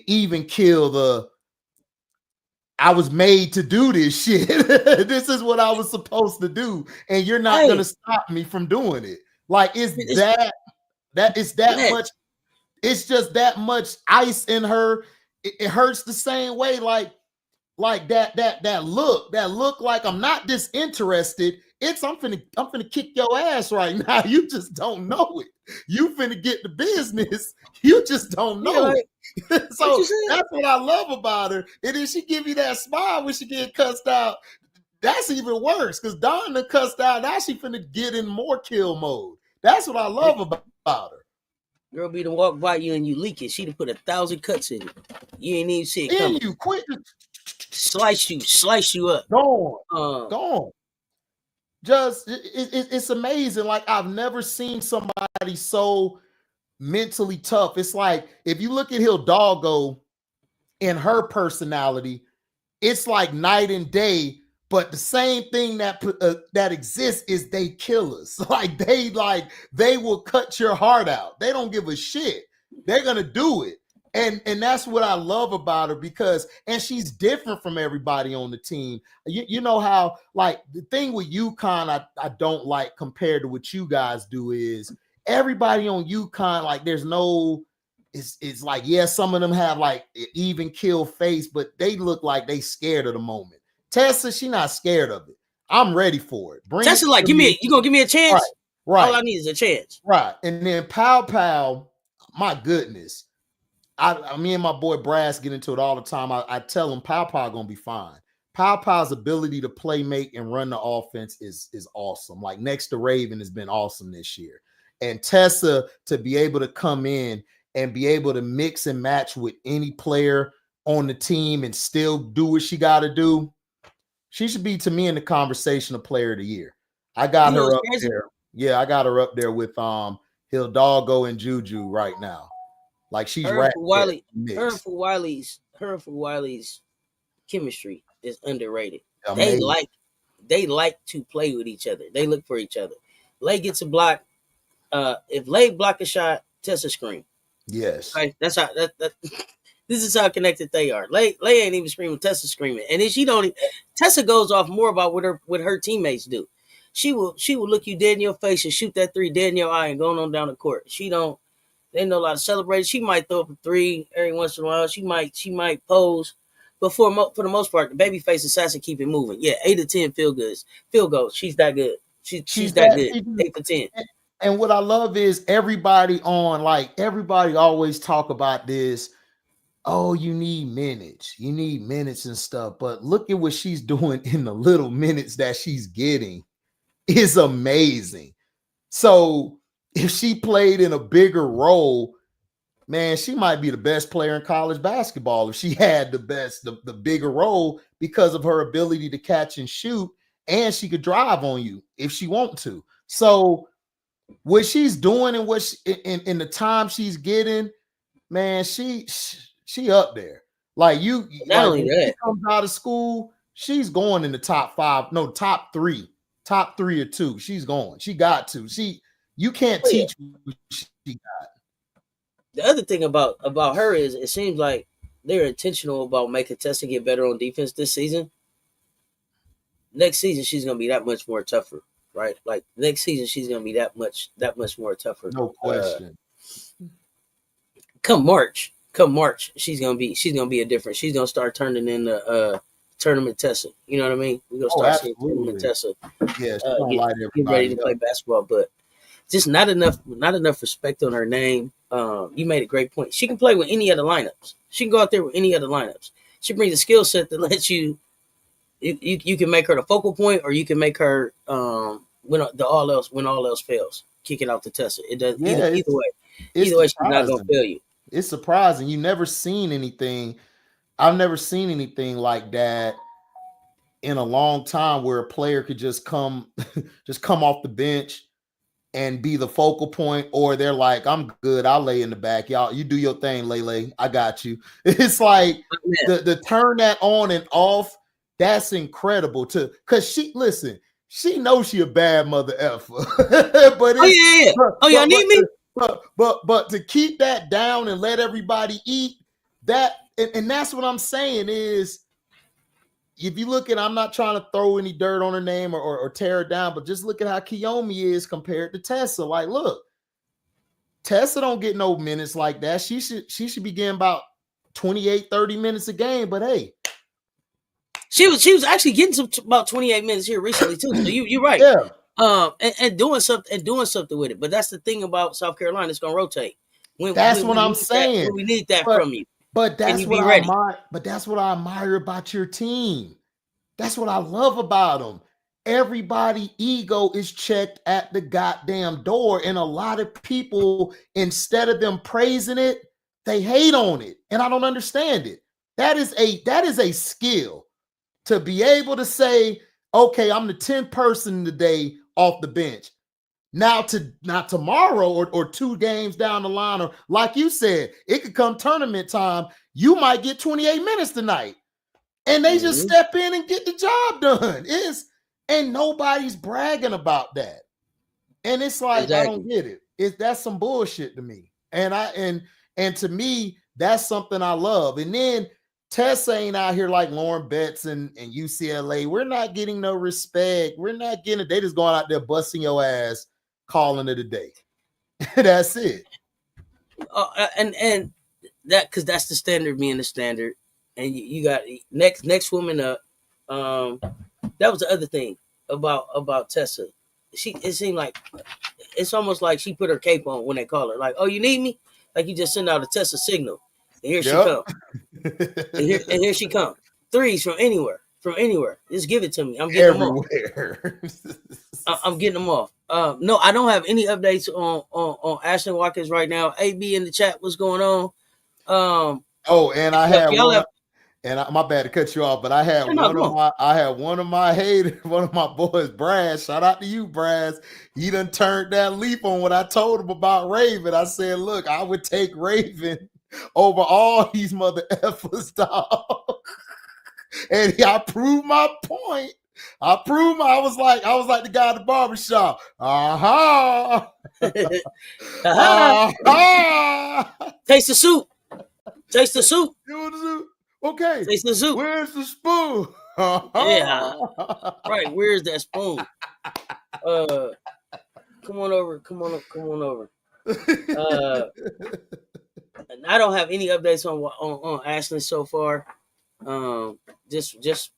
even kill the I was made to do this shit. This is what I was supposed to do, and you're not gonna Hey, stop me from doing it. Like it's it's that it's that that. much, it's just that much ice in her. It hurts the same way. Like like that look like I'm not disinterested. It's I'm finna kick your ass right now. You just don't know it. You finna get the business. You just don't know it. So that's what I love about her. And then she give you that smile when she get cussed out. That's even worse because Donna cussed out. Now she finna get in more kill mode. That's what I love about her. Girl be to walk by you and you leak it. She'd have put 1,000 cuts in you. You ain't even see it coming. You quit. Slice you up. Gone. Just it's amazing. Like I've never seen somebody so mentally tough. It's like if you look at Hidalgo and her personality, it's like night and day. But the same thing that exists is they killers. Like they will cut your heart out. They don't give a shit. They're gonna do it. And that's what I love about her because she's different from everybody on the team. You know how like the thing with UConn I don't like compared to what you guys do is everybody on UConn, like there's no it's like, yeah, some of them have like an even kill face, but they look like they scared of the moment. Tessa, she not scared of it. I'm ready for it. Tessa, like, you gonna give me a chance? Right. All I need is a chance. Right. And then Pow, my goodness. Me and my boy Brass get into it all the time. I tell him Pow gonna be fine. Pow's ability to play, make, and run the offense is awesome. Like next to Raven has been awesome this year. And Tessa to be able to come in and be able to mix and match with any player on the team and still do what she got to do. She should be, to me, in the conversation of player of the year. I got her up there. Yeah, I got her up there with Hidalgo and Juju right now. Like she's right. Her and Wiley's chemistry is underrated. Amazing. They like to play with each other. They look for each other. Lay gets a block. If Lay block a shot, Tessa scream. Yes. Right? That's how this is how connected they are. Lay ain't even screaming, Tessa screaming. And then Tessa goes off more about what her teammates do. She will look you dead in your face and shoot that three dead in your eye and going on down the court. They know a lot of celebrate. She might throw up a three every once in a while. She might pose. But for the most part, the babyface assassin keep it moving. Yeah, 8 to 10 field goals. She's that good. She's that good. 8 to 10. And what I love is everybody always talk about this. Oh, you need minutes and stuff. But look at what she's doing in the little minutes that she's getting. It's amazing. So if she played in a bigger role, man, she might be the best player in college basketball if she had the bigger role because of her ability to catch and shoot, and she could drive on you if she want to. So what she's doing and in the time she's getting, man, she up there. Like when she comes out of school, she's going in the top 5, no, top 3 or 2. She's going. She got to. You can't teach what she got. The other thing about her is it seems like they're intentional about making Tessa get better on defense this season. Next season, she's gonna be that much more tougher, right? Like next season, she's gonna be that much more tougher. No question. Come March, she's gonna be a different. She's gonna start turning into tournament Tessa. You know what I mean? We're gonna start seeing tournament Tessa. Yeah, get ready to play basketball, but just not enough respect on her name. You made a great point. She can play with any other lineups. She can go out there with any other lineups. She brings a skill set that lets you can make her the focal point, or you can make her when all else fails, kick it out to Tessa. It does either way. Either way, she's not gonna fail you. It's surprising. You never seen anything. I've never seen anything like that in a long time where a player could just come off the bench and be the focal point, or they're like, I'm good, I'll lay in the back. Y'all, you do your thing, Lele. I got you. It's like the turn that on and off, that's incredible because she knows she a bad mother effer. But y'all need me. But to keep that down and let everybody eat that, and that's what I'm saying is, if you look at, I'm not trying to throw any dirt on her name or tear her down, but just look at how Kiyomi is compared to Tessa. Like, look, Tessa don't get no minutes like that. She should be getting about 28, 30 minutes a game. But hey, She was actually getting some about 28 minutes here recently too. So you're right. Yeah. And doing something with it. But that's the thing about South Carolina. It's gonna rotate. That's When what I'm saying. when we need that But from you. but Can that's you what be I ready? admire. But that's what I admire about your team. That's what I love about them. Everybody ego is checked at the goddamn door, and a lot of people, instead of them praising it, they hate on it, and I don't understand it. That is a skill to be able to say, okay, I'm the 10th person today off the bench. Now tomorrow or 2 games down the line, or like you said, it could come tournament time. You might get 28 minutes tonight. And they just step in and get the job done. And nobody's bragging about that. And it's like, exactly. I don't get it. That's some bullshit to me. And to me, that's something I love. And then Tessa ain't out here like Lauren Betts and UCLA. We're not getting no respect. We're not getting it. They just going out there busting your ass, calling it a day. That's it. And that, because that's the standard being the standard. And you got next woman up. That was the other thing about Tessa. It seemed like it's almost like she put her cape on when they call her. Like, oh, you need me? Like you just send out a Tessa signal, and here she come. and here she come. Threes from anywhere. Just give it to me. I'm getting everywhere. them off. I'm getting them off. No, I don't have any updates on Ashley Watkins right now. AB in the chat, what's going on? And I had one. And my bad to cut you off, but I had one of my haters, one of my boys, Brad. Shout out to you, Brad. He done turned that leaf on what I told him about Raven. I said, look, I would take Raven over all these mother effers, dog. And I proved my point. I was like the guy at the barbershop. Taste the soup. Taste the soup. Okay. Taste the soup. Where's the spoon? Yeah. Right. Where's that spoon? Come on over. I don't have any updates on Ashley so far. Just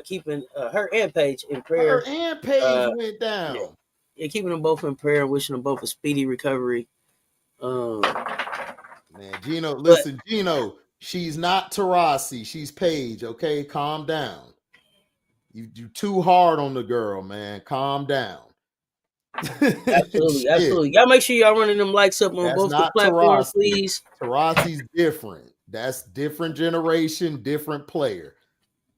keeping her and Paige in prayer. Her and Paige went down. Yeah, keeping them both in prayer, wishing them both a speedy recovery. Man, Gino, listen, Gino, she's not Taurasi, she's Paige. Okay, calm down. You too hard on the girl, man. Calm down. Absolutely. Y'all make sure y'all running them likes up on both the platforms, please. Taurasi's different. That's different generation, different player.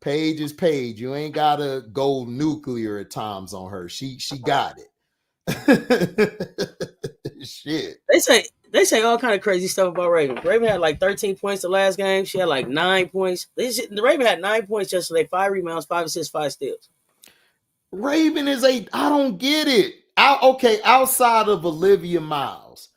Paige is Paige. You ain't gotta go nuclear at times on her. She got it. Shit. They say all kind of crazy stuff about Raven. Raven had like 13 points the last game. She had like 9 points. The Raven had 9 points yesterday, 5 rebounds, 5 assists, 5 steals. Raven is I don't get it. Outside of Olivia Miles.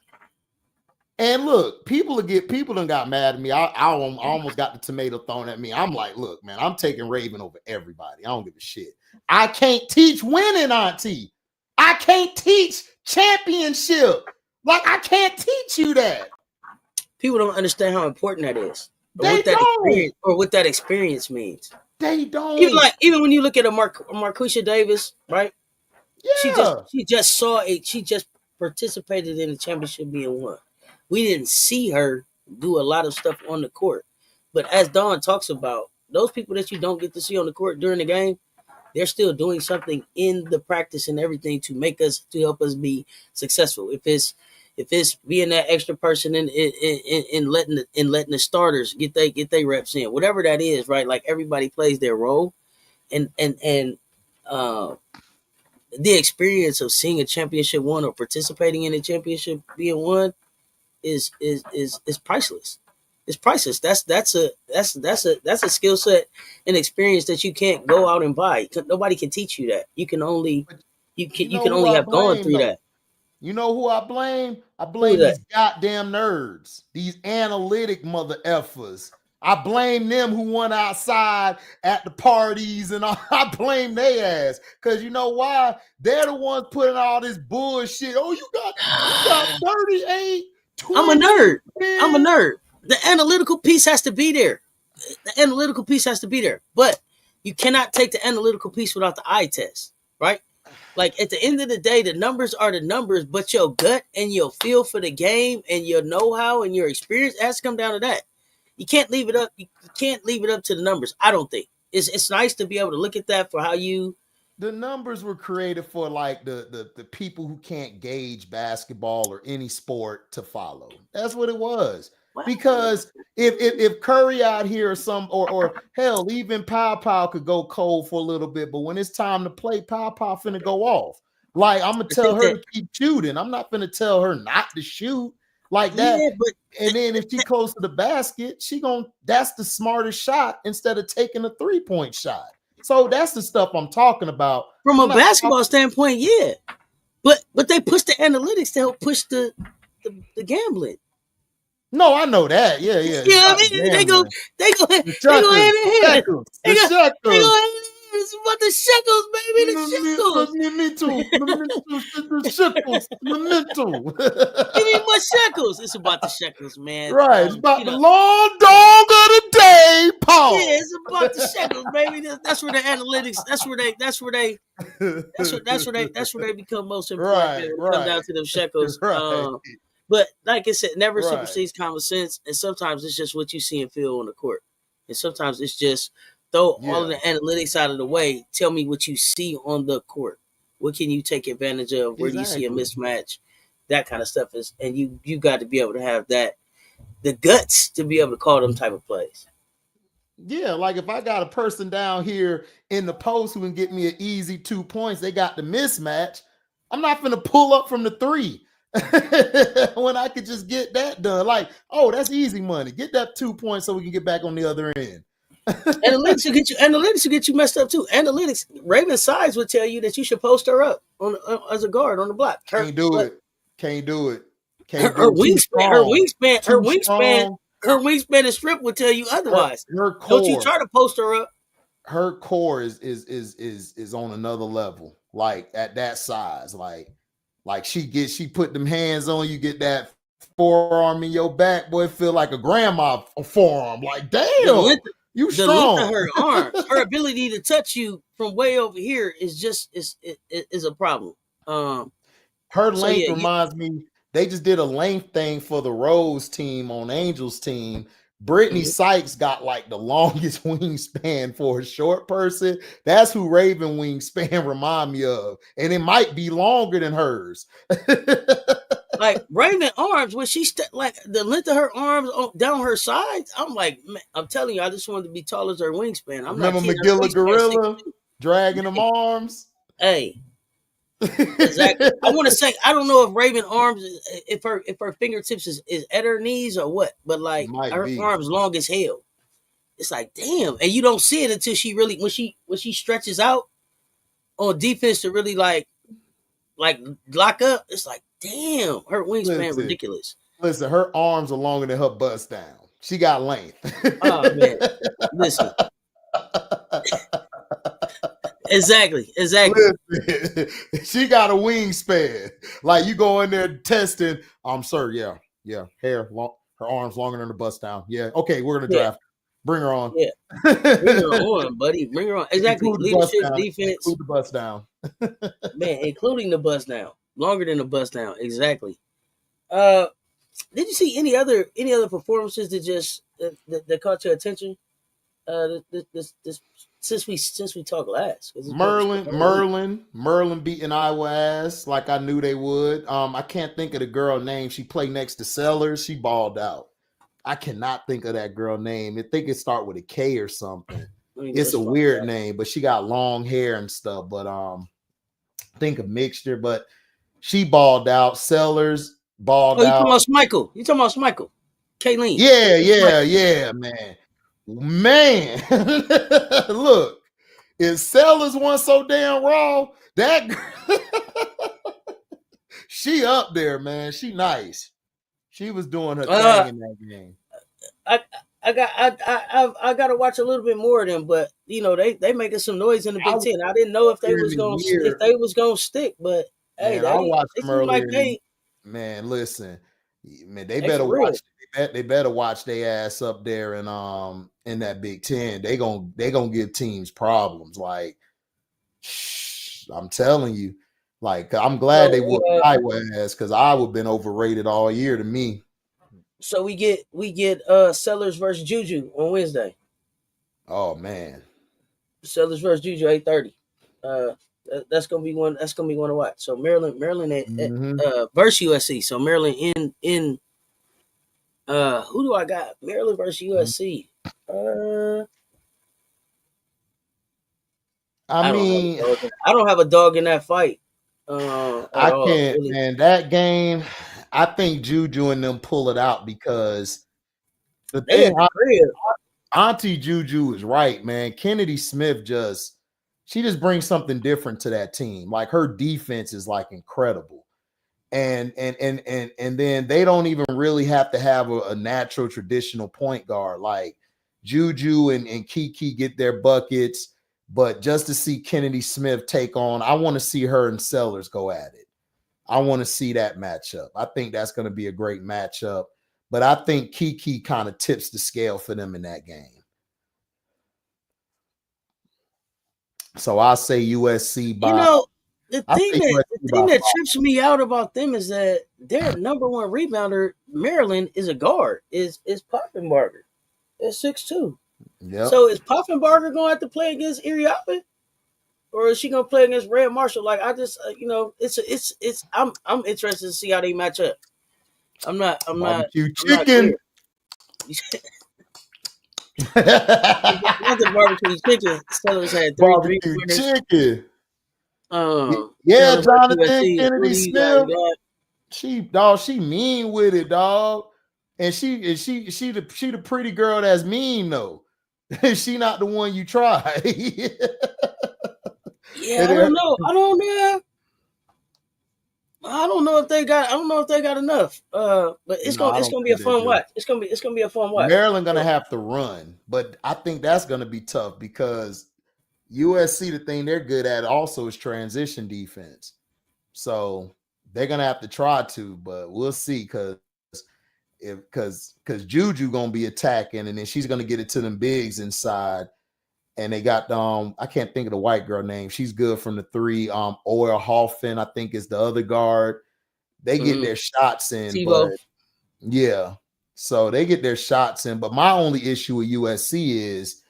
And look, people done got mad at me. I almost got the tomato thrown at me. I'm like, look, man, I'm taking Raven over everybody. I don't give a shit. I can't teach winning, Auntie. I can't teach championship. Like, I can't teach you that. People don't understand how important that is. Or what that experience means. They don't. Even when you look at a Marquisha Davis, right? Yeah. She just participated in the championship being won. We didn't see her do a lot of stuff on the court. But as Dawn talks about, those people that you don't get to see on the court during the game, they're still doing something in the practice and everything to help us be successful. If it's being that extra person in letting the starters get they reps in, whatever that is, right? Like everybody plays their role, and the experience of seeing a championship won or participating in a championship being won is priceless. It's priceless. That's a skill set and experience that you can't go out and buy. Nobody can teach you that. You can only have gone through that. You know who I blame? I blame these goddamn nerds, these analytic mother effers. I blame them who went outside at the parties and I blame their ass. Because you know why? They're the ones putting all this bullshit. Oh, you got 38, 20. I'm a nerd. The analytical piece has to be there. But You cannot take the analytical piece without the eye test, right? Like at the end of the day, the numbers are the numbers, but your gut and your feel for the game and your know-how and your experience has to come down to that. You can't leave it up. You can't leave it up to the numbers. I don't think it's nice to be able to look at that for how you. The numbers were created for like the people who can't gauge basketball or any sport to follow. That's what it was. Because if Curry out here or hell, even Pow could go cold for a little bit, but when it's time to play, Pow finna go off. Like I'm gonna tell her to keep shooting. I'm not gonna tell her not to shoot like that. Yeah, but and then if she close to the basket, that's the smartest shot instead of taking a 3-point shot. So that's the stuff I'm talking about. From a basketball standpoint, yeah. But they push the analytics to help push the gambling. No, I know that. Yeah. Yeah, I mean, they go hand in hand. They go hand in hand. It's about the shekels, baby. The shekels. Me too. The shekels. The mental. Give me more shekels. It's about the shekels, man. Right. It's about the long dog of the day, Paul. Yeah, it's about the shekels, baby. That's where the analytics. That's where they become most important. Right. Come down to them shekels. Right. But like I said, never supersedes common sense. And sometimes it's just what you see and feel on the court. And sometimes it's just throw all of the analytics out of the way. Tell me what you see on the court. What can you take advantage of? Where do you see a mismatch? That kind of stuff is, and you got to be able to have the guts to be able to call them type of plays. Yeah, like if I got a person down here in the post who can get me an easy 2 points, they got the mismatch. I'm not going to pull up from the 3 when I could just get that done. Like, oh, that's easy money. Get that 2 points so we can get back on the other end. Analytics will get you messed up too. Analytics, Raven size would tell you that you should post her up as a guard on the block. Can't do it. Her wingspan and strip would tell you otherwise. Her core, don't you try to post her up. Her core is on another level. Like at that size, like she put them hands on you, get that forearm in your back, boy, feel like a grandma forearm. Like, damn, you strong. The length of her arms, her ability to touch you from way over here is a problem. Her length reminds me. They just did a length thing for the Rose team on Angels team. Brittany Sykes got like the longest wingspan for a short person. That's who Raven wingspan remind me of. And it might be longer than hers. Like Raven arms, when she like the length of her arms down her sides, I'm like, man, I'm telling you, I just wanted to be tall as her wingspan. Remember McGilla Gorilla dragging them arms? Hey. Exactly. I want to say I don't know if Raven arms, if her fingertips is at her knees or what, but like her arms long as hell. It's like damn, and you don't see it until she really when she stretches out on defense to really like lock up. It's like damn, her wingspan ridiculous. Listen, her arms are longer than her bust down. She got length. Oh man, listen. Exactly. Listen, she got a wingspan. Like you go in there testing. Sir, yeah. Hair long, her arms longer than the bust down. Yeah. Okay, we're gonna draft. Bring her on. Yeah. Bring her on, buddy. Bring her on. Exactly. Leadership, defense. Include the bust down. Man, including the bust down. Longer than the bust down. Exactly. Did you see any other performances that caught your attention? Since we talked last. Merlin beating Iowa ass like I knew they would. I can't think of the girl name. She played next to Sellers. She balled out. I cannot think of that girl name. I think it start with a K or something. It's a weird name, but she got long hair and stuff. But think of mixture. But she balled out. Sellers balled out. You talking about Schmeichel? Kayleen. Yeah, man. Look, if Sellers wasn't so damn raw, that she up there, man. She nice. She was doing her thing in that game. I got to watch a little bit more of them, but you know they making some noise in the Big Ten. I didn't know if they was gonna stick, but hey, I watched them earlier. Man, listen, Man, they better watch. They better watch their ass up there and in that Big Ten. They gonna give teams problems. Like, I'm telling you. Like, I'm glad they whooped Iowa ass because Iowa been overrated all year to me. So we get Sellers versus Juju on Wednesday. Oh man, Sellers versus Juju 8:30. That's gonna be one. That's gonna be one to watch. So Maryland versus USC. So Maryland in who do I got? Maryland versus USC. I don't have a dog in that fight. I can't, really. Man. That game, I think Juju and them pull it out because the thing, Auntie Juju is right, man. Kennedy Smith just brings something different to that team. Like, her defense is like incredible. And then they don't even really have to have a natural traditional point guard. Like, Juju and Kiki get their buckets, but just to see Kennedy Smith take on, I want to see her and Sellers go at it. I want to see that matchup. I think that's going to be a great matchup, but I think Kiki kind of tips the scale for them in that game. So I'll say USC by. The thing that trips me out about them is that their number one rebounder, Maryland, is a guard. Is Poffenbarger. It's 6'2". Yep. So is Poffenbarger going to have to play against Iriape? Or is she going to play against Red Marshall? Like, I just I'm interested to see how they match up. I'm not chicken. Not the barbecue chicken. Sellers had 3 barbecue chicken. Yeah, Jonathan Kennedy Smith. She mean with it, dog. And she the pretty girl that's mean though. She not the one you try. Yeah, I don't know. I don't know if they got enough. But it's gonna be a fun watch. It's gonna be a fun watch. Maryland gonna have to run, but I think that's gonna be tough because USC, the thing they're good at also is transition defense. So they're gonna have to try to, but we'll see because Juju gonna be attacking, and then she's gonna get it to them bigs inside. And they got I can't think of the white girl name. She's good from the 3. Oil Hoffman, I think, is the other guard. They get their shots in, but yeah. So they get their shots in. But my only issue with USC is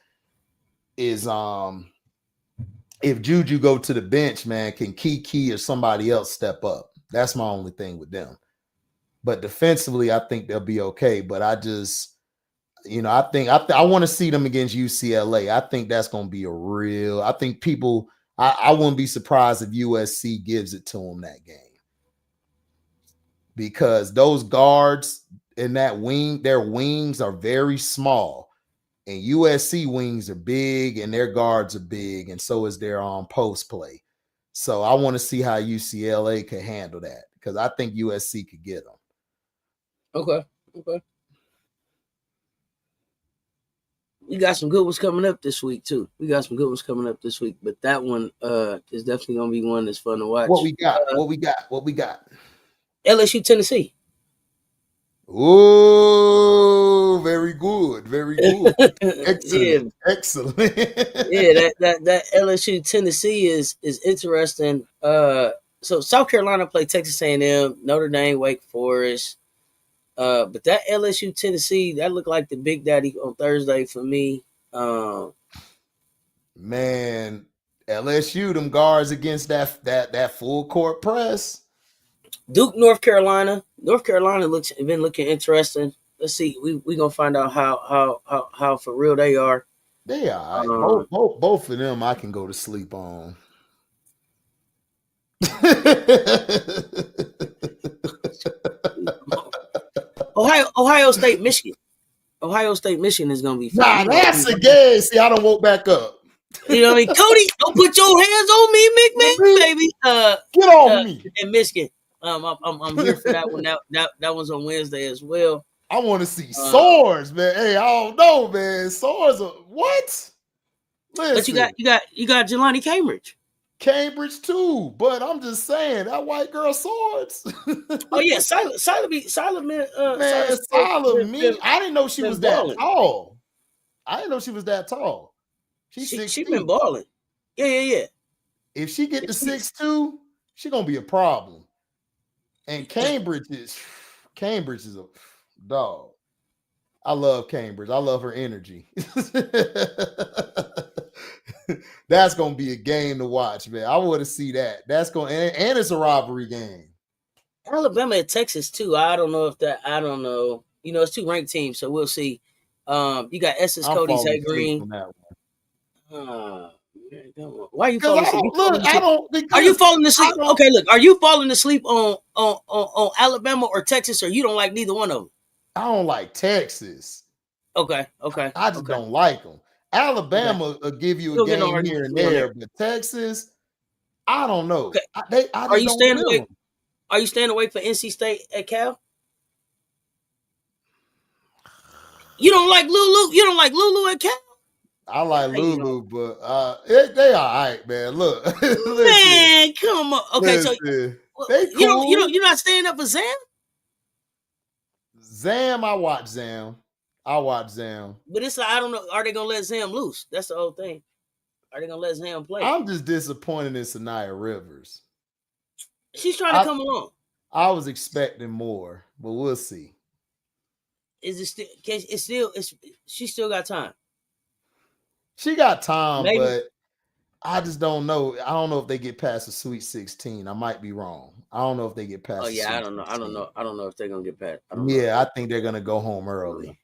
if Juju go to the bench, man, can Kiki or somebody else step up? That's my only thing with them. But defensively, I think they'll be okay. But I just, I want to see them against UCLA. I think that's going to be I think people, I wouldn't be surprised if USC gives it to them that game. Because those guards in that wing, their wings are very small. And USC wings are big and their guards are big. And so is their post play. So I want to see how UCLA can handle that. Because I think USC could get them. Okay. We got some good ones coming up this week too. But that one is definitely gonna be one that's fun to watch. What we got? LSU Tennessee. Oh, very good. Excellent. Yeah. Excellent. Yeah, that LSU Tennessee is interesting. So South Carolina played Texas A&M, Notre Dame, Wake Forest. But that LSU Tennessee, that looked like the Big Daddy on Thursday for me. Man, LSU, them guards against that full court press. Duke, North Carolina. North Carolina been looking interesting. Let's see. We gonna find out how for real they are. They are. Both of them I can go to sleep on. Ohio State, Michigan. Ohio State, Michigan is gonna be fun. Nah, that's a game. See, I don't woke back up. You know what I mean? Cody, don't put your hands on me, McMahon, baby. Get off me. In Michigan. I'm here for that one. That one's on Wednesday as well. I want to see swords, man. Hey, I don't know, man. Swords are what? Listen. But you got Jelani Cambridge. Cambridge too, but I'm just saying that white girl swords. Oh yeah, Silent Man, Sala, me. I didn't know she been was that balling. tall. I didn't know she was that tall. She's She been 6'2". balling. Yeah. If she get If to she, 6'2", she gonna be a problem. And Cambridge is a dog. I love Cambridge. I love her energy. That's gonna be a game to watch, man. I want to see that. That's going and it's a rivalry game. Alabama and Texas too. I don't know. You know, it's two ranked teams, so we'll see. You got Essex I'm Cody's falling Hay asleep Green. on that Man, come on. Why are you because falling I asleep? don't look. I don't Are you because falling I asleep? don't. Okay, look. Are you falling asleep on Alabama or Texas, or you don't like neither one of them? I don't like Texas. Okay. I just don't like them. Okay. Alabama will give you a We'll get no game here argument and with you on there. there, but Texas, I don't know. Okay. I Are just you don't staying feel away? them. Are you staying away for NC State at Cal? You don't like Lulu? You don't like Lulu at Cal? I like Yeah, you Lulu, but they all right, man. Look, don't. listen, Man, come on. Okay, so listen. They you cool. don't, you're not staying up for Zam? Zam, I watch Zam. I watch Zam. But it's like, I don't know. Are they gonna let Zam loose? That's the whole thing. Are they gonna let Zam play? I'm just disappointed in Sanaya Rivers. She's trying to I come along. I was expecting more, but we'll see. Is it still? It's still. It's she still got time. She got time, Maybe. but I just don't know. I don't know if they get past the Sweet 16. I might be wrong. I don't know if they get Oh past the yeah, I Sweet don't know. 16. I don't know if they're gonna get past. I don't know. Yeah, I think they're gonna go home I don't know. early.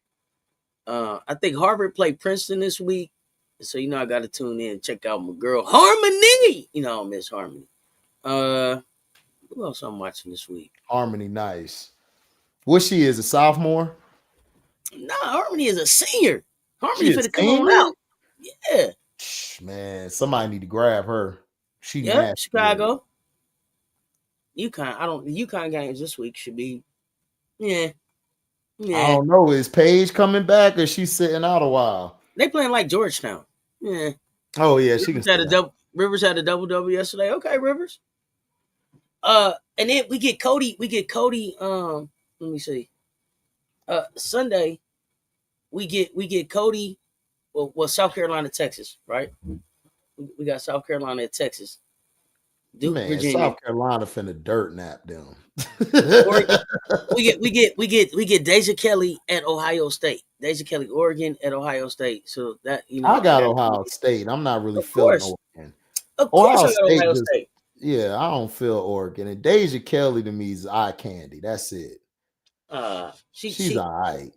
I think Harvard played Princeton this week, so you know I got to tune in and check out my girl Harmony. You know I miss Harmony. Who else I'm watching this week? Harmony, nice. What she is, a sophomore? Nah, Harmony is a senior. Harmony She a finna come on senior? out. Yeah, Man, somebody need to grab her. She yeah. nasty. Chicago. UConn games this week should be. Yeah. I don't know. Is Paige coming back or she sitting out a while? They playing like Georgetown. Yeah. Oh yeah, she can Rivers had stay a out. Rivers had a double yesterday. Okay, Rivers. And then we get Cody. Let me see. Sunday, we get Cody. Well, South Carolina, Texas, right? We got South Carolina at Texas. Duke, Man, Virginia. South Carolina finna dirt nap them. Oregon. We get Deja Kelly at Ohio State. Deja Kelly, Oregon at Ohio State. So that I got Ohio State. I'm not really Of feeling course. Oregon. Of course, Ohio I got State Ohio just, State. yeah, I don't feel Oregon. And Deja Kelly to me is eye candy. That's it. She's all right.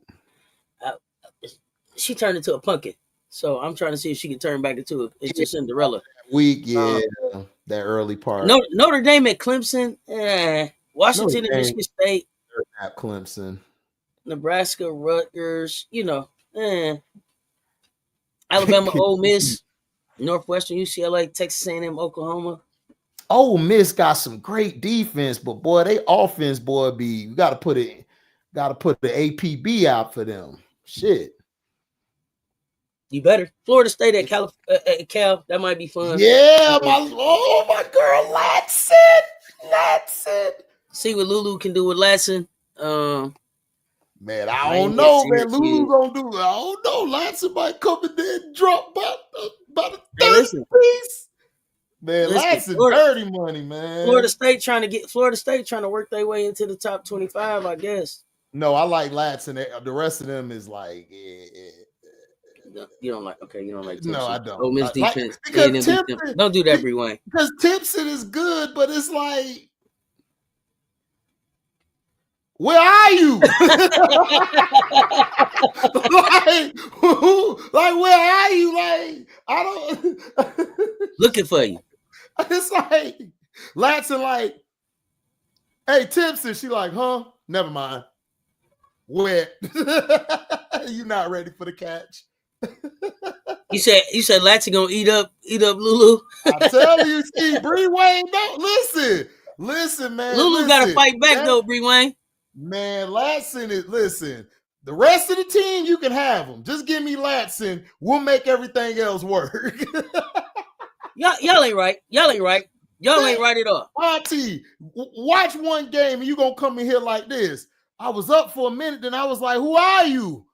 She turned into a pumpkin. So I'm trying to see if she can turn back into Cinderella. Week, yeah, that early part. Notre Dame at Clemson. Washington Notre and Michigan State. At Clemson. Nebraska, Rutgers. Alabama, Ole Miss, Northwestern, UCLA, Texas A&M, Oklahoma. Ole Miss got some great defense, but boy, they offense, boy, you gotta put the APB out for them. Shit. You better. Florida State at Cal. That might be fun. Yeah, my girl Latson. See what Lulu can do with Latson. Man, I don't know, man. Lulu gonna do it. I don't know. Latson might come in there and drop about a 30 piece. Man, Latson dirty money, man. Florida State trying to work their way into the top 25, I guess. No, I like Latson. The rest of them is like, you don't like Timpson. No, I don't. Ole Miss defense. Because Timpson, don't do that, Bree Wayne. Because Timpson is good, but it's like, where are you? like, where are you? Like, I don't looking for you. It's like Latson, like, hey, Timpson. She like, huh? Never mind. Wet. You not ready for the catch. You said Latson gonna eat up Lulu. I tell you, see, Bree Wayne, don't listen, man. Lulu gotta fight back though, Bree Wayne. Man, Latson is the rest of the team, you can have them. Just give me Latson. We'll make everything else work. Y'all ain't right. Y'all ain't right. Y'all ain't right at all. Auntie, watch one game and you gonna come in here like this. I was up for a minute, then I was like, "Who are you?"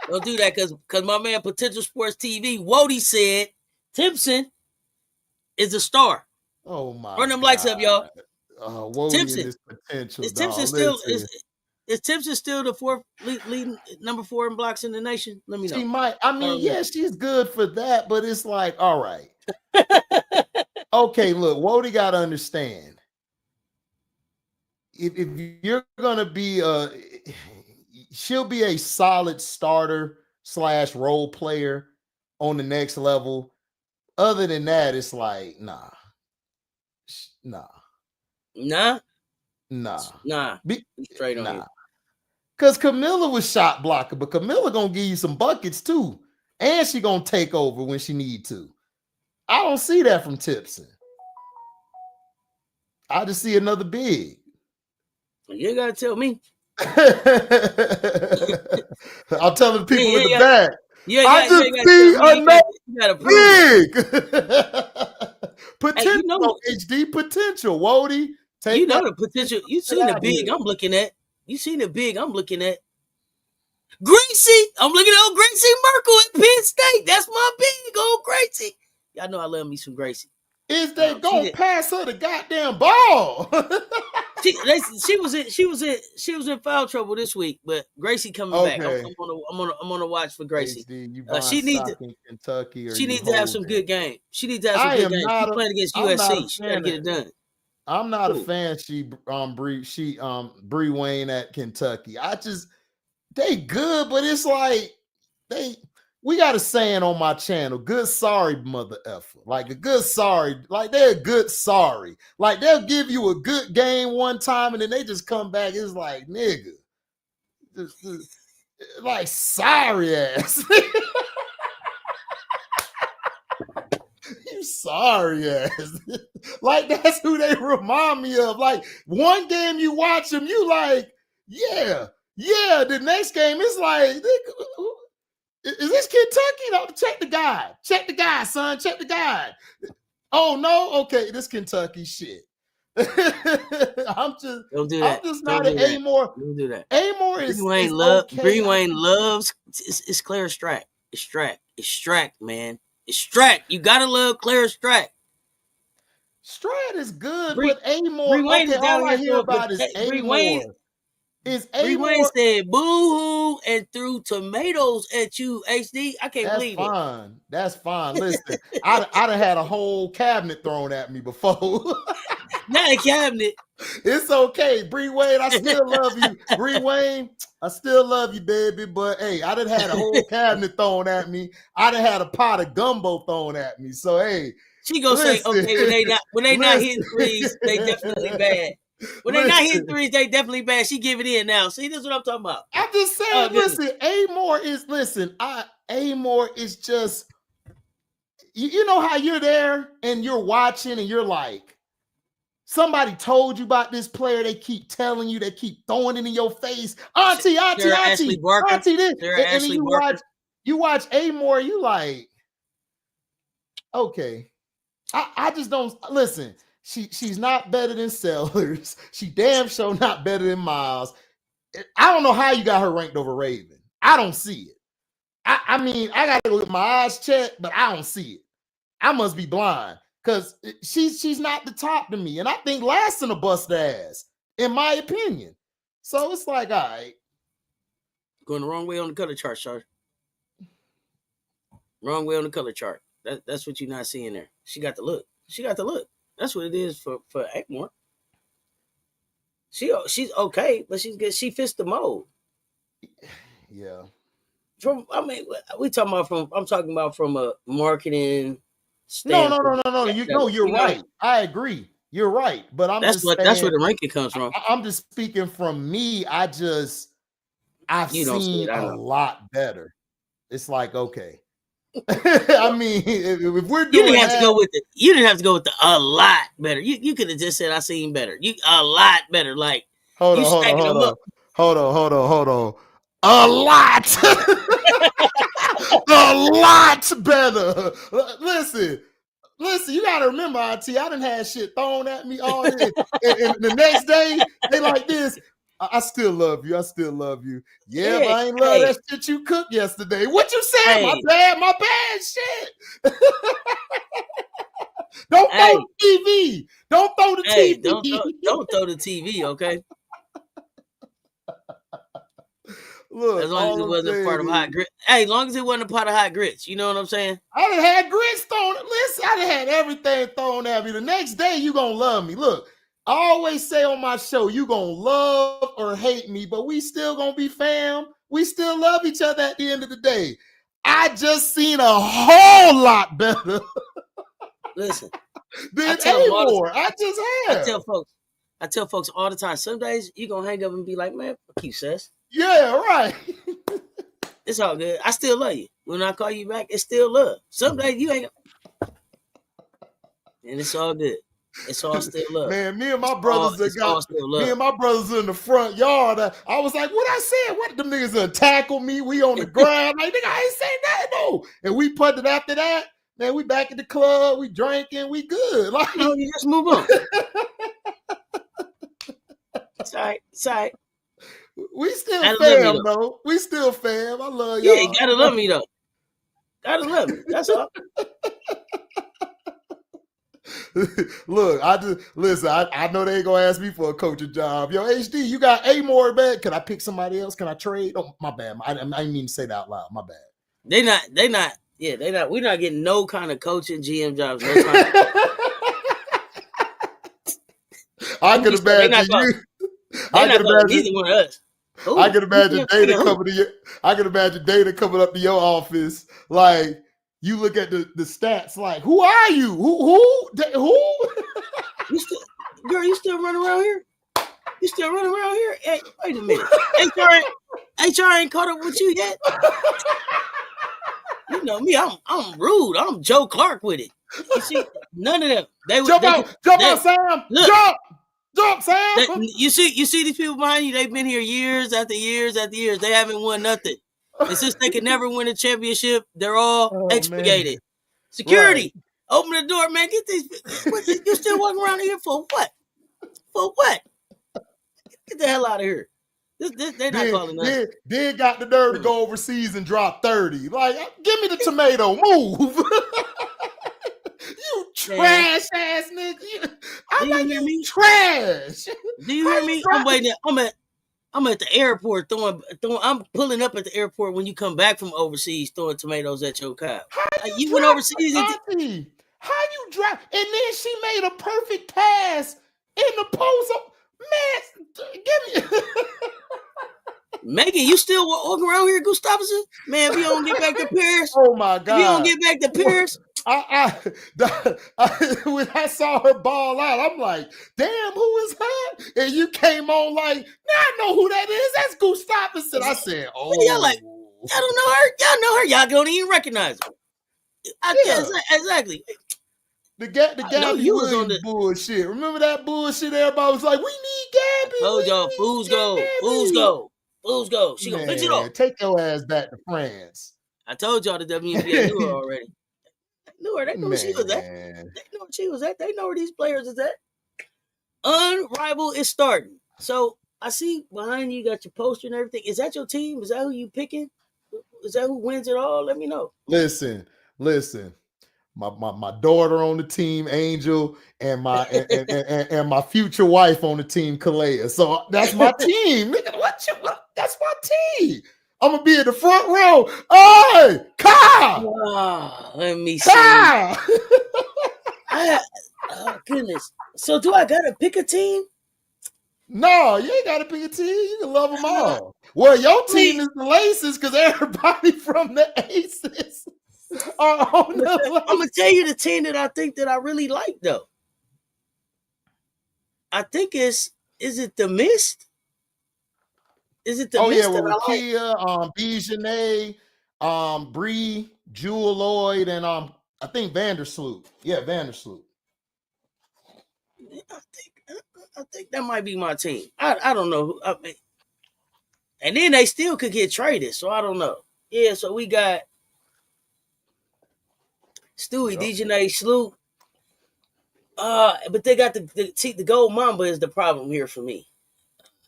Don't do that because my man Potential Sports TV, Wody said Timpson is a star. Oh my! Run them lights up, y'all. Wody Timpson. and this potential. Is Timpson still is Timpson still the fourth leading number 4 in blocks in the nation? Let me know. She might. I mean, yeah, she's good for that, but it's like, all right. Okay, look, Wody got to understand. If you're gonna be she'll be a solid starter / role player on the next level. Other than that, it's like nah. Straight on you. Because Camilla was shot blocker, but Camilla gonna give you some buckets too, and she gonna take over when she need to. I don't see that from Timpson. I just see another big. You gotta tell me. I'll tell the people in the back. I just see another big. Potential, HD potential. Wody, you know the potential. You seen the big I'm looking at. You seen the big I'm looking at. Gracie. I'm looking at old Gracie Merkel at Penn State. That's my big old Gracie. Y'all know I love me some Gracie. Is they gonna pass her the goddamn ball? she was in foul trouble this week, but Gracie coming back. I'm gonna watch for Gracie. She needs to Kentucky. She needs to have some good game. She needs to have some good game. She's playing against USC. She gotta get it done. I'm not a fan. Bree Wayne at Kentucky. They good, but it's like we got a saying on my channel, good sorry mother effer. Like a good sorry, like they're a good sorry. Like they'll give you a good game one time and then they just come back. It's like, nigga. Like sorry ass. You sorry ass. Like that's who they remind me of. Like one game you watch them, you like, yeah. The next game it's like, is this Kentucky? No, check the guide. Check the guide, son. Check the guide. Oh no, okay, this Kentucky shit. I'm just not an Amore. Don't do that. Amore is Bree Wayne loves. It's Claire Strack. It's Strack, man. It's Strack. You gotta love Claire Strack. Stratt is good, but Amore. Bree Wayne is down here. I hear about is Amore. Bree Wayne said boo-hoo and threw tomatoes at you, HD. I can't believe it. That's fine. Listen, I done had a whole cabinet thrown at me before. Not a cabinet. It's okay. Bree Wayne, I still love you. Bree Wayne, I still love you, baby. But hey, I done had a whole cabinet thrown at me. I done had a pot of gumbo thrown at me. So hey. She gonna say, okay, when they not hitting threes, they definitely bad. When they not hitting threes, they definitely bad. She give it in now. See, this is what I'm talking about. I'm just saying, Amore is just, you know how you're there and you're watching and you're like, somebody told you about this player. They keep telling you, they keep throwing it in your face. Auntie, this. And then you watch Amore, you like, okay. I just don't listen. She's not better than Sellers. She damn sure not better than Miles. I don't know how you got her ranked over Raven. I don't see it. I mean, I got to get my eyes checked, but I don't see it. I must be blind because she's not the top to me. And I think Lassen a bust ass, in my opinion. So it's like, all right. Going the wrong way on the color chart, sir. Wrong way on the color chart. That's what you're not seeing there. She got the look. That's what it is for Amore. She's okay, but she's good. She fits the mold. Yeah. I'm talking about from a marketing standpoint. No. You're right. I agree. You're right. But that's where the ranking comes from. I'm just speaking from me. I've seen a lot better. It's like, okay. I mean, if we're doing, you didn't have to go with the a lot better. You could have just said I seen better. A lot better. Like hold on. A lot. A lot better. Listen, you gotta remember, Auntie, I done had shit thrown at me all day. And the next day, they like this. I still love you. I still love you. Yeah, but I ain't love that shit you cooked yesterday. What you said? My bad shit. Don't throw the TV. Don't throw the TV. Don't throw the TV, okay? Look, as long as it wasn't a part of hot grits. Hey, as long as it wasn't a pot of hot grits, you know what I'm saying? I done had grits thrown. Listen, I done had everything thrown at me. The next day, you gonna love me. Look, I always say on my show, you gonna love or hate me, but we still gonna be fam. We still love each other at the end of the day. I just seen a whole lot better. Listen, than A-More. I just have. I tell folks all the time, some days you gonna hang up and be like, man, fuck you, Cess. Yeah, right. It's all good. I still love you. When I call you back, it's still love. Some days you ain't, and it's all good. It's all still love. Man, me and my brothers me and my brothers in the front yard. I was like, what I said? What them niggas gonna tackle me? We on the ground. Like, nigga, I ain't saying nothing, no. And we put it after that. Man, we back at the club, we drinking, we good. Like, no, you just move on. It's all right. It's all right. We still fam, though. We still fam. I love y'all. Yeah, you gotta love me, though. Gotta love me. That's all. Look, I know they ain't gonna ask me for a coaching job. Yo, HD, you got A-More, man. Can I pick somebody else? Can I trade? Oh, my bad. I didn't mean to say that out loud. My bad. They not. Yeah, we're not getting no kind of coaching GM jobs. No time. I could imagine you. I could imagine either one of us. Ooh, I can imagine Dana coming to you. I can imagine Dana coming up to your office. Like, you look at the stats, like, who are you? Who? You still running around here? You still running around here? Hey, wait a minute. HR ain't caught up with you yet. You know me, I'm rude. I'm Joe Clark with it. You see, none of them. Jump out, Sam. Jump, Sam. You see these people behind you. They've been here years after years after years. They haven't won nothing. And since they can never win a championship, they're all expurgated. Man. Security, open the door, man. Get these. You still walking around here for what? For what? Get the hell out of here. They're not calling us. Then got the nerve to go overseas and drop 30. Like, give me the tomato. Move. You trash ass nigga. I'm like, you trash. Do you hear me? I'm waiting. I'm at the airport throwing. I'm pulling up at the airport when you come back from overseas throwing tomatoes at your car. You went overseas. How you drop? And then she made a perfect pass in the post. Man, give me. Megan, you still walking around here, Gustafson? Man, if you don't get back to Paris. Oh my God. If you don't get back to Paris. When I saw her ball out, I'm like, damn, who is her? And you came on like, now I know who that is. That's Gustafson. I said, oh. Y'all like, y'all don't know her? Y'all know her. Y'all don't even recognize her. Exactly. The Gabby Williams bullshit. Remember that bullshit? Everybody was like, we need Gabby. I told y'all, fools go. She gonna fix it off. Take your ass back to France. I told y'all the WNBA knew her already. They knew her. They knew where she was at. They know where these players is at. Unrivaled is starting. So I see behind you got your poster and everything. Is that your team? Is that who you picking? Is that who wins it all? Let me know. Listen. My daughter on the team, Angel, and my and my future wife on the team, Kalea. So that's my team. That's my team. I'm gonna be in the front row. Hey, Kyle! Oh, let me see. Oh goodness. So do I gotta pick a team? No, you ain't gotta pick a team. You can love them all. Well, your team is the Laces because everybody from the Aces. I'm gonna tell you the team that I think that I really like though. I think is it the Mist? Is it the Mist? Oh yeah, with Rakia, Bijane, Bree, Jewel Lloyd, and I think Vandersloot. Yeah, Vandersloot. I think that might be my team. I don't know. I mean, and then they still could get traded, so I don't know. Yeah, so we got Stewie, DJ Sloop. But they got the Gold Mamba is the problem here for me.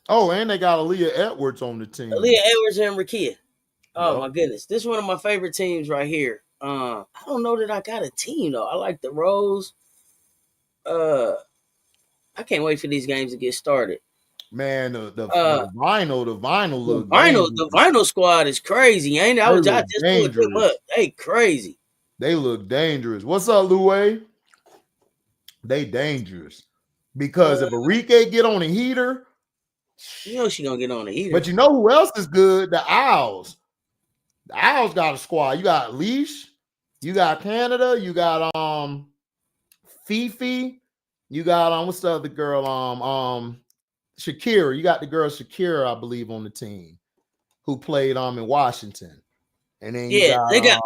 Oh, and they got Aaliyah Edwards on the team. Aaliyah Edwards and Rakia. Oh Yep. my goodness, this is one of my favorite teams right here. I don't know that I got a team though. I like the Rose. I can't wait for these games to get started. Man, the vinyl look the vinyl squad is crazy, ain't it? I just put them up. They crazy. They look dangerous. What's up, Louie? They dangerous. Because if Enrique get on a heater, you know she gonna get on the heater. But you know who else is good? The Owls. The Owls got a squad. You got Leash, you got Canada, you got Fifi, you got what's the other girl? Shakira. You got the girl Shakira, I believe, on the team who played in Washington. And then you got, they got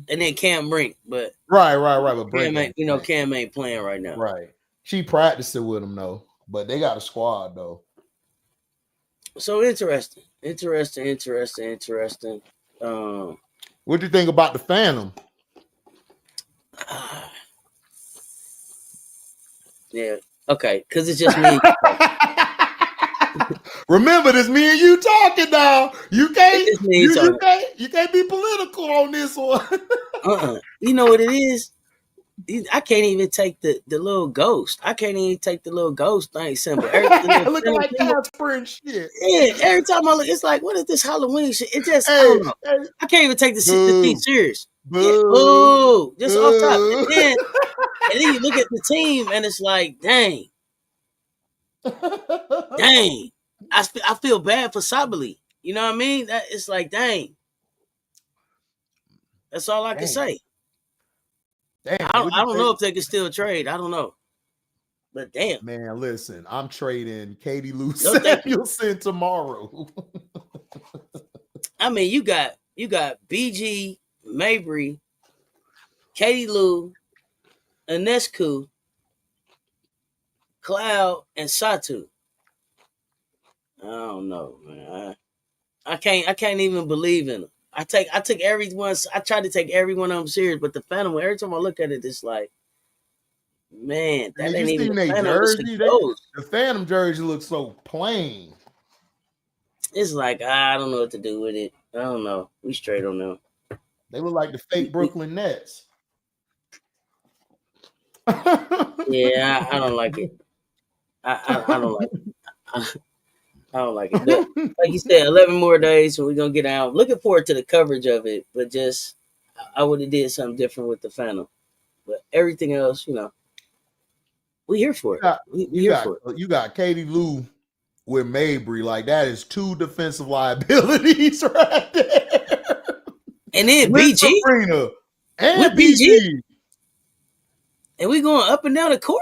and then Cam Brink, but right. But Brink, Cam ain't playing right now. Right. She practicing with him though, but they got a squad though. So interesting. What do you think about the Phantom? Yeah. Okay. Because it's just me. Remember, this me and you talking now. You can't be political on this one. You know what it is? I can't even take the little ghost. I can't even take the little ghost thing symbol. Looking like Casper and shit. Yeah, every time I look, it's like, what is this Halloween shit? It just, I don't know. I can't even take the thing serious. Boo. Just off top. And then you look at the team and it's like, dang. I feel bad for Sabali. You know what I mean? It's like, dang. That's all I can say. Damn, I don't know if they can still trade. I don't know. But damn. Man, listen, I'm trading Katie Lou Samuelson tomorrow. I mean, you got BG, Mabry, Katie Lou, Anescu, Cloud, and Satu. I don't know, man. I can't even believe in them. I took everyone. I tried to take every one of them serious, but the Phantom. Every time I look at it, it's like, man, that ain't even the Phantom. Jersey. The Phantom jersey looks so plain. It's like I don't know what to do with it. I don't know. We straight on them. They look like the fake Brooklyn Nets. Yeah, I don't like it. I don't like it. I don't like it. But like you said, 11 more days, so we're gonna get out. Looking forward to the coverage of it, but just I would have did something different with the Phantom. But everything else, we here for it. You got Katie Lou with Mabry, like that is two defensive liabilities right there. And then with BG Sabrina and BG. And we going up and down the court.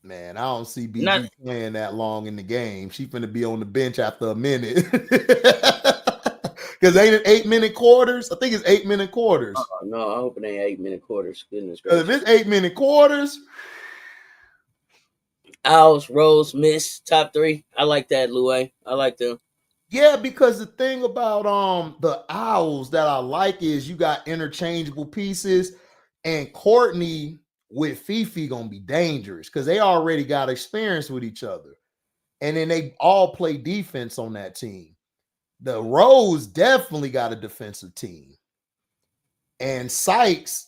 Man, I don't see BG playing that long in the game. She's finna be on the bench after a minute. Because ain't it 8-minute quarters? I think it's 8-minute quarters. No, I hope it ain't 8-minute quarters. Goodness gracious. If it's 8-minute quarters. Owls, Rose, Miss, top 3. I like that, Louie. I like them. Yeah, because the thing about the Owls that I like is you got interchangeable pieces, and Courtney with Fifi gonna be dangerous because they already got experience with each other, and then they all play defense on that team. The Rose definitely got a defensive team, and Sykes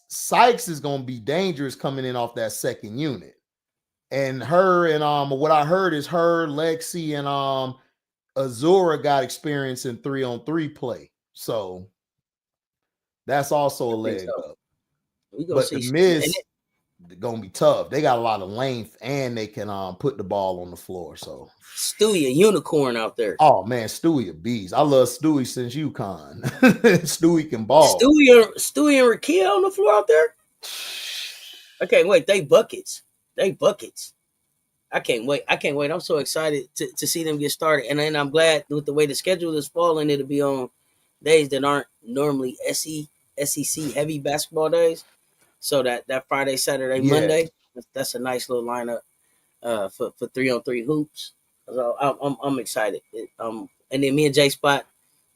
is gonna be dangerous coming in off that second unit. And her and what I heard is her, Lexi, and Azura got experience in 3-on-3 play, so that's also a leg up. But the Miss gonna be tough. They got a lot of length and they can put the ball on the floor. So Stewie, a unicorn out there. Oh man, Stewie a beast. I love Stewie since UConn. Stewie can ball. Stewie and Rakia on the floor out there. I can't wait. They buckets. I can't wait. I'm so excited to see them get started. And then I'm glad with the way the schedule is falling, it'll be on days that aren't normally SEC heavy basketball days. So that Friday, Saturday, Monday, that's a nice little lineup for 3-on-3 hoops. So I'm excited. And then me and J Spot,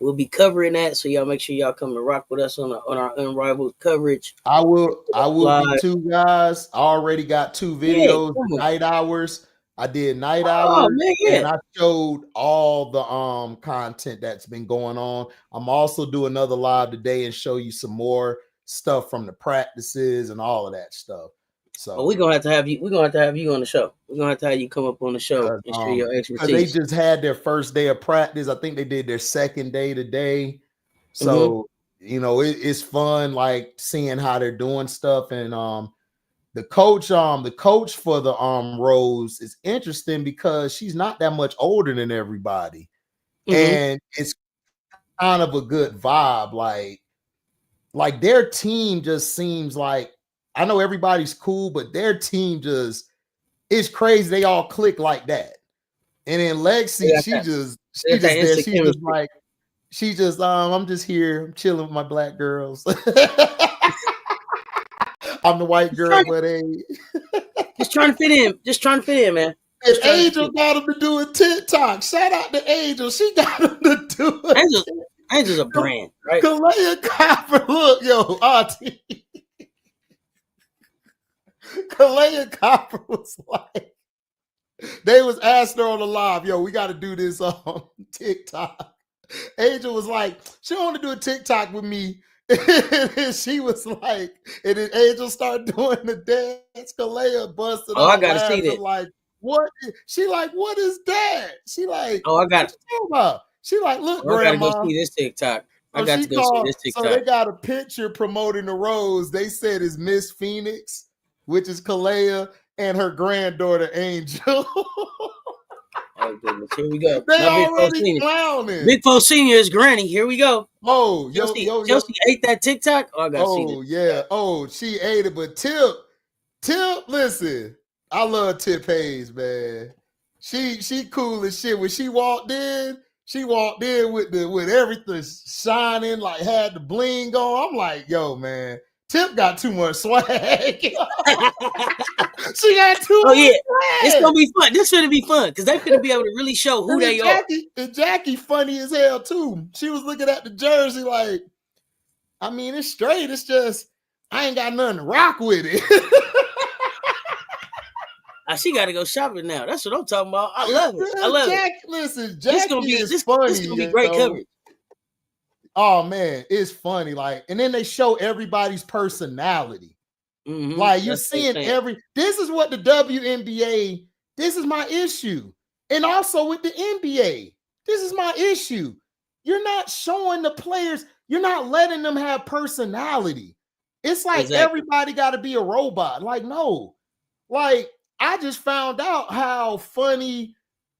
We'll be covering that, so y'all make sure y'all come and rock with us on our unrivaled coverage. I will be Live. too, guys. I already got 2 Yeah, videos, come on. night hours. I did night Oh hours, man, yeah. and I showed all the content that's been going on. I'm also doing another live today and show you some more stuff from the practices and all of that stuff. So we're gonna have to have you. We're gonna have to have you on the show. We're gonna have to have you come up on the show and share your because they expertise. just had their first day of practice. I think they did their second day today. So you know, it's fun, like seeing how they're doing stuff. And the coach for the Rose is interesting because she's not that much older than everybody, and it's kind of a good vibe. Like their team just seems like, I know everybody's cool, but their team just, it's crazy. They all click like that. And then Lexi, she's just there. She's just like, I'm just here, I'm chilling with my black girls. I'm the white girl, but just trying to fit in. Just trying to fit in, man. And Angel got him to do a TikTok. Shout out to Angel. She got him to do it. Angel's a brand, right? Kalea Copper, look, yo, auntie. Kalea Copper was like, they was asking her on the live, yo, we got to do this on TikTok. Angel was like, she want to do a TikTok with me. And she was like, and then Angel started doing the dance. Kalea busted out. I gotta see that. Like, what? She like, what is that? She like, I got it. She like, look, I grandma. gotta go see this TikTok. I got to go see this TikTok. So they got a picture promoting the Rose. They said it's Miss Phoenix, which is Kalea, and her granddaughter Angel. Oh goodness, here we go. They already clowning. Big Fo Senior is Granny. Here we go. Oh, Chelsea ate that TikTok. Oh, I got to see this. Oh yeah. Oh, she ate it. But Tip, listen, I love Tip Hayes, man. She cool as shit. When she walked in with everything shining, like had the bling on. I'm like, yo, man, Tip got too much swag. She got too much swag. It's gonna be fun. This gonna be fun because they're gonna be able to really show who they are. And Jackie funny as hell too. She was looking at the jersey like, I mean, it's straight. It's just I ain't got nothing to rock with it. She got to go shopping now. That's what I'm talking about. I love it. I love it. Listen, Jackie is funny. This is gonna be great coverage. Oh man, it's funny. Like, and then they show everybody's personality. Like you're seeing this is what the WNBA, this is my issue. And also with the NBA, this is my issue. You're not showing the players, you're not letting them have personality. It's like everybody got to be a robot. Like, no. Like, I just found out how funny,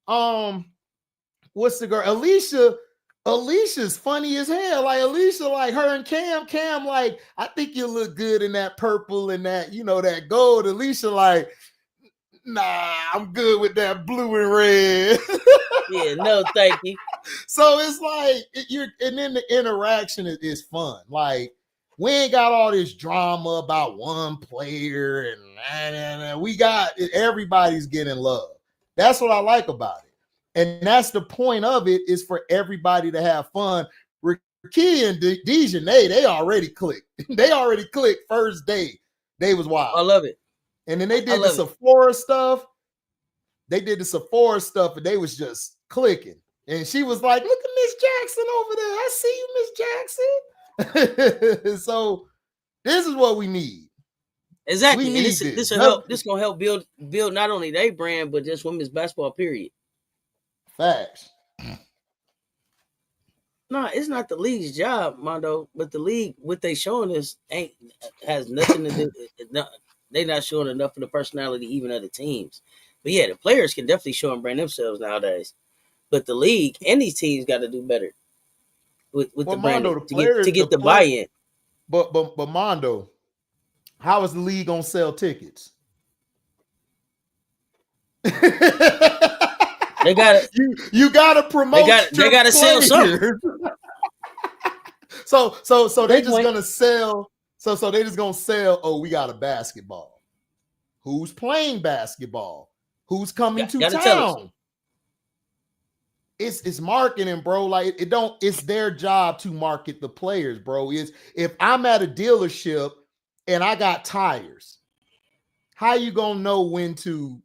what's the girl? Alicia's funny as hell. Like Alicia, like her and Cam, like, I think you look good in that purple and that, you know, that gold. Alicia, like, nah, I'm good with that blue and red. Yeah, no, thank you. So it's like and then the interaction is fun. Like, we ain't got all this drama about one player and we got everybody's getting love. That's what I like about it. And that's the point of it, is for everybody to have fun. Ricky and Dejanay, they already clicked. They already clicked first day. They was wild. I love it. And then they did the Sephora stuff. And they was just clicking. And she was like, look at Miss Jackson over there. I see you, Miss Jackson. So this is what we need. Exactly. And this will help. This gonna help build not only their brand, but just women's basketball, period. Facts. No, it's not the league's job, Mondo, but the league, what they showing us has nothing to do. They're not showing enough of the personality even of the teams. But yeah, the players can definitely show and brand themselves nowadays. But the league and these teams got to do better with the branding to get the buy-in. But Mondo, how is the league gonna sell tickets? They got you gotta promote. They gotta sell something. So they just gonna sell. So they just gonna sell. Oh, we got a basketball. Who's playing basketball? Who's coming to town? it's marketing, bro. Like it's their job to market the players, bro. Is if I'm at a dealership and I got tires, how you gonna know when to?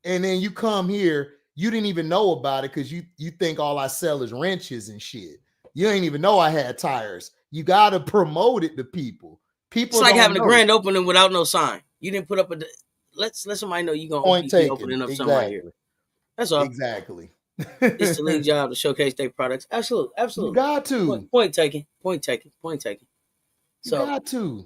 And then you come here, you didn't even know about it because you think all I sell is wrenches and shit. You ain't even know I had tires. You gotta promote it to people. People it's like don't having know. a grand opening without no sign. You didn't put up a. Let somebody know you gonna be opening up something right here. That's all. Exactly. It's the league job to showcase their products. Absolutely. You got to. Point taken. So you got to.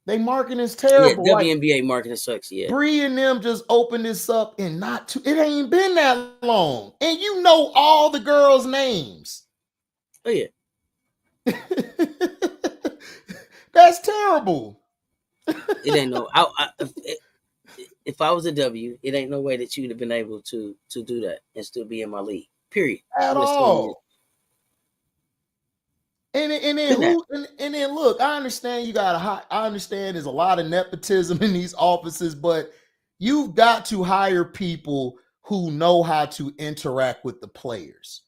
They marketing is terrible. Yeah, WNBA marketing sucks. Yeah. Bree and them just opened this up and it ain't been that long. And you know all the girls' names. Oh yeah. That's terrible. It ain't no. If I was a W, it ain't no way that you'd have been able to do that and still be in my league. Period. At all. And then look, I understand I understand there's a lot of nepotism in these offices, but you've got to hire people who know how to interact with the players.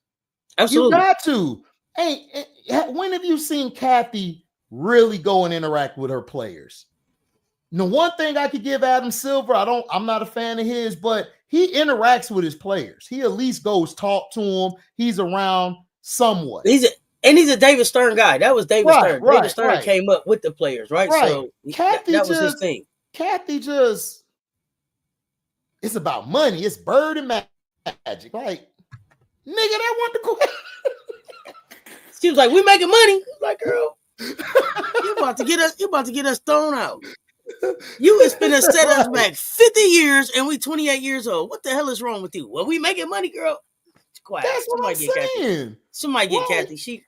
Absolutely. You got to. Hey, when have you seen Kathy really go and interact with her players? The one thing I could give Adam Silver, I'm not a fan of his, but he interacts with his players. He at least goes talk to them. He's around somewhat. He's a David Stern guy. That was David Stern. David Stern came up with the players, right? So that was his thing. Kathy just, it's about money. It's bird and magic. Like, nigga, that want to go. She was like, "We making money." Like, girl, you about to get us thrown out. You is finna set us back 50 years, and we 28 years old. What the hell is wrong with you? Well, we making money, girl. It's quiet. That's what I'm saying. Somebody get Kathy.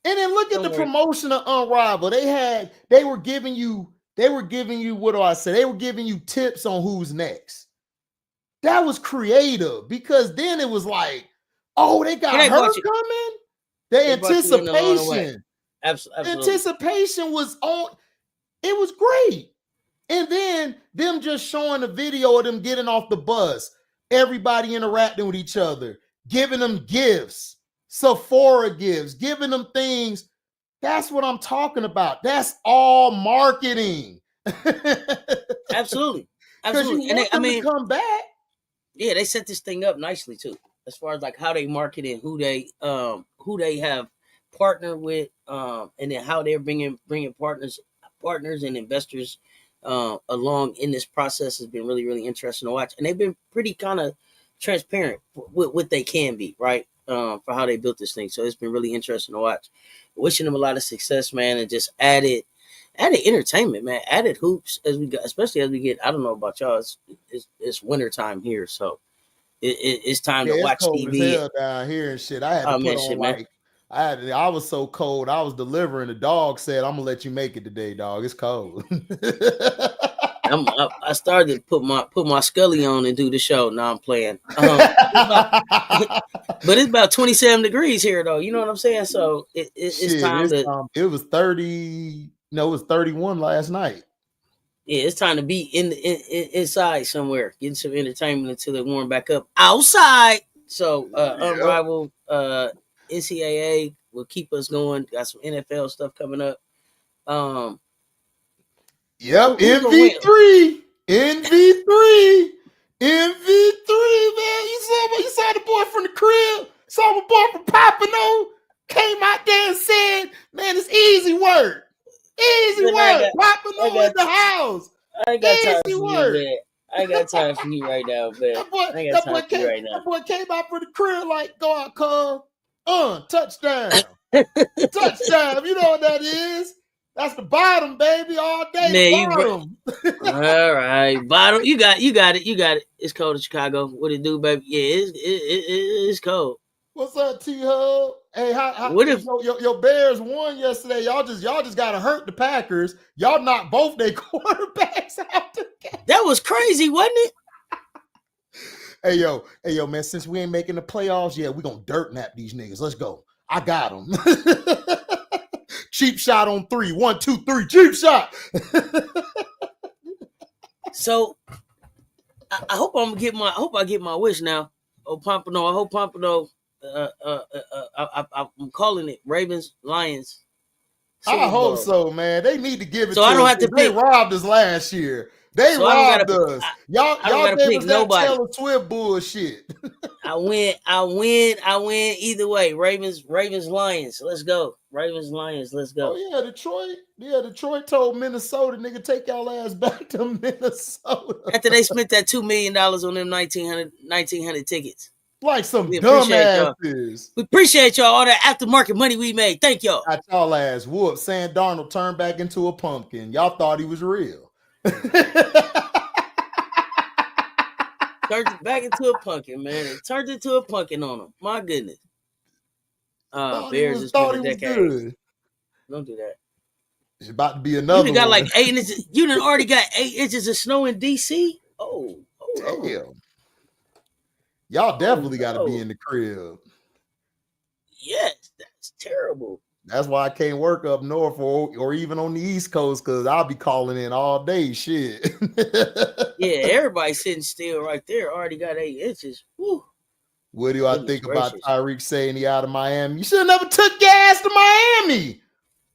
And then look at the promotion of Unrivaled. They were giving you, what do I say? They were giving you tips on who's next. That was creative because then it was like, oh, they got her coming. The anticipation. Absolutely. Anticipation was on. It was great. And then them just showing a video of them getting off the bus, everybody interacting with each other, giving them gifts, Sephora gifts, giving them things. That's what I'm talking about. That's all marketing. Absolutely. Because you want them to come back. Yeah, they set this thing up nicely too, as far as like how they market and who they have partnered with, and then how they're bringing partners and investors along in this process has been really, really interesting to watch. And they've been pretty kind of transparent with what they can be, right? For how they built this thing. So it's been really interesting to watch. Wishing them a lot of success, man, and just added entertainment, man, added hoops as we got, especially as we get, I don't know about y'all, it's winter time here, so it's time to watch cold TV. As hell down here and shit. I had to put on like, I was so cold. I was delivering. The dog said, "I'm gonna let you make it today, dog. It's cold." I started to put my Scully on and do the show. Now I'm playing, but it's about 27 degrees here, though. You know what I'm saying? So it's time to. It was 30. No, it was 31 last night. Yeah, it's time to be inside somewhere, getting some entertainment until it warm back up outside. So Unrivaled NCAA will keep us going. Got some NFL stuff coming up. Yep, MV3, man. You saw the boy from the crib. Saw my boy from Pompano. Came out there and said, "Man, it's easy work. Easy work. Pompano in the house. I ain't got time for you, man. I ain't got time for you right now, man. That boy came out from the crib like, go out, cuz. Touchdown. Touchdown. You know what that is. That's the bottom, baby, all day. Man, bottom. All right, bottom. You got it. It's cold in Chicago. What it do, baby? Yeah, it's cold. What's up, T-Hub? Hey, what if your Bears won yesterday? Y'all just gotta hurt the Packers. Y'all knocked both their quarterbacks out the game. That was crazy, wasn't it? Hey yo, man. Since we ain't making the playoffs, yeah, we gonna dirt nap these niggas. Let's go. I got them. Cheap shot on 3. 1, 2, 3. Cheap shot. So I hope I get my wish now. Oh, Pompano. I hope Pompano. I'm calling it Ravens Lions I Super hope Bowl. so, man. They need to give it So I to don't us have to because they pick. robbed us last year. They So I don't gotta. robbed us. I don't Y'all gotta gave pick us that nobody. Taylor Swift bullshit. I win either way. Ravens, Lions. Let's go. Ravens, Lions. Let's Oh go. yeah, Detroit. Yeah, Detroit told Minnesota, nigga, take y'all ass back to Minnesota. After they spent that $2 million on them 1900 tickets. Like some We appreciate y'all. dumbasses. We appreciate y'all all that aftermarket money we made. Thank y'all. Got y'all ass whooped. Sam Darnold turned back into a pumpkin. Y'all thought he was real. Turned it back into a pumpkin, man. It turned into a pumpkin on him. My goodness. Bears, it's been a decade. Good. Don't do that. It's about to be You another done got one. like 8 inches. You done already got 8 inches of snow in DC. Oh, damn. Y'all definitely got to be in the crib. Yes, that's terrible. That's why I can't work up north or even on the East Coast, because I'll be calling in all day. Shit. Yeah, everybody sitting still right there. Already got 8 inches. Woo. What do I think about Tyreek saying he out of Miami? You should have never took your ass to Miami.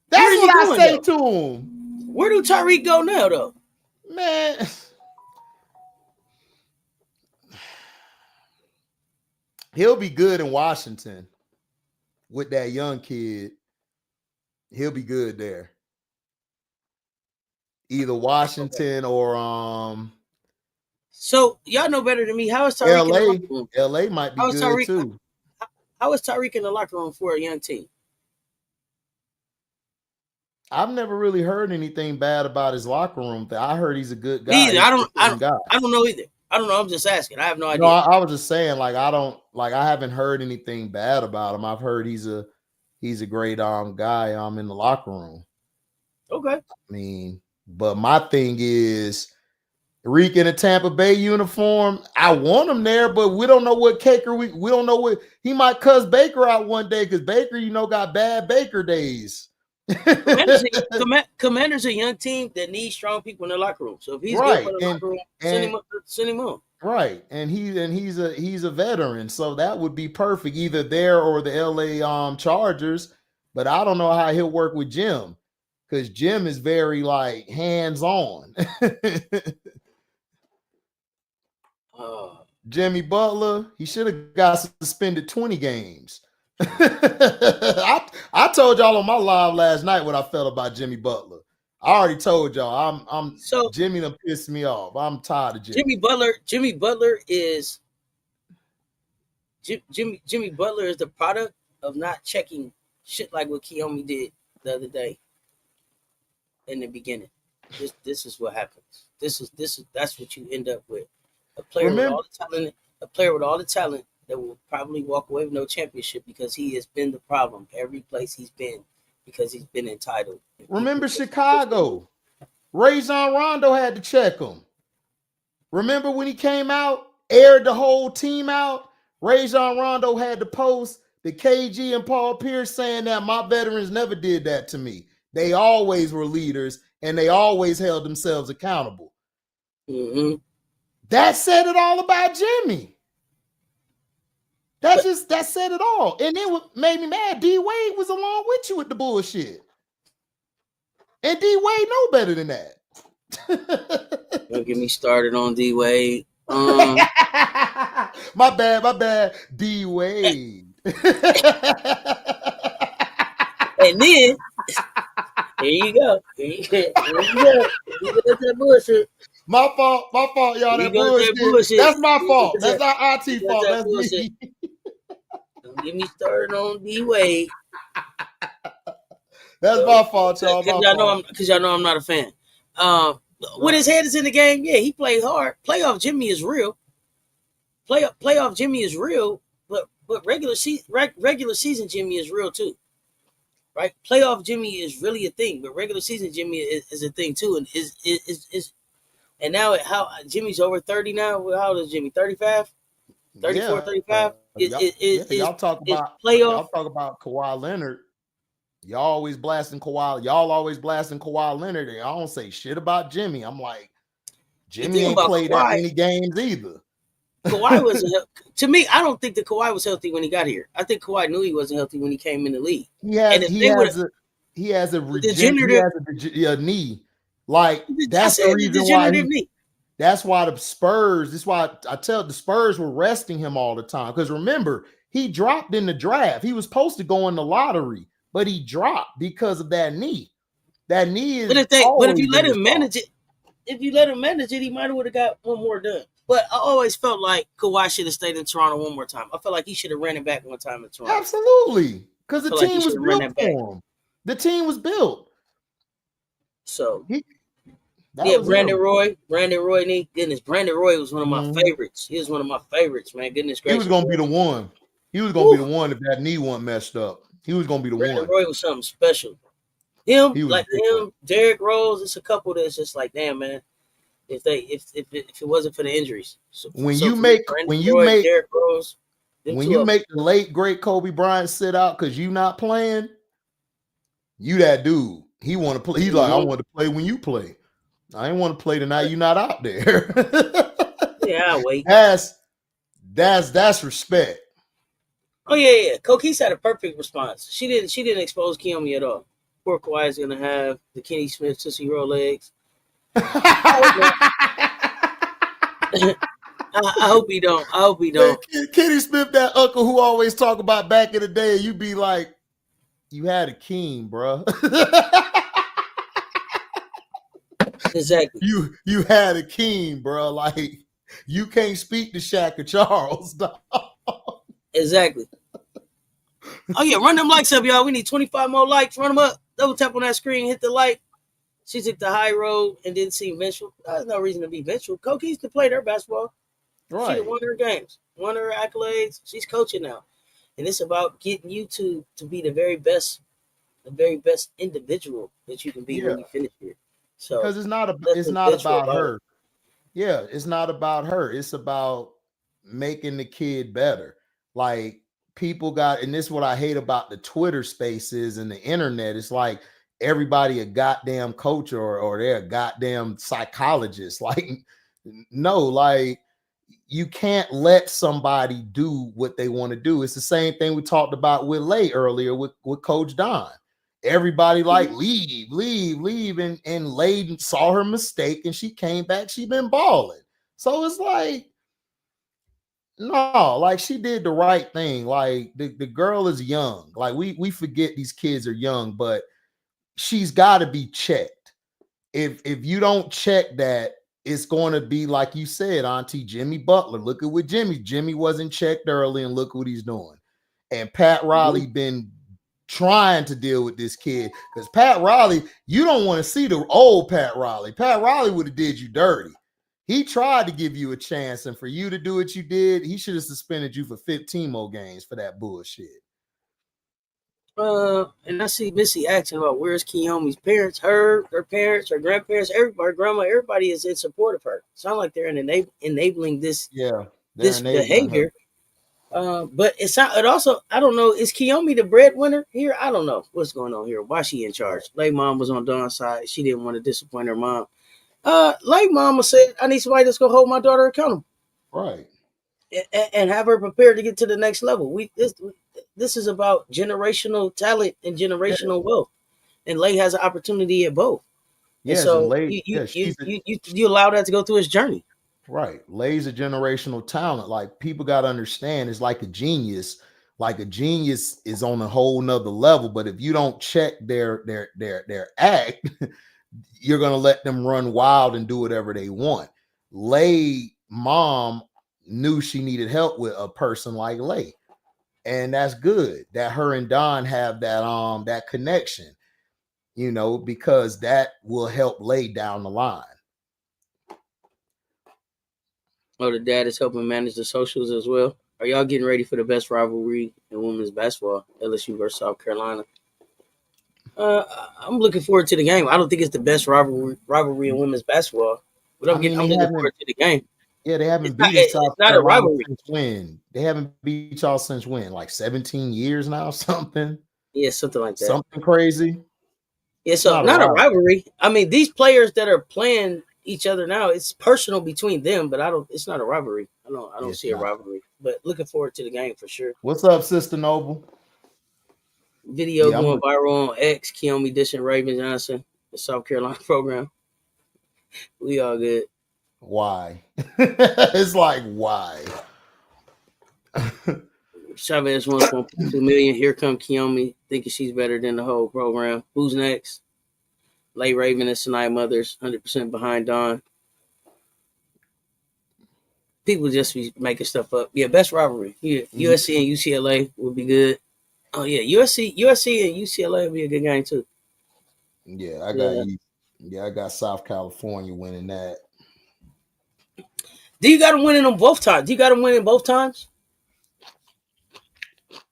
That's what I say to him. Where do Tyreek go now, though? Man. He'll be good in Washington with that young kid. He'll be good there. Either Washington or So y'all know better than me. How is Tyreek in the locker room? LA might be good too. How is Tyreek in the locker room for a young team? I've never really heard anything bad about his locker room. I heard he's a good guy. Either. I don't know either. I don't know. I'm just asking. I have no idea. No, I was just saying, like, I haven't heard anything bad about him. I've heard he's a great guy in the locker room. Okay. I mean, but my thing is Reek in a Tampa Bay uniform. I want him there, but we don't know what Caker we don't know what he might cuss Baker out one day, because Baker, got bad Baker days. Commander's a young team that needs strong people in the locker room. So if he's good for the locker room, send him on. Right, and he's a veteran, so that would be perfect, either there or the LA Chargers. But I don't know how he'll work with Jim, because Jim is very like hands on. Jimmy Butler, he should have got suspended 20 games. I told y'all on my live last night what I felt about Jimmy Butler. I already told y'all. So Jimmy done pissed me off. I'm tired of Jimmy. Jimmy Butler is Jimmy Butler is the product of not checking shit like what Kiyomi did the other day. In the beginning, this is what happens. That's what you end up with. A player with all the talent that will probably walk away with no championship, because he has been the problem every place he's been, because he's been entitled. Remember Chicago? Rajon Rondo had to check him. Remember when he came out, aired the whole team out? Rajon Rondo had to post the KG and Paul Pierce saying that my veterans never did that to me. They always were leaders, and they always held themselves accountable. Mm-hmm. That said it all about Jimmy. That said it all. And it made me mad. D-Wade was along with you with the bullshit. And D-Wade know better than that. Don't get me started on D-Wade. My bad. D-Wade. And then, there you go. You got that bullshit. My fault, y'all. That bullshit. That's my fault. That's not IT fault. That's me. Don't get me started on D-Wade. That's my fault, y'all. Because y'all know I'm not a fan. When his head is in the game, yeah, he played hard. Playoff Jimmy is real. Playoff Jimmy is real, but regular season Jimmy is real too. Right? Playoff Jimmy is really a thing, but regular season Jimmy is a thing too, and is and now how Jimmy's over 30 now. How old is Jimmy? 35? 34, 35? Y'all talk about Kawhi Leonard. Y'all always blasting Kawhi Leonard. I don't say shit about Jimmy. I'm like, Jimmy ain't played that many games either. Kawhi wasn't to me. I don't think that Kawhi was healthy when he got here. I think Kawhi knew he wasn't healthy when he came in the league. He And has if he they would has a he has a degenerative, knee. Like I that's the said the reason why degenerative knee. that's why the Spurs, that's why I tell the Spurs were resting him all the time. Because remember, he dropped in the draft. He was supposed to go in the lottery, but he dropped because of that knee. That knee But has if always you let been his him problem. manage it, he might have would have got one more done. But I always felt like Kawhi should have stayed in Toronto one more time. I felt like he should have ran it back one time in Toronto. Absolutely. Because I the feel like he team should was have ran built that back. for him. The team was built. So That yeah, was Brandon him. Roy, goodness, Brandon Roy was one of my favorites. He was one of my favorites, man. Goodness He was gracious. going to be the one. He was going to be Woo! the one if that knee wasn't messed up. He was going to be the Brandon one. Roy was something special. Him, He was like different. him, Derrick Rose, it's a couple that's just like, damn, man. If it wasn't for the injuries, so When so you for me, make Brandon when you Roy, make Derrick Rose, them when two you of them. make the late great Kobe Bryant sit out because you not playing, you that dude. He want to play. He's like, I want to play when you play. I ain't want to play tonight. You not out there. Yeah, I'll wait. That's respect. Oh yeah. Coquese had a perfect response. She didn't expose Kiyomi at all. Poor Kawhi is gonna have the Kenny Smith Tootsie Roll legs. I hope he don't. I hope he Man, don't. Kenny Smith, that uncle who always talk about back in the day, you be like, you had a king, bro. Exactly. You had a king, bro. Like you can't speak to Shaq or Charles. Dog. Exactly. Oh yeah, run them likes up, y'all. We need 25 more likes. Run them up. Double tap on that screen, hit the like. She took the high road and didn't seem vengeful. There's no reason to be vengeful. Coquese to play their basketball. She Right. won her games, won her accolades. She's coaching now, and it's about getting you to be the very best individual that you can be Yeah. when you finish here. So Because it's nothing not vengeful about about it. her. Yeah, it's not about her. It's about making the kid better. Like people got, and this is what I hate about the Twitter spaces and the internet. It's like everybody a goddamn coach or they're a goddamn psychologist. Like, no, like you can't let somebody do what they want to do. It's the same thing we talked about with Lay earlier with Coach Don. Everybody like leave, and Lay saw her mistake and she came back. She been balling. So it's like, no, like she did the right thing. Like the girl is young. Like we forget these kids are young, but she's got to be checked. If you don't check that, it's going to be like you said, Auntie Jimmy Butler. Look at what Jimmy wasn't checked early, and look what he's doing. And Pat Riley been trying to deal with this kid because Pat Riley, you don't want to see the old Pat Riley. Pat Riley would have did you dirty. He tried to give you a chance, and for you to do what you did, he should have suspended you for 15 more games for that bullshit. And I see Missy asking about where's Kiyomi's parents, her parents, her grandparents, everybody, her grandma, everybody is in support of her. Sound like they're enabling this Yeah, they're this enabling her. behavior. But it's not. It also, I don't know. Is Kiyomi the breadwinner here? I don't know what's going on here. Why she in charge? Lay mom was on Dawn's side. She didn't want to disappoint her mom. Lay mama said, "I need somebody that's gonna hold my daughter accountable, Right. and have her prepared to get to the next level." This is about generational talent and Yeah. generational wealth, and Lay has an opportunity at both. And Yes, and so Lay, you you yeah, you you you, you allow that to go through his journey. right. Lay's a generational talent. Like people got to understand, it's like a genius. Like a genius is on a whole nother level. But if you don't check their act, you're gonna let them run wild and do whatever they want. Lay mom knew she needed help with a person like Lay. And that's good that her and Don have that connection, because that will help Lay down the line. Oh, the dad is helping manage the socials as well. Are y'all getting ready for the best rivalry in women's basketball, LSU versus South Carolina? I'm looking forward to the game. I don't think it's the best rivalry in women's basketball, but I mean, I'm they looking haven't forward to the game. Yeah, they haven't It's not beaten South it's not a Carolina rivalry. since when? They haven't beat y'all since when? Like 17 years now, something? Yeah, something like that. Something crazy. Yeah, It's so not a not a rival. rivalry. I mean, these players that are playing each other now, it's personal between them, but I don't. It's not a rivalry. I don't see a rivalry, but looking forward to the game for sure. What's up, Sister Noble? Video going viral on X. Kiyomi dissing Raven Johnson, the South Carolina program. We all good. Why? It's like why? Chavez 1.2 million. Here come Kiyomi thinking she's better than the whole program. Who's next? Late Raven and Sinai Mothers, 100% behind Dawn. People just be making stuff up. Yeah, best rivalry. Yeah, USC and UCLA would be good. Oh yeah, USC and UCLA would be a good game too. Yeah, I got South California winning that. Do you got to win in them both times? Do you got to win in both times?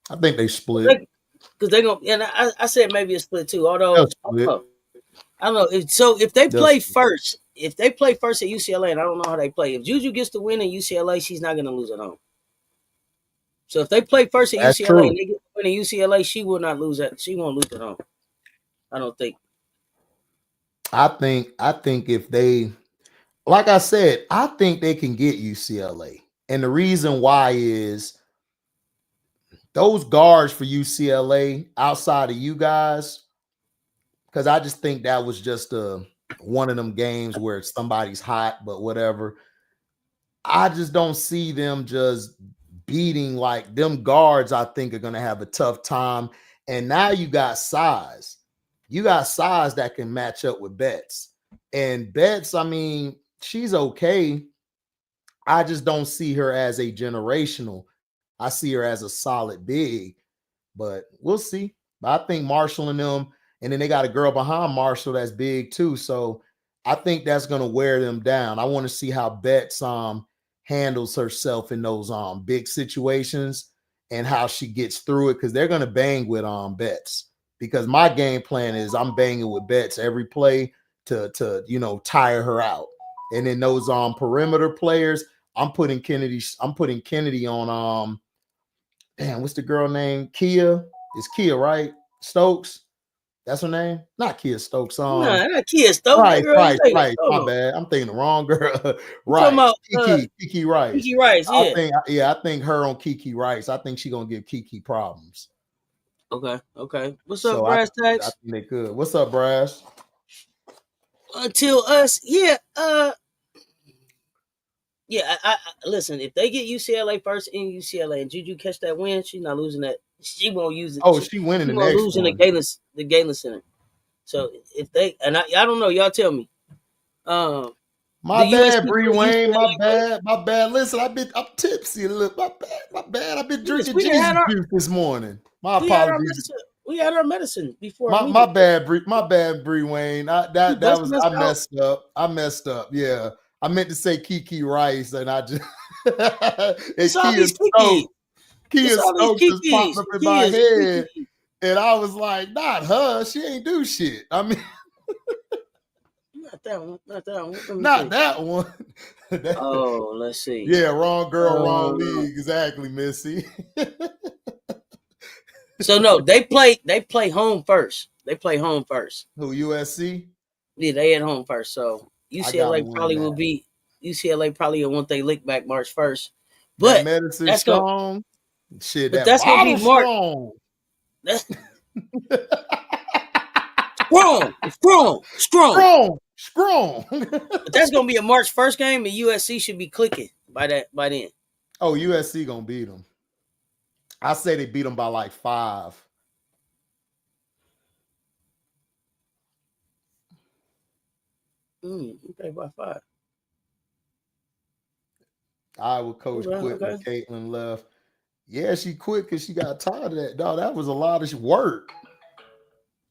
I think they split. Because they're going to, and I said maybe a split too, although I don't know. So if they play first at UCLA, and I don't know how they play, if Juju gets to win in UCLA, she's not going to lose at home. So if they play first at UCLA and they get to win in UCLA, she will not lose she won't lose at home. I don't think. I think if they, like I said, I think they can get UCLA. And the reason why is those guards for UCLA outside of you guys, because I just think that was just one of them games where somebody's hot, but whatever. I just don't see them just beating like them guards. I think are going to have a tough time. And now you got size. You got size that can match up with Betts. And Betts, I mean, she's okay. I just don't see her as a generational. I see her as a solid big, but we'll see. But I think Marshall and them, and then they got a girl behind Marshall that's big too. So I think that's going to wear them down. I want to see how Betts handles herself in those big situations and how she gets through it, because they're going to bang with Betts. Because my game plan is I'm banging with Betts every play to tire her out. And then those perimeter players, I'm putting Kennedy on what's the girl name? Kia. It's Kia, right? Stokes. That's her name? Not Kia Stokes. Nah, not Kia Stokes. Right. My bad. I'm thinking the wrong girl. Right. About, Kiki Rice. Kiki Rice, yeah. I think her on Kiki Rice. I think she's gonna give Kiki problems. Okay. What's up, Brass Tags? I think they could. What's up, Brass? Until us, yeah. I listen. If they get UCLA first in UCLA and Juju catch that win, she's not losing that. She won't use it. Oh, she winning the next one. Losing the Galen Center. So if they and I don't know, y'all tell me. My bad, Bree Wayne. My bad. Listen, I'm tipsy a little. My bad. I've been drinking Jesus juice this morning. My apologies. We had our medicine before. My bad, Bree Wayne. I messed up. Yeah. I meant to say Kiki Rice, and I just Kia Stokes just popped up in my head, and I was like, "Not her. She ain't do shit." I mean, not that one. Not that one. Oh, let's see. Yeah, wrong girl, wrong league. Exactly, Missy. So no, they play home first. Who, USC? Yeah, they at home first. So UCLA probably will want they lick back March 1st. But that medicine strong. Shit, but that's gonna be March. That's strong. But that's gonna be a March 1st game, and USC should be clicking by then. Oh, USC gonna beat them. I say they beat them by like 5. Okay, by 5. Iowa coach quit when Caitlin left. Yeah, she quit because she got tired of that. Dog, that was a lot of work.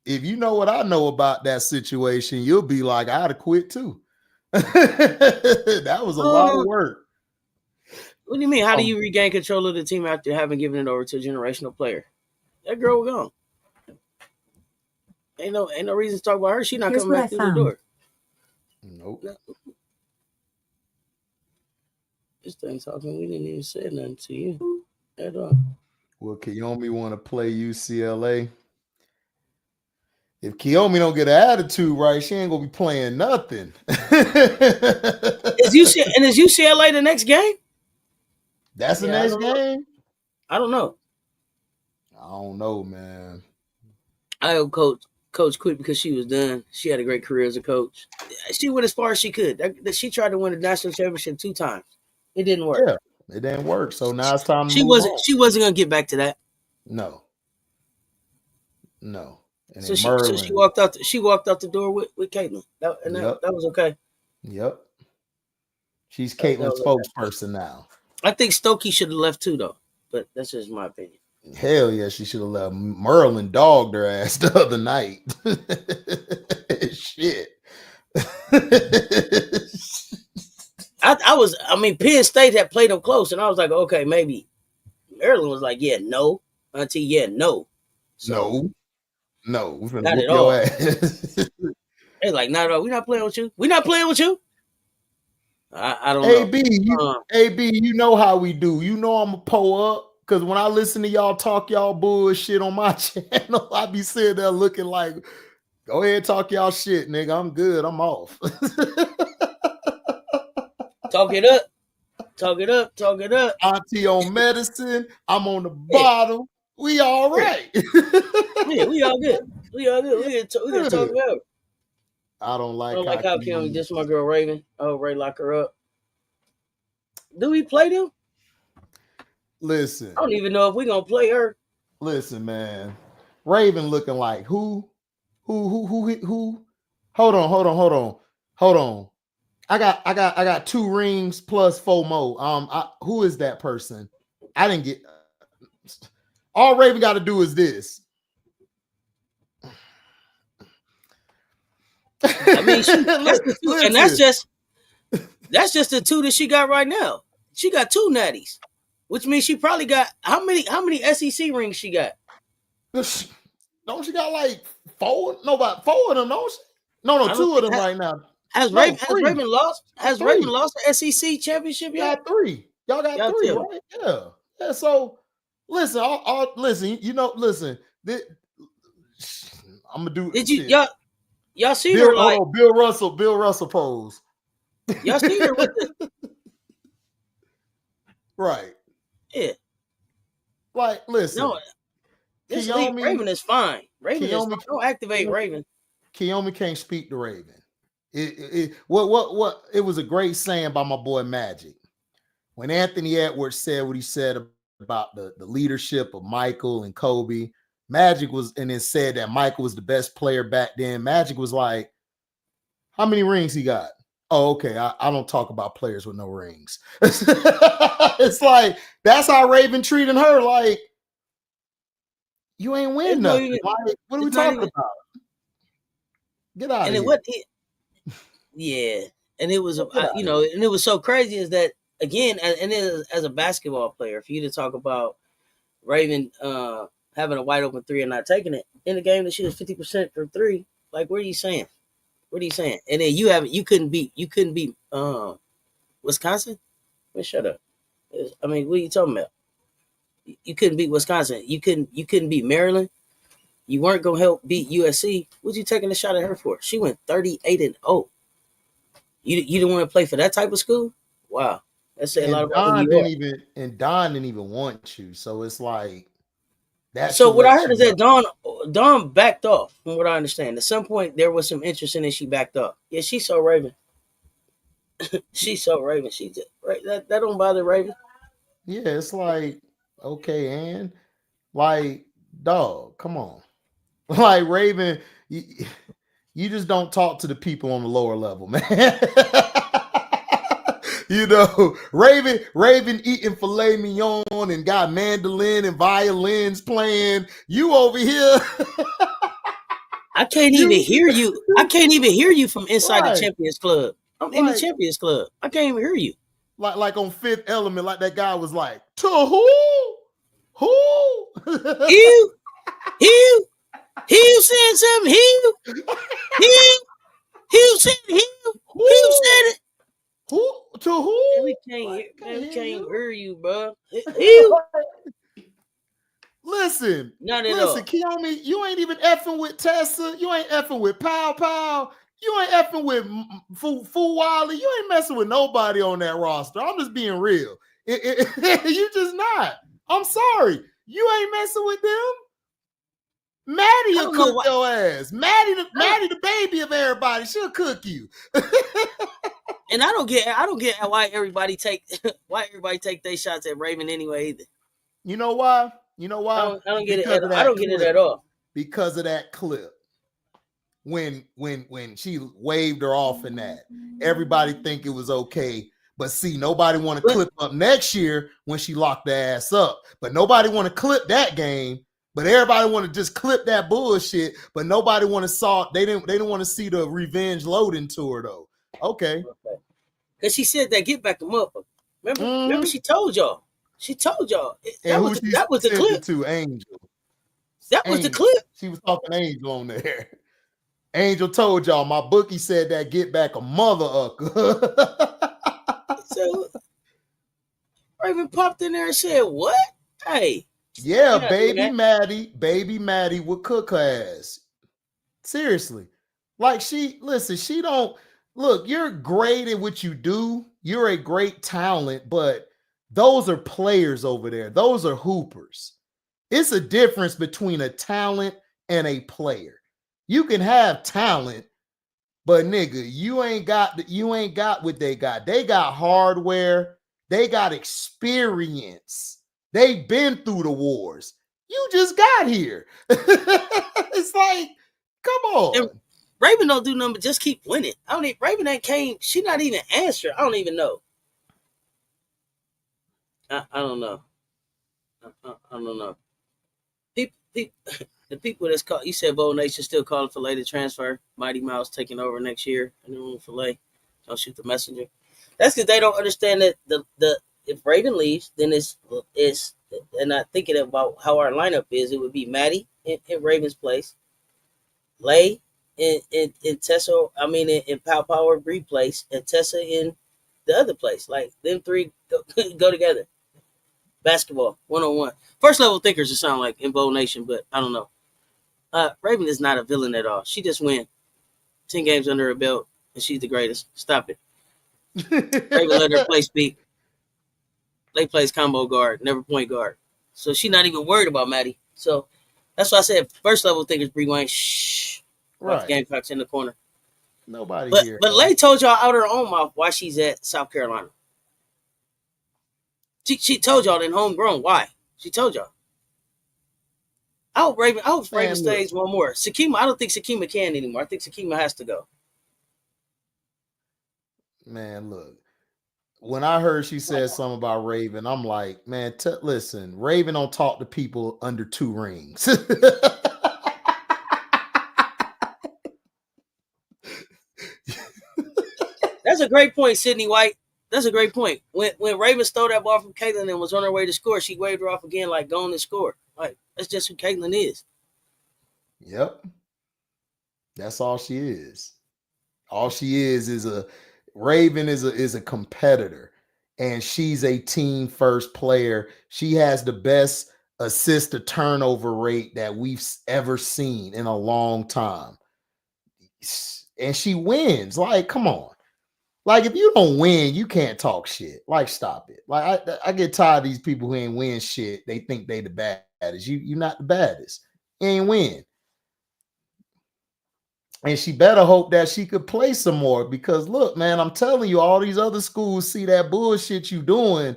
If you know what I know about that situation, you'll be like, I'd have quit too. That was a lot of work. What do you mean? How do you regain control of the team after having given it over to a generational player? That girl was gone. Ain't no reason to talk about her. She's not coming back through the door. Nope. This thing's talking. We didn't even say nothing to you at all. Will Kiyomi want to play UCLA? If Kiyomi don't get an attitude right, she ain't gonna be playing nothing. Is UCLA the next game? That's the next game? I don't know. I don't know, man. I hope Coach quit because she was done. She had a great career as a coach. She went as far as she could. She tried to win a national championship 2 times. It didn't work. Yeah, it didn't work. So now it's time to She move on. She wasn't gonna get back to that. No. And so she walked out. She walked out the door with Caitlin. That was okay. Yep. She's Caitlin's spokesperson now. I think Stokey should have left too, though. But that's just my opinion. Hell yeah, she should have left. Merlin dogged her ass the other night. Shit. I mean, Penn State had played them close, and I was like, okay, maybe. Maryland was like, yeah, no. Auntie, yeah, no. So, no. We're going to whoop your ass. They're like, not at all. We're not playing with you. We're not playing with you. I don't know. AB, you know how we do. You know I'm a pull up. Because when I listen to y'all talk y'all bullshit on my channel, I be sitting there looking like, go ahead, talk y'all shit, nigga. I'm good. I'm off. Talk it up. Talk it up. Talk it up. Auntie on medicine. I'm on the bottom. We all right. Yeah, we all good. We all good. We can talk about it. I don't like how Kiyomi just my girl Raven. Oh, Ray lock her up. Do we play them? Listen. I don't even know if we're gonna play her. Listen, man. Raven looking like who? Hold on. I got 2 rings plus 4 more. Who is that person? I didn't get. All Raven got to do is this. I mean, that's just the 2 that she got right now. She got 2 natties, which means she probably got how many SEC rings she got? Don't she got like 4? No, about 4 of them. Don't she? No, 2 of them right now. Has Raven lost? Has Raven lost the SEC championship yet? Got 3. Y'all got 3, right? Yeah. So listen, listen. You know, listen. I'm gonna do. Did you y'all see her like Bill Russell pose? Y'all see her with the right? Yeah. Like, listen. No, this Raven is fine. Raven is fine. Don't activate Raven. Kiyomi can't speak to Raven. What it was a great saying by my boy Magic when Anthony Edwards said what he said about the leadership of Michael and Kobe. Magic was, and then said that Michael was the best player back then. Magic was like, how many rings he got? Oh, okay. I don't talk about players with no rings. It's like, that's how Raven treating her. Like, you ain't win nothing. What are we talking about? Get out of here. Yeah. And it was, and it was so crazy is that, again, and as a basketball player, for you to talk about Raven having a wide open 3 and not taking it in the game that she was 50% for 3, like, what are you saying? What are you saying? And then you couldn't beat Wisconsin? Well, shut up. I mean, what are you talking about? You couldn't beat Wisconsin. You couldn't beat Maryland. You weren't gonna help beat USC. What you taking a shot at her for? She went 38-0. You didn't want to play for that type of school? Wow. That said a lot about who you are. Don didn't even want you. So it's like that. So what I heard is that Dawn backed off, from what I understand. At some point there was some interest in it, she backed off. Yeah, she saw Raven. She saw Raven. She did right. That don't bother Raven. Yeah, it's like, okay, and like, dog, come on. Like, Raven, you just don't talk to the people on the lower level, man. Raven eating filet mignon and got mandolin and violins playing. You over here. I can't even hear you. I can't even hear you from inside the Champions Club. I'm in the Champions Club. I can't even hear you. Like on Fifth Element, like that guy was like, to who? Who? He said something. He said it. Who? To who? We can't hear you, bro. Listen, listen, Kiyomi, you ain't even effing with Tessa. You ain't effing with Pow Pow. You ain't effing with Fu Wally. You ain't messing with nobody on that roster. I'm just being real. You just not. I'm sorry. You ain't messing with them. Maddie will cook your ass. Maddie the baby of everybody. She'll cook you. And I don't get why everybody take their shots at Raven anyway either. You know why? You know why? I don't get it. I don't get it at all. Because of that clip. When she waved her off in that, everybody think it was okay. But see, nobody want to clip up next year when she locked the ass up. But nobody want to clip that game. But everybody want to just clip that bullshit. But nobody want to saw. They didn't want to see the revenge loading to her though. Okay. Because she said that get back the motherfucker. Remember she told y'all. That was the clip. To Angel. That was the clip. She was talking Angel on there. Angel told y'all my bookie said that get back a mother. So Raven popped in there and said, "What? Hey, yeah, baby Maddie would cook her ass. Seriously, like she don't look. You're great at what you do. You're a great talent, but those are players over there. Those are hoopers. It's a difference between a talent and a player. You can have talent, but nigga, you ain't got what they got. They got hardware. They got experience. They've been through the wars. You just got here. It's like, come on. And Raven don't do nothing but just keep winning. Raven ain't came. She not even answering. I don't even know. I don't know. I don't know. The people that's called, you said Bold Nation still calling for Filet to transfer. Mighty Mouse taking over next year in the room for Filet. Don't shoot the messenger. That's because they don't understand that the if Raven leaves, then it's and not thinking about how our lineup is. It would be Maddie in Raven's place, Lay in Tessa. I mean in Power Bree place, and Tessa in the other place. Like them three go together. Basketball 1-on-1. First level thinkers it sound like in Bold Nation, but I don't know. Raven is not a villain at all. She just win 10 games under her belt, and she's the greatest. Stop it. Raven let her play speak. Lay plays combo guard, never point guard. So she's not even worried about Maddie. So that's why I said first level thinkers, Bree Wayne, shh. Right. The Gamecocks in the corner. Nobody here. But Lay told y'all out of her own mouth why she's at South Carolina. She told y'all in homegrown why. She told y'all. I hope Raven stays one more. Sakima, I don't think Sakima can anymore. I think Sakima has to go. Man, look. When I heard she said something about Raven, I'm like, man, listen, Raven don't talk to people under 2 rings. That's a great point, Sydney White. That's a great point. When Raven stole that ball from Caitlin and was on her way to score, she waved her off again like, go on and score. Like, that's just who Caitlin is. Yep. That's all she is. All she is a Raven is a competitor, and she's a team first player. She has the best assist to turnover rate that we've ever seen in a long time. And she wins. Like, come on. Like, if you don't win, you can't talk shit. Like, stop it. Like, I get tired of these people who ain't win shit. They think they the baddest. You're not the baddest. You ain't win. And she better hope that she could play some more, because look, man, I'm telling you, all these other schools see that bullshit you doing.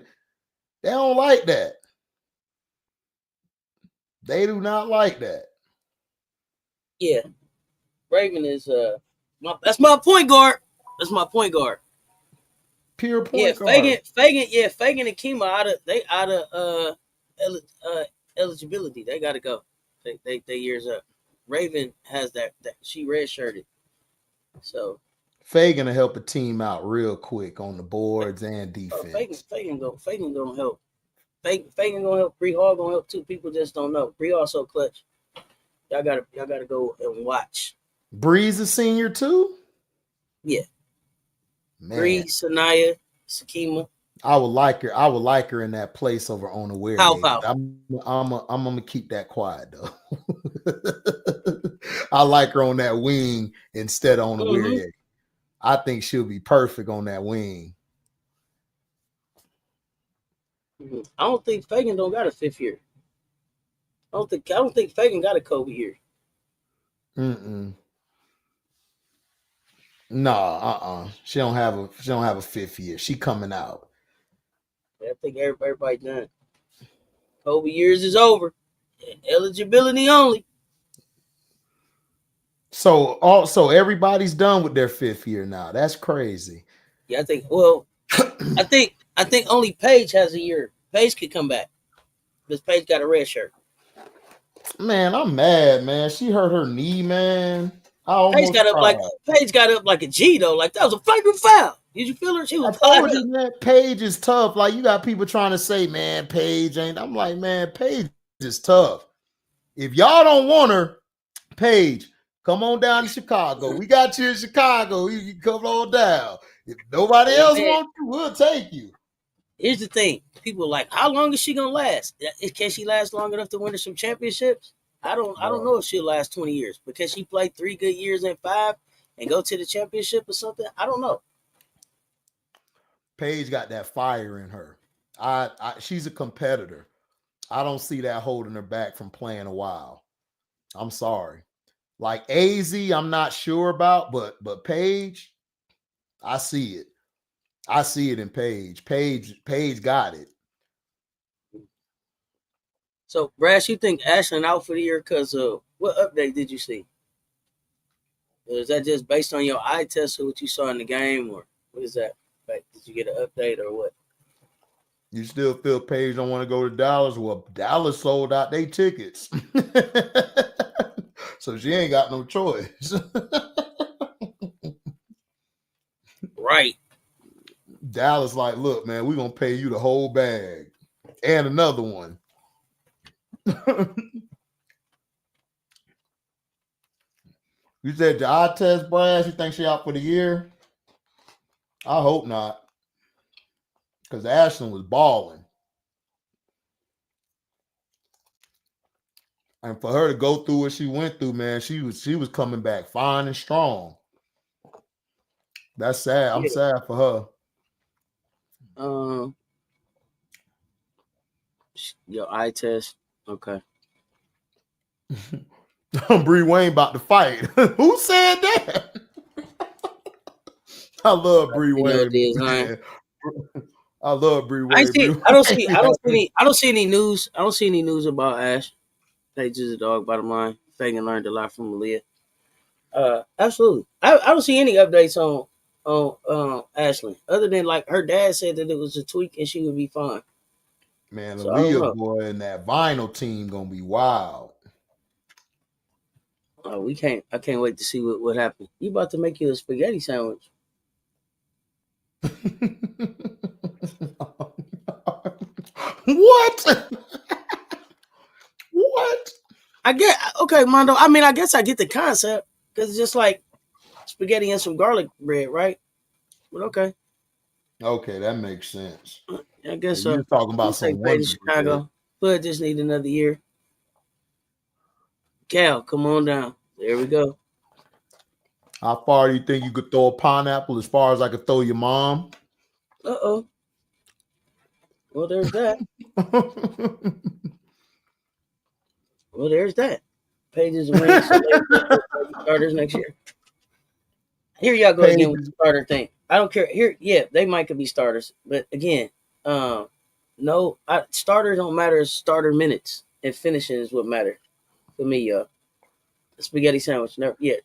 They don't like that. They do not like that. Yeah. Raven is that's my point guard. That's my point guard. Pure point guard. Fagan and Kima out of eligibility. They gotta go. They years up. Raven has that she redshirted. So Fagan to help a team out real quick on the boards and defense. Fagan gonna help. Fagan gonna help. Bree Hall gonna help too. People just don't know. Bree also clutch. Y'all gotta go and watch. Bree's a senior too? Yeah. Man. Bree, Sanaya, Sakima. I would like her in that place over on the wear. I'm gonna keep that quiet though. I like her on that wing instead of on the wear. I think she'll be perfect on that wing. I don't think Fagan don't got a 5th year. I don't think Fagan got a Kobe year. Mm-mm. Nah, She don't have a 5th year. She coming out. I think everybody done. Kobe years is over. Eligibility only. So also everybody's done with their 5th year now. That's crazy. Yeah, I think. Well, I think only Paige has a year. Paige could come back because Paige got a red shirt. Man, I'm mad, man. She hurt her knee, man. I Paige almost got up cried. like a G though. Like that was a flagrant foul. Did you feel her? She I was told fired you, up. man, Paige is tough. Like, you got people trying to say, man, Paige ain't. I'm like, man, Paige is tough. If y'all don't want her, Paige, come on down to Chicago. We got you in Chicago. You can come on down. If nobody Hey, else man, wants you, we'll take you. here's the thing. People are like, how long is she gonna last? Can she last long enough to win some championships? I don't Bro, know if she'll last 20 years. But can she play 3 good years and 5 and go to the championship or something? I don't know. Paige got that fire in her. She's a competitor. I don't see that holding her back from playing a while. I'm sorry. Like AZ, I'm not sure about, but Paige, I see it. I see it in Paige. Paige got it. So, Brash, you think Ashlyn out for the year because what update did you see? Or is that just based on your eye test or what you saw in the game, or what is that? Like, did you get an update or what? You still feel Paige don't want to go to Dallas? Well, Dallas sold out their tickets. So she ain't got no choice. Right. Dallas like, look, man, we're going to pay you the whole bag. And another one. You said the eye test, Brass, you think she out for the year? I hope not. Because Ashlyn was balling. And for her to go through what she went through, man, she was coming back fine and strong. That's sad. I'm Yeah. sad for her. Um, your eye test. Okay. Bree Wayne about to fight. Who said that? I love Bree You know Wayne, design. man. I love Bree I Wayne. see. Bree Wayne. I don't see any news. I don't see any news about Ash. They just a dog. Bottom line, Fagan learned a lot from Malia. Absolutely. I don't see any updates on Ashley other than like her dad said that it was a tweak and she would be fine. Man, So I don't Aaliyah know. boy and that vinyl team gonna be wild. We can't. I can't wait to see what happened. You about to make you a spaghetti sandwich? What? What? I get okay, Mondo. I mean, I guess I get the concept because it's just like spaghetti and some garlic bread, right? But okay, Okay, that makes sense. I guess You so. was talking I'm about gonna some take Peyton Wonder to Bread. Chicago. But just need another year. Cal, come on down. There we go. How far do you think you could throw a pineapple? As far as I could throw your mom? Uh-oh. Well, there's that. Well, there's that. Pages win, so they starters next year. Here y'all go again with Paige, the starter thing. I don't care. Here, yeah, they might could be starters, but again, no, starters don't matter. Starter minutes and finishing is what matter for me, y'all. Spaghetti sandwich, never. Yeah,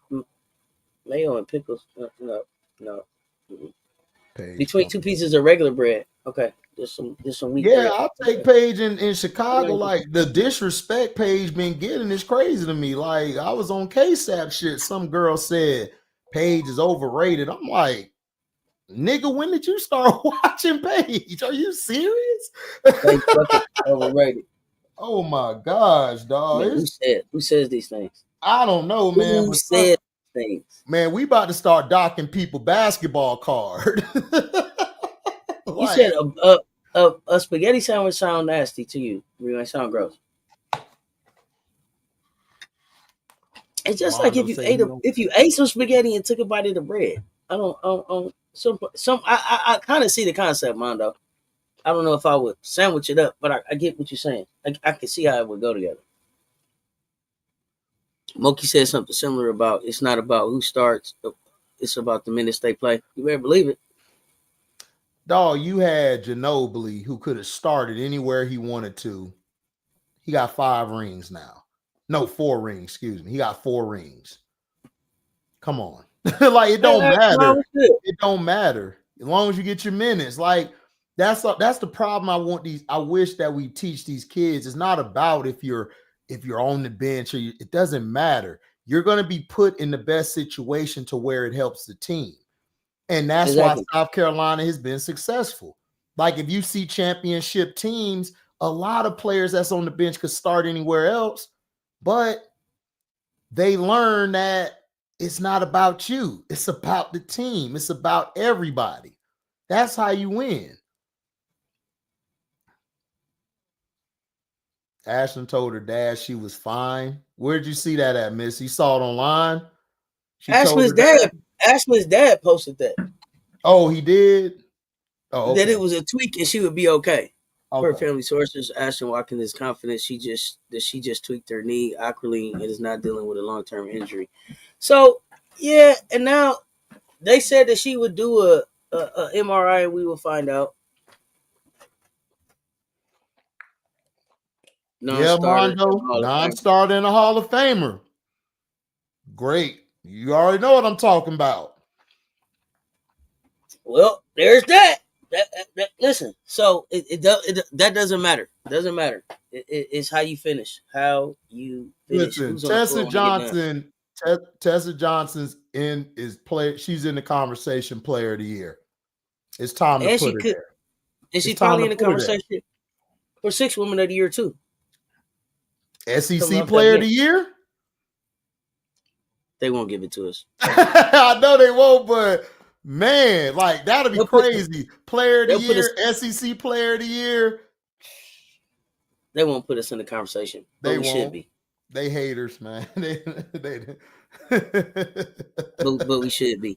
mayo and pickles. No. Mm-mm. Paige Between two coming. pieces of regular bread. Okay, there's some wheat Yeah, bread. I'll take Okay. Paige in Chicago. Like, the disrespect Paige been getting is crazy to me. Like, I was on KSAP shit. Some girl said Paige is overrated. I'm like, nigga, when did you start watching Paige? Are you serious? They fucking overrated. Oh my gosh, dog. Man, who says these things? I don't know, man, Who but said things? man, we about to start docking people basketball card. You said Like, a spaghetti sandwich sound nasty to you. It sound gross. It's just like Mondo say he don't. if you ate some spaghetti and took a bite of the bread. I don't some I kind of see the concept, Mondo. I don't know if I would sandwich it up, but I get what you're saying. I can see how it would go together. Moki said something similar about it's not about who starts, it's about the minutes they play. You better believe it. Dog, you had Ginobili who could have started anywhere he wanted to. He got 5 rings now. No, 4 rings, excuse me. He got 4 rings. Come on. Like, it don't matter. It don't matter. As long as you get your minutes. Like, that's the problem I wish that we teach these kids. It's not about if you're on the bench or it doesn't matter. You're going to be put in the best situation to where it helps the team. And that's why South Carolina has been successful. Like, if you see championship teams, a lot of players that's on the bench could start anywhere else, but they learn that it's not about you. It's about the team. It's about everybody. That's how you win. Ashlyn told her dad she was fine. Where'd you see that at, Miss? You saw it online? Ashlyn's dad posted that. Oh, he did? Oh, okay. That it was a tweak and she would be okay. Her family sources, Ashlyn Watkins is confident she just tweaked her knee awkwardly and is not dealing with a long-term injury. So, yeah, and now they said that she would do a MRI and we will find out. Non-starter and a Hall of Famer. Great. You already know what I'm talking about. Well, there's that. Listen, so that doesn't matter. It doesn't matter. It's how you finish. How you finish. Listen, Tessa Johnson. Tessa Johnson's she's in the conversation player of the year. It's time to put her there. And she's probably in the conversation for 6 women of the year too. SEC player of the year? They won't give it to us. I know they won't, but man, like that'll be crazy. Player of the year, SEC player of the year. They won't put us in the conversation. But we should be. They haters, man. but we should be.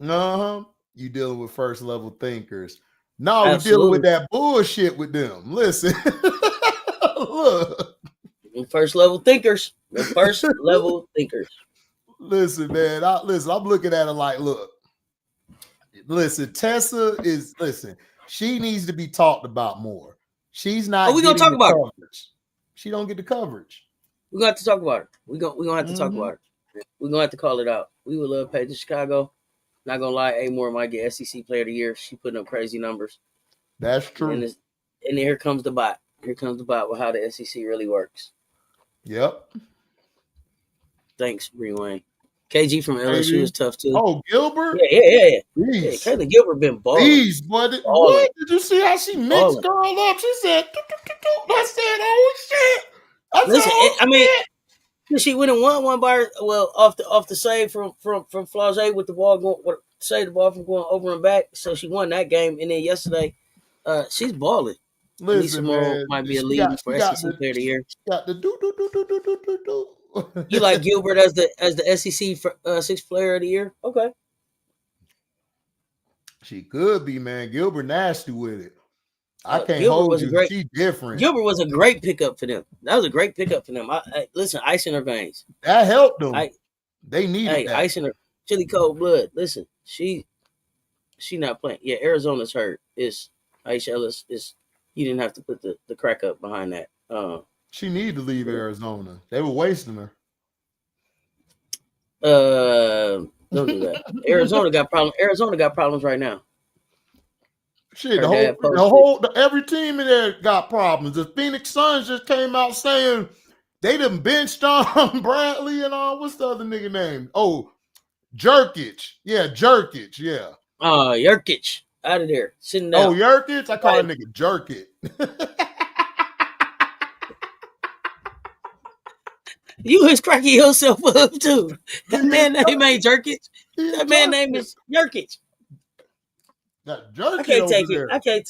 You dealing with first level thinkers. No, we're dealing with that bullshit with them. Listen. Look. First level thinkers. The first level thinkers. Listen, man. I'm looking at it like, look. Listen, Tessa she needs to be talked about more. She's not. We're gonna talk about coverage. She don't get the coverage. We're gonna have to talk about her. We're gonna have to talk about her. We're gonna have to call it out. We would love Paige in Chicago. Not gonna lie, A Moore might get SEC player of the year. She putting up crazy numbers. That's true. And here comes the bot. Here comes the bot with how the SEC really works. Yep. Thanks, Bree Wayne. KG from LSU is tough too. Oh, Gilbert? Yeah. Kayla Gilbert been balling. Please, what? Did you see how she mixed girl up? She said, I said, oh shit. She went and won one by her, off the save from Flage with the ball going, save the ball from going over and back. So she won that game, and then yesterday, she's balling. Listen, man, might be a lead for SEC player of the year. Got the do. You like Gilbert as the SEC for 6th player of the year? Okay. She could be, man. Gilbert nasty with it. I can't hold you. She's different. Gilbert was a great pickup for them. That was a great pickup for them. Listen, ice in her veins. That helped them. They needed that. Ice in her chili cold blood. Listen, she not playing. Yeah, Arizona's hurt. It's Aisha Ellis. You didn't have to put the crack up behind that. She needed to leave Arizona. They were wasting her. Don't do that. Arizona got problems right now. Shit, every team in there got problems. The Phoenix Suns just came out saying they done benched on Bradley and what's the other nigga name? Oh, Jerkic. Yeah, Jerkic. Yeah. Jerkic. Out of there. Sitting down. Oh, Jerkic? I call that nigga Jerkic. You was cracking yourself up too. That man name ain't Jerkic. That man name is Jerkic. I can't take it. I can't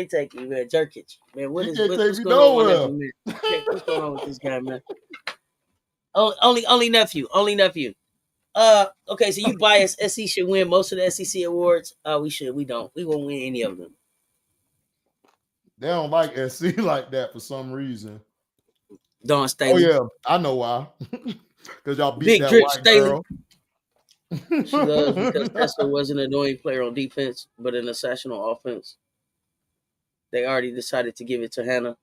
take it, man. Jerkic. Man, what's going on? What's going on with this guy, man? Only nephew. Okay, so you bias SC should win most of the SEC awards. We should. We don't. We won't win any of them. They don't like SC like that for some reason. Dawn Oh Staley. yeah, I know why. Because y'all beat Big that Drip white Staley. girl. She loves because Tessa was an annoying player on defense, but an assassin on offense. They already decided to give it to Hannah.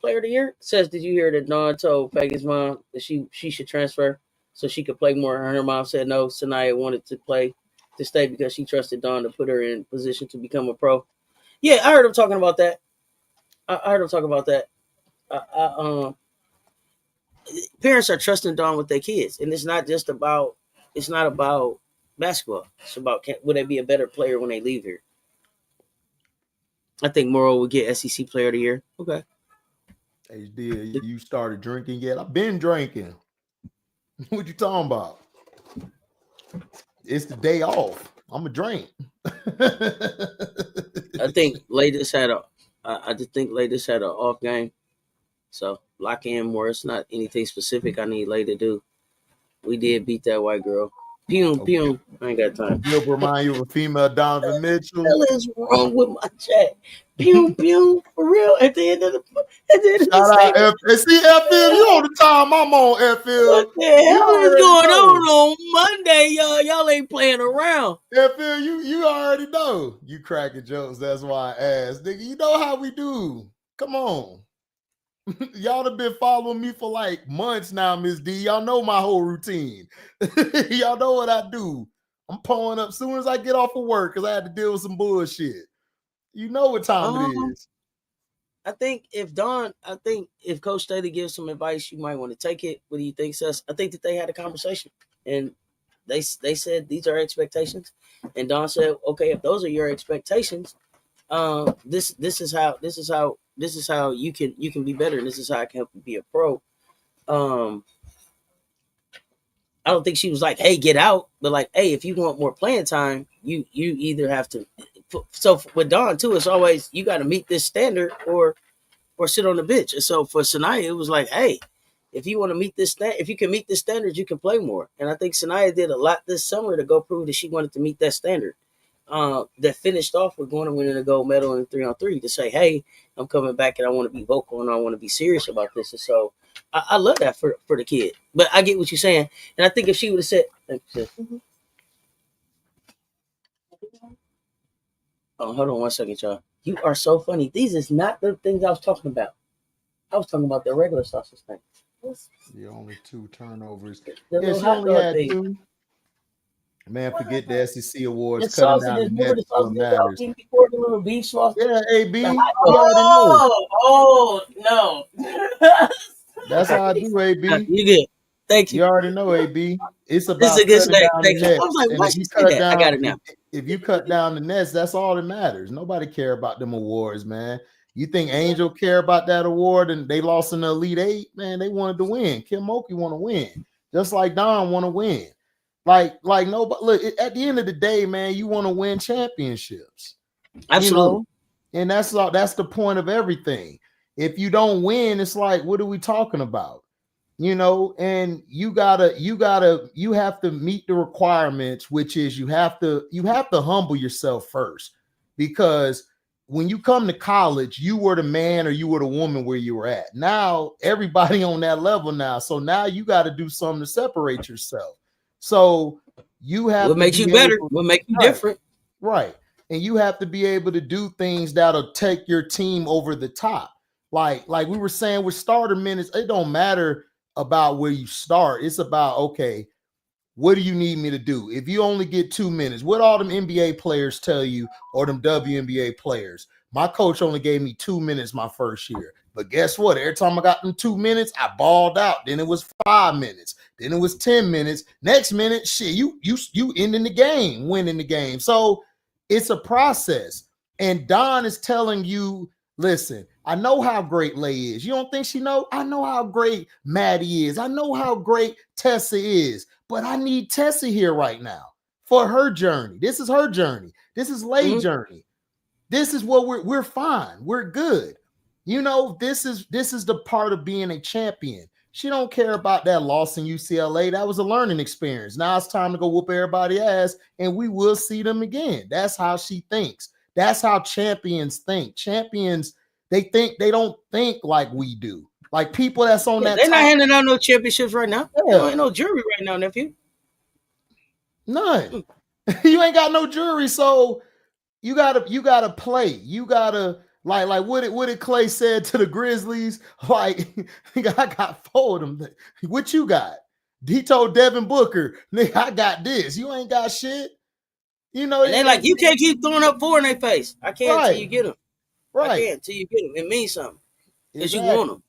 Player of the year says, did you hear that Dawn told Peggy's mom that she should transfer so she could play more? And her mom said no. Sanaya wanted to stay because she trusted Dawn to put her in position to become a pro. Yeah, I heard him talking about that. I heard him talk about that. Parents are trusting Dawn with their kids, and it's not about basketball. It's about would they be a better player when they leave here. I think Morrow would get SEC Player of the Year. Okay. HD, you started drinking yet? I've been drinking. What you talking about? It's the day off. I'm a drink. I think Latest had I just think Latest had an off game. So lock in more. It's not anything specific I need Lay to do. We did beat that white girl. Pew pew. I ain't got time. You'll remind you of a female Donovan Mitchell. What the hell is wrong with my chat? Pew pew. For real. At the end of the Shout out F. See, FL, you on the time I'm on, FL. What the hell is going on Monday, y'all? Y'all ain't playing around. FL, you already know. You cracking jokes. That's why I asked. Nigga, you know how we do. Come on. Y'all have been following me for like months now, Miss D. Y'all know my whole routine. Y'all know what I do. I'm pulling up as soon as I get off of work because I had to deal with some bullshit. You know what time it is. I think if Coach Staley gives some advice, you might want to take it. What do you think, Cess? I think that they had a conversation and they said these are expectations, and Dawn said, okay, if those are your expectations, this is how you can be better, and this is how I can help you be a pro. I don't think she was like, hey, get out, but like, hey, if you want more playing time, you either have to. So with Dawn too, it's always you got to meet this standard or sit on the bench. And so for Sanaya, it was like, hey, if you want to meet this if you can meet this standard, you can play more. And I think Sanaya did a lot this summer to go prove that she wanted to meet that standard. That finished off with going to winning a gold medal in 3-on-3 to say, hey, I'm coming back and I want to be vocal and I want to be serious about this. And so I love that for the kid. But I get what you're saying. And I think if she would have said, oh, hold on 1 second, y'all. You are so funny. These is not the things I was talking about. I was talking about the regular sausage thing. The only 2 turnovers. Yeah, she only had 2. Man, forget the SEC awards. The sausage is more the sausage matters. Before the little beef sauce. Yeah, AB. You already know. Oh, no. That's how I do, AB. You good. Thank you. You already know, AB. It's about this is a good cutting down the nets. I was like, why she say that? I got it now. If you cut down the nets, that's all that matters. Nobody care about them awards, man. You think Angel care about that award and they lost in the Elite 8? Man, they wanted to win. Kim Mulkey want to win. Just like Don want to win. Like nobody. Look, at the end of the day, man, you want to win championships. Absolutely. You know? And that's the point of everything. If you don't win, it's like, what are we talking about? You know, and you have to meet the requirements, which is you have to humble yourself first, because when you come to college, you were the man or you were the woman where you were at. Now everybody on that level now. So now you got to do something to separate yourself. So you have what makes you better, what makes you different. Right. And you have to be able to do things that'll take your team over the top. Like we were saying with starter minutes, it don't matter about where you start. It's about, okay, what do you need me to do? If you only get 2 minutes, what all them NBA players tell you, or them WNBA players? My coach only gave me 2 minutes my first year. But guess what? Every time I got them 2 minutes, I balled out. Then it was 5 minutes. Then it was 10 minutes. Next minute, shit, you ending the game, winning the game. So it's a process. And Don is telling you, listen, I know how great Lay is. You don't think she know? I know how great Maddie is. I know how great Tessa is. But I need Tessa here right now for her journey. This is her journey. This is Lay's journey. This is what we're fine. We're good. You know, this is the part of being a champion. She don't care about that loss in UCLA. That was a learning experience. Now it's time to go whoop everybody's ass, and we will see them again. That's how she thinks. That's how champions think. Champions They don't think like we do. Like people that's on that. They're not handing out no championships right now. Yeah. There ain't no jury right now, nephew. None. You ain't got no jury, so you gotta play. You gotta like what did Clay said to the Grizzlies? Like, I got 4 of them. What you got? He told Devin Booker, nigga, I got this. You ain't got shit. You know, and they like, you can't keep throwing up 4 in their face. I can't right. till you get them. Right. I can't till you get them. It means something. Because Exactly. you want them.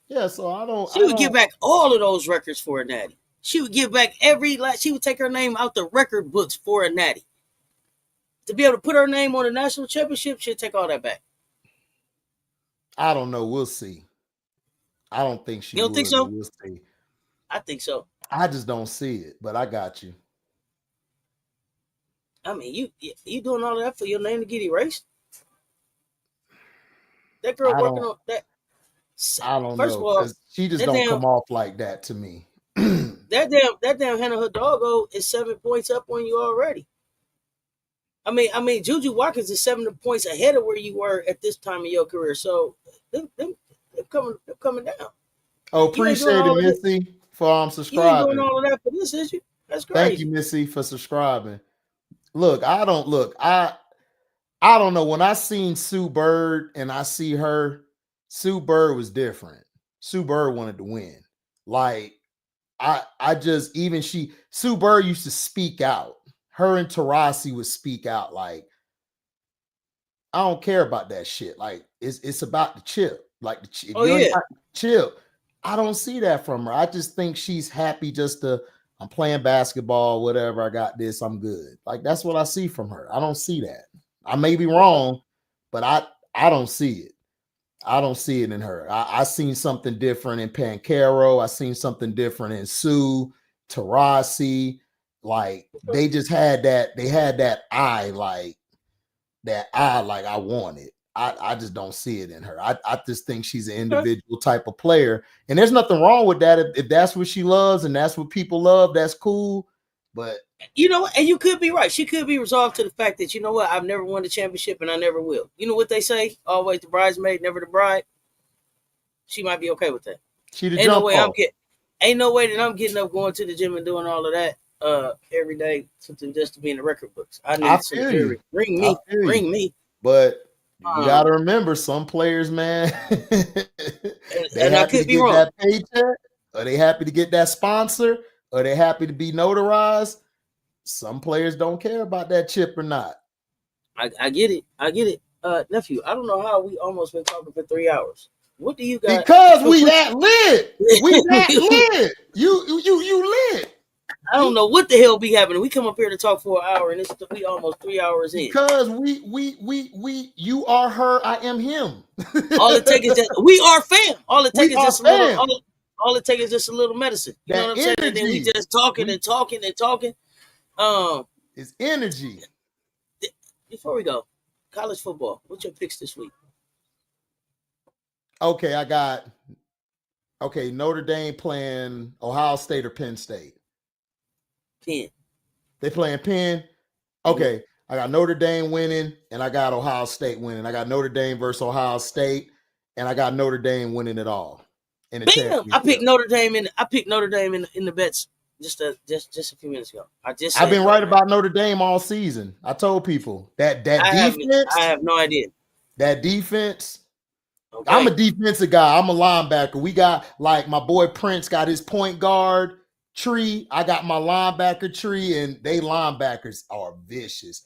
Yeah, so I don't. She would give back all of those records for a natty. She would give back she would take her name out the record books for a natty. To be able to put her name on a national championship, she'll take all that back. I don't know. We'll see. I don't think she. You don't think so? We'll see. I think so. I just don't see it, but I got you. I mean, you doing all of that for your name to get erased? That girl working on that. I don't know. First of all, she just don't come off like that to me. that damn Hannah Hidalgo is 7 points up on you already. I mean, Juju Watkins is 7 points ahead of where you were at this time in your career. So they're coming down. Oh, appreciate it, Missy, for subscribing. You ain't doing all of that for this, is you? That's crazy. Thank you, Missy, for subscribing. I don't know. When I seen Sue Bird and I see her, Sue Bird was different. Sue Bird wanted to win. Like, Sue Bird used to speak out. Her and Taurasi would speak out like, I don't care about that shit. Like, it's about the chip. Like, chip. I don't see that from her. I just think she's happy I'm playing basketball, whatever. I got this. I'm good. Like, that's what I see from her. I don't see that. I may be wrong, but I don't see it. I don't see it in her. I seen something different in Pancaro. I seen something different in Sue, Taurasi. Like, they just had that. They had that eye, like I want it. I just don't see it in her. I just think she's an individual type of player. And there's nothing wrong with that. If that's what she loves and that's what people love, that's cool. But you know, and you could be right. She could be resolved to the fact that, you know what, I've never won the championship and I never will. You know what they say? Always the bridesmaid, never the bride. She might be okay with that. Ain't no way that I'm getting up, going to the gym and doing all of that every day just to be in the record books. I need some jury. Ring me. But you gotta remember, some players, man, they happy to get that paycheck, or they happy to get that sponsor, or they happy to be notarized. Some players don't care about that chip or not. I get it. Nephew, I don't know how we almost been talking for 3 hours. What do you got? Because we that lit. We that lit. You lit. I don't know what the hell be happening. We come up here to talk for an hour, and we almost 3 hours in. Because we you are her, I am him. All it takes is just we are fam. All it takes is just a little. All it takes is just a little medicine. You know what I'm saying? And then we just talking and talking and talking. It's energy. Before we go, college football. What's your picks this week? Okay, Notre Dame playing Ohio State or Penn State. Penn. They playing Penn? Okay. I got Notre Dame winning, and I got Ohio State winning. I got Notre Dame versus Ohio State, and I got Notre Dame winning it all. Bam! I picked Notre Dame in the bets just a few minutes ago. I've been right about Notre Dame all season. I told people that defense. I have no idea. That defense. Okay. I'm a defensive guy. I'm a linebacker. We got, like, my boy Prince got his point guard tree. I got my linebacker tree, and they linebackers are vicious.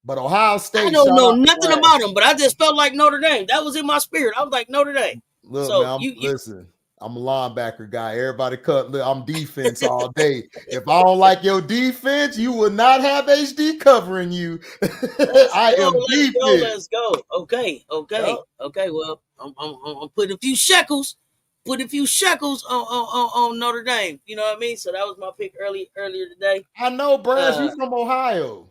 But Ohio State, I don't know nothing about them, but I just felt like Notre Dame. That was in my spirit. I was like, Notre Dame. Look, so man, listen, I'm a linebacker guy. Everybody I'm defense all day. If I don't like your defense, you will not have HD covering you. I am defense. Let's go. Okay. Yep. Okay. Well, I'm putting a few shekels. On Notre Dame. You know what I mean? So that was my pick earlier today. I know, Brad. You from Ohio.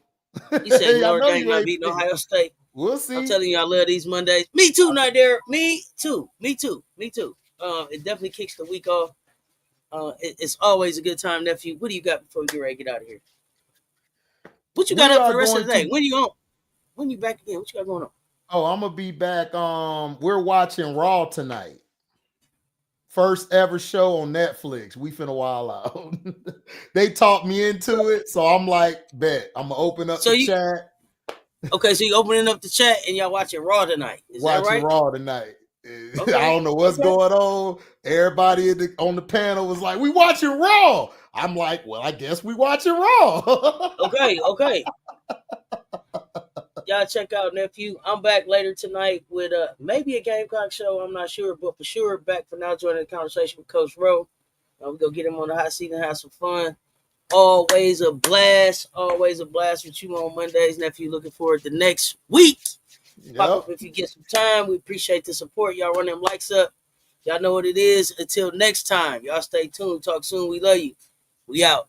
You said Notre Dame might beat Ohio State. We'll see. I'm telling you, I love these Mondays. Me too, Nader. Me too. It definitely kicks the week off. It's always a good time, nephew. What do you got before we get ready to get out of here? What you got up for the rest of the day? When you on? When you back again? What you got going on? Oh, I'm gonna be back. We're watching Raw tonight. First ever show on Netflix. We finna wild out. They talked me into it, so I'm like, bet. I'm gonna open up the chat. Okay, so you opening up the chat and y'all watching Raw tonight. Is that right? Raw tonight. Okay. I don't know what's going on. Everybody on the panel was like, "We watching Raw." I'm like, "Well, I guess we watching Raw." Okay. Y'all check out Nephew. I'm back later tonight with maybe a Gamecock show. I'm not sure, but for sure back for now joining the conversation with Coach Rowe. We're gonna get him on the hot seat and have some fun. Always a blast with you on Mondays, Nephew. Looking forward to next week. Pop up if you get some time. We appreciate the support. Y'all run them likes up. Y'all know what it is. Until next time, y'all stay tuned. Talk soon. We love you. We out.